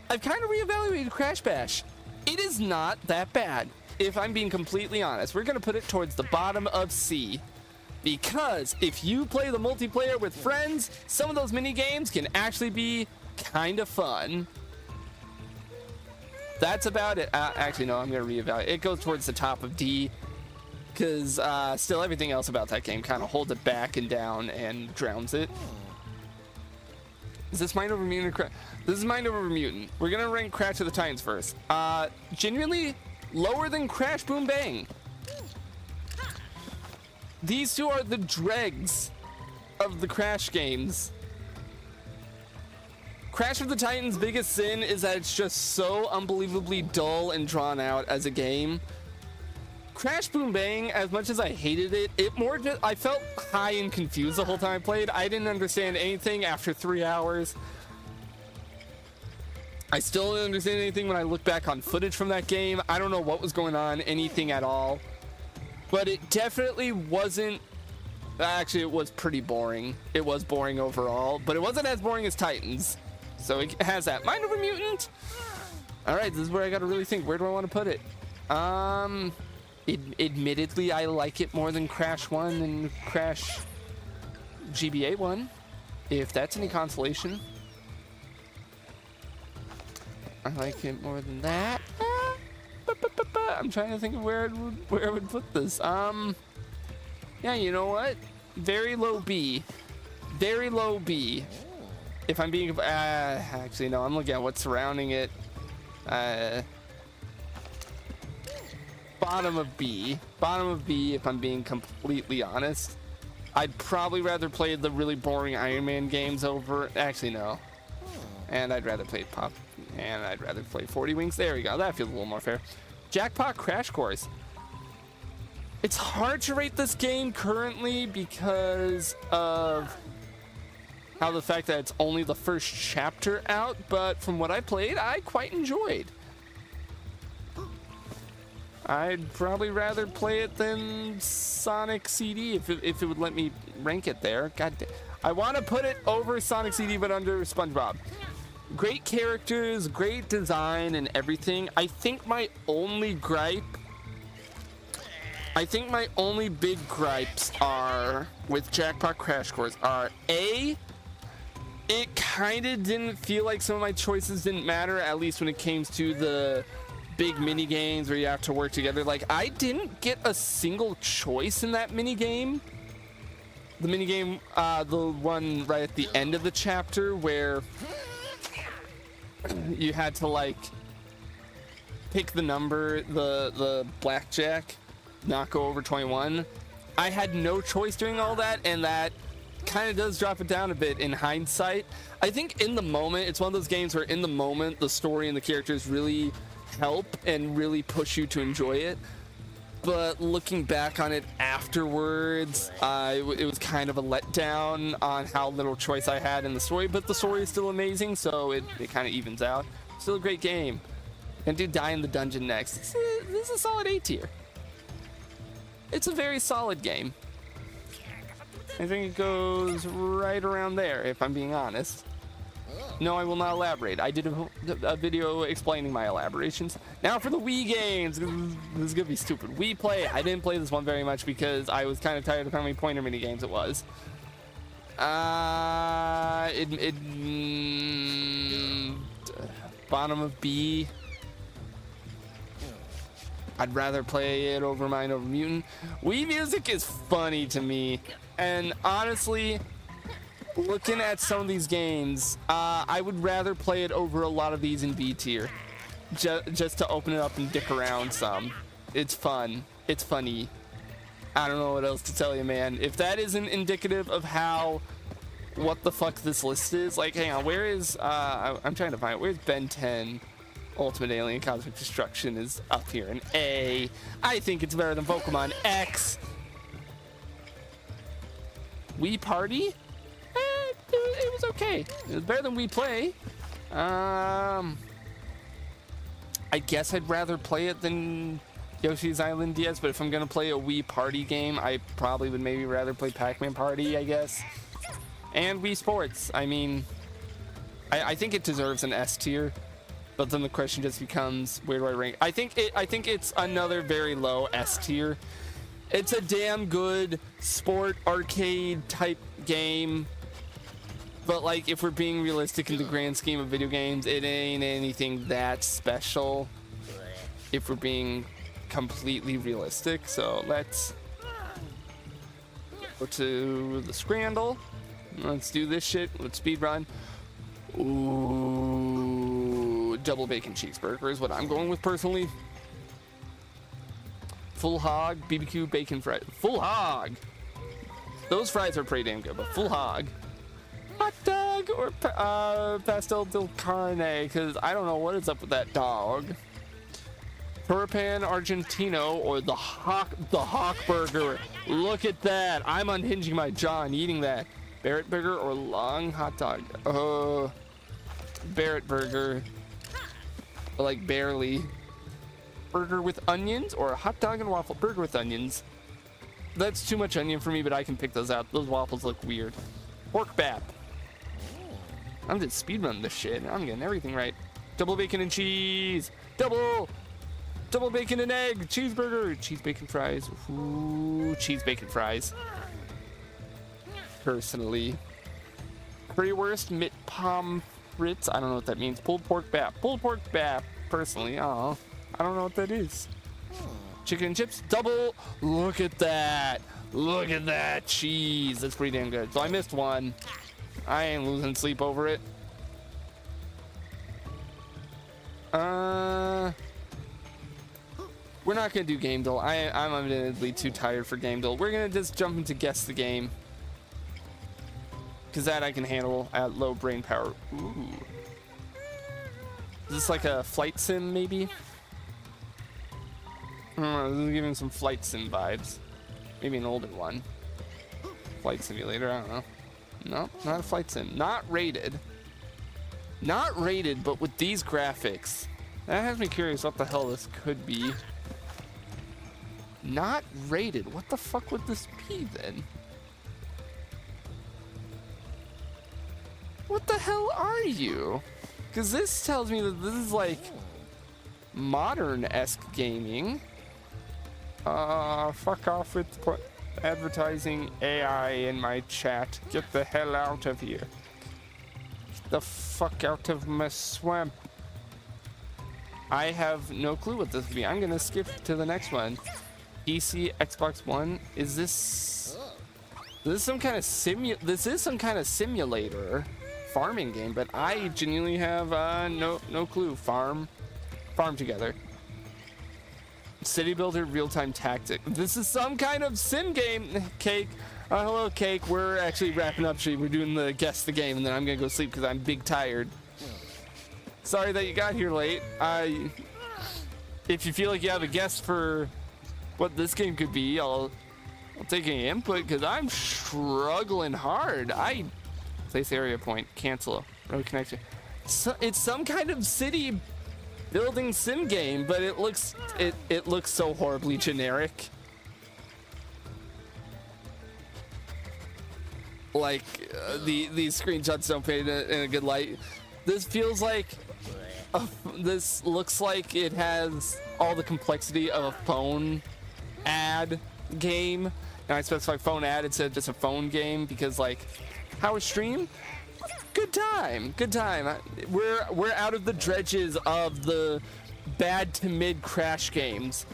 Speaker 1: I've kind of reevaluated Crash Bash. It is not that bad, if I'm being completely honest. We're going to put it towards the bottom of C. Because if you play the multiplayer with friends, some of those mini games can actually be kind of fun. That's about it. Actually, no, I'm going to reevaluate. It goes towards the top of D. Because still everything else about that game kind of holds it back and down and drowns it. Is this Mind Over Mutant or This is Mind Over Mutant. We're going to rank Crash of the Titans first. Genuinely lower than Crash Boom Bang. These two are the dregs of the Crash games. Crash of the Titans' biggest sin is that it's just so unbelievably dull and drawn out as a game. Crash Boom Bang, as much as I hated it, I felt high and confused the whole time I played. I didn't understand anything after 3 hours. I still didn't understand anything when I look back on footage from that game. I don't know what was going on, anything at all. But it definitely wasn't Actually, it was pretty boring. It was boring overall, but it wasn't as boring as Titans. So it has that. Mind Over Mutant. All right, this is where I got to really think. Where do I want to put it? Admittedly, I like it more than Crash 1 and Crash GBA 1, if that's any consolation. I like it more than that. I'm trying to think of where I would put this. Yeah, you know what? Very low B. Very low B. If I'm being actually no, I'm looking at what's surrounding it. Bottom of B. Bottom of B, if I'm being completely honest. I'd probably rather play the really boring Iron Man games over... Actually, no. And I'd rather play Pop... And I'd rather play 40 Wings. There we go. That feels a little more fair. Jackpot Crash Course. It's hard to rate this game currently because of how the fact that it's only the first chapter out, but from what I played, I quite enjoyed. I'd probably rather play it than Sonic CD if it would let me rank it there. God damn. I want to put it over Sonic CD but under SpongeBob. Great characters, great design and everything. I think my only big gripes are with Jackpot Crash Course are A, it kind of didn't feel like some of my choices didn't matter, at least when it came to the big mini games where you have to work together. Like, I didn't get a single choice in that mini game. The mini game, the one right at the end of the chapter where you had to like pick the number, the blackjack, not go over 21. I had no choice doing all that, and that kind of does drop it down a bit in hindsight. I think in the moment, it's one of those games where in the moment the story and the characters really help and really push you to enjoy it, but looking back on it afterwards, it was kind of a letdown on how little choice I had in the story, but the story is still amazing, so it kind of evens out. Still a great game. And do die in the dungeon next. This is a solid A tier. It's a very solid game. I think it goes right around there, if I'm being honest. No, I will not elaborate. I did a video explaining my elaborations. Now for the Wii games. This is gonna be stupid. Wii Play. I didn't play this one very much because I was kind of tired of how many pointer mini games it was. Bottom of B. I'd rather play it over Mind Over Mutant. Wii Music is funny to me, and honestly, looking at some of these games, I would rather play it over a lot of these in B tier, just to open it up and dick around some. It's fun. It's funny. I don't know what else to tell you, man. If that isn't indicative of what the fuck this list is, like, hang on, where is, I'm trying to find it. Where's Ben 10? Ultimate Alien Cosmic Destruction is up here in A. I think it's better than Pokemon X. Wii Party? It was okay. It was better than Wii Play. I guess I'd rather play it than Yoshi's Island DS, but if I'm gonna play a Wii Party game, I probably would maybe rather play Pac-Man Party, I guess. And Wii Sports. I mean, I think it deserves an S tier. But then the question just becomes, where do I rank? I think it's another very low S tier. It's a damn good sport arcade type game. But like, if we're being realistic in the grand scheme of video games, it ain't anything that special. If we're being completely realistic. So let's go to the Scrandle. Let's do this shit. Let's speedrun. Ooh, double bacon cheeseburger is what I'm going with personally. Full hog, BBQ bacon fries. Full hog. Those fries are pretty damn good, but full hog. Hot dog or pastel del carne, because I don't know what is up with that dog. Turpan Argentino or the Hawk burger. Look at that. I'm unhinging my jaw and eating that. Barrett burger or long hot dog. Barrett burger. Like barely. Burger with onions or a hot dog and waffle burger with onions. that's too much onion for me, but I can pick those out. Those waffles look weird. Pork bap. I'm just speedrunning this shit. I'm getting everything right. Double bacon and cheese. Double bacon and egg. Cheeseburger. Cheese bacon fries. Ooh, cheese bacon fries. Personally. Currywurst mit pommes frites. I don't know what that means. Pulled pork bap. Pulled pork bap. Personally, oh, I don't know what that is. Chicken and chips. Double. Look at that. Look at that cheese. That's pretty damn good. So I missed one. I ain't losing sleep over it. We're not gonna do Game Duel. I'm admittedly too tired for Game Duel. We're gonna just jump into Guess the Game. Cause that I can handle at low brain power. Ooh. Is this like a flight sim maybe? I don't know, this is giving some flight sim vibes. Maybe an older one. Flight simulator, I don't know. No, not a flight sim. Not rated. Not rated, but with these graphics. That has me curious what the hell this could be. Not rated. What the fuck would this be then? What the hell are you? Because this tells me that this is like modern-esque gaming. Fuck off with advertising AI in my chat. Get the hell out of here. Get the fuck out of my swamp. I have no clue what this would be. I'm gonna skip to the next one. PC, Xbox One. Is this some kind of this is some kind of simulator farming game, but I genuinely have no clue. Farm together. City Builder real-time tactic. This is some kind of sim game. Cake. Hello, Cake. We're actually wrapping up. We're doing the guess the game, and then I'm gonna go sleep because I'm big tired. Sorry that you got here late. If you feel like you have a guess for what this game could be, I'll take any input because I'm struggling hard. Place area point. Cancel. Road connection. So, it's some kind of city building sim game, but it looks so horribly generic. Like these screenshots don't paint it in a good light. This feels like this looks like it has all the complexity of a phone ad game. And I specify phone ad instead of just a phone game because, like, how a stream? Good time. We're out of the dredges of the bad to mid crash games.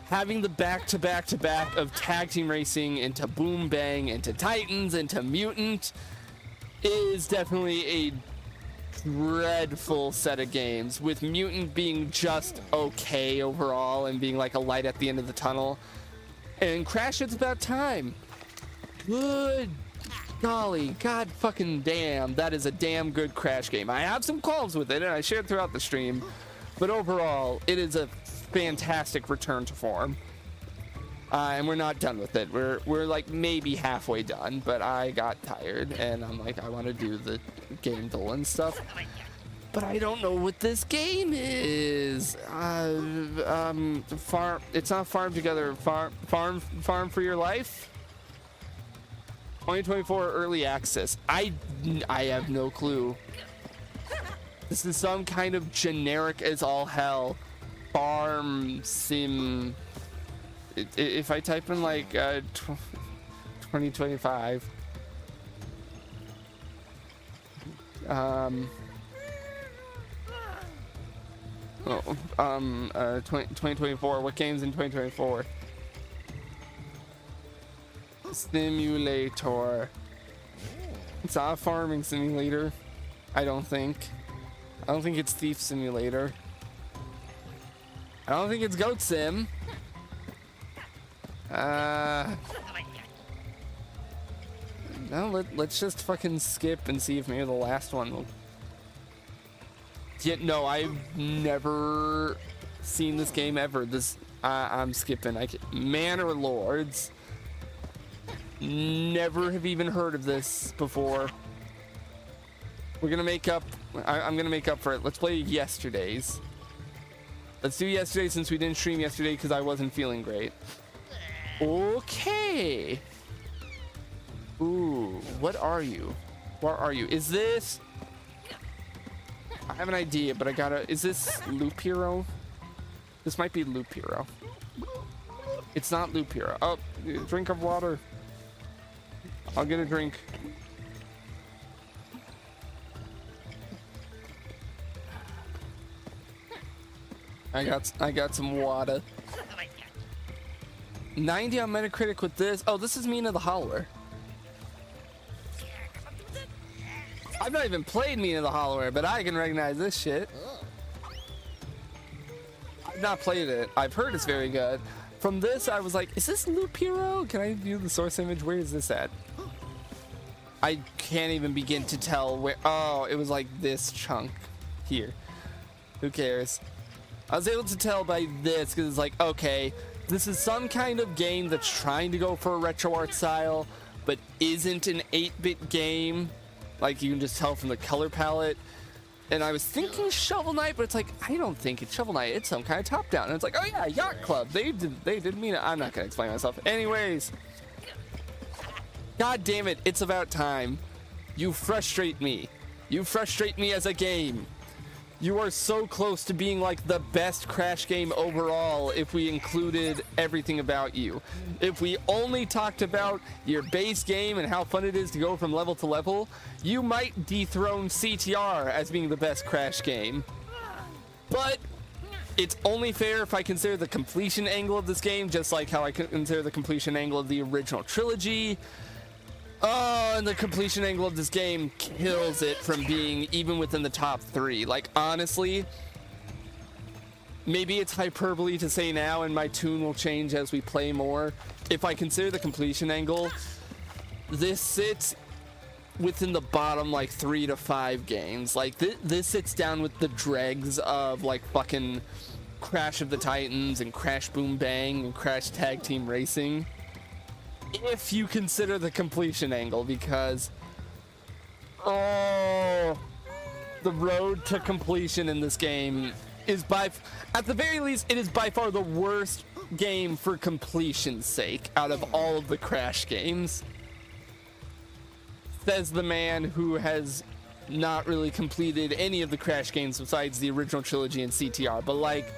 Speaker 1: Having the back of tag team racing into Boom Bang, into Titans, into Mutant is definitely a dreadful set of games, with Mutant being just okay overall and being like a light at the end of the tunnel. And Crash, it's about time. Good golly, god fucking damn, that is a damn good Crash game. I have some qualms with it and I shared throughout the stream, but overall it is a fantastic return to form. And we're not done with it. We're like maybe halfway done, but I got tired and I'm like, I want to do the Game Duel and stuff, but I don't know what this game is. It's not Farm Together. Farm for Your Life. 2024 early access. I have no clue. This is some kind of generic as all hell farm sim. If I type in like 2025 2024, what games in 2024? Simulator. It's not a farming simulator. I don't think it's Thief Simulator. I don't think it's Goat Sim. No, let's just fucking skip and see if maybe the last one will. Yeah, no, I've never seen this game ever. I'm skipping. Manor Lords. Never have even heard of this before. We're gonna make up. I'm gonna make up for it. Let's play yesterday's. Let's do yesterday since we didn't stream yesterday because I wasn't feeling great. Okay. Ooh, what are you? Where are you? Is this... I have an idea, but I gotta... Is this Loop Hero? This might be Loop Hero. It's not Loop Hero. Oh, drink of water. I'll get a drink. I got some water. 90 on Metacritic with this. Oh, this is Mina the Hollower. I've not even played Mina the Hollower, but I can recognize this shit. I've not played it. I've heard it's very good. From this, I was like, is this Loop Hero? Can I view the source image? Where is this at? I can't even begin to tell where. Oh, it was like this chunk here. Who cares? I was able to tell by this because it's like, okay, this is some kind of game that's trying to go for a retro art style, but isn't an 8-bit game. Like, you can just tell from the color palette. And I was thinking Shovel Knight, but it's like, I don't think it's Shovel Knight. It's some kind of top-down. And it's like, oh yeah, Yacht Club. They did mean it. I'm not going to explain myself. Anyways. God damn it, it's about time. You frustrate me. You frustrate me as a game. You are so close to being like the best Crash game overall if we included everything about you. If we only talked about your base game and how fun it is to go from level to level, you might dethrone CTR as being the best Crash game. But it's only fair if I consider the completion angle of this game, just like how I consider the completion angle of the original trilogy. Oh, and the completion angle of this game kills it from being even within the top 3. Like, honestly, maybe it's hyperbole to say now, and my tune will change as we play more. If I consider the completion angle, this sits within the bottom, like, 3 to 5 games. Like, this sits down with the dregs of, like, fucking Crash of the Titans and Crash Boom Bang and Crash Tag Team Racing. If you consider the completion angle, because the road to completion in this game is at the very least, it is by far the worst game for completion's sake out of all of the Crash games. Says the man who has not really completed any of the Crash games besides the original trilogy and CTR. But like,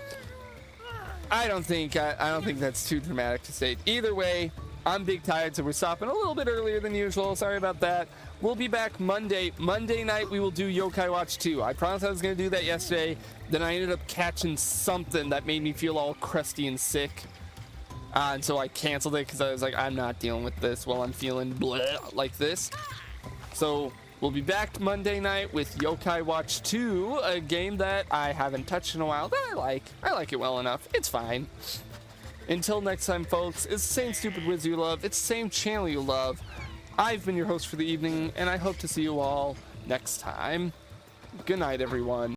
Speaker 1: I don't think that's too dramatic to state. Either way, I'm big tired, so we're stopping a little bit earlier than usual. Sorry about that. We'll be back Monday. Monday night, we will do Yokai Watch 2. I promised I was going to do that yesterday. Then I ended up catching something that made me feel all crusty and sick. And so I canceled it because I was like, I'm not dealing with this while I'm feeling bleh like this. So we'll be back Monday night with Yokai Watch 2, a game that I haven't touched in a while, that I like. I like it well enough. It's fine. Until next time, folks, it's the same stupid Wiz you love. It's the same channel you love. I've been your host for the evening, and I hope to see you all next time. Good night, everyone.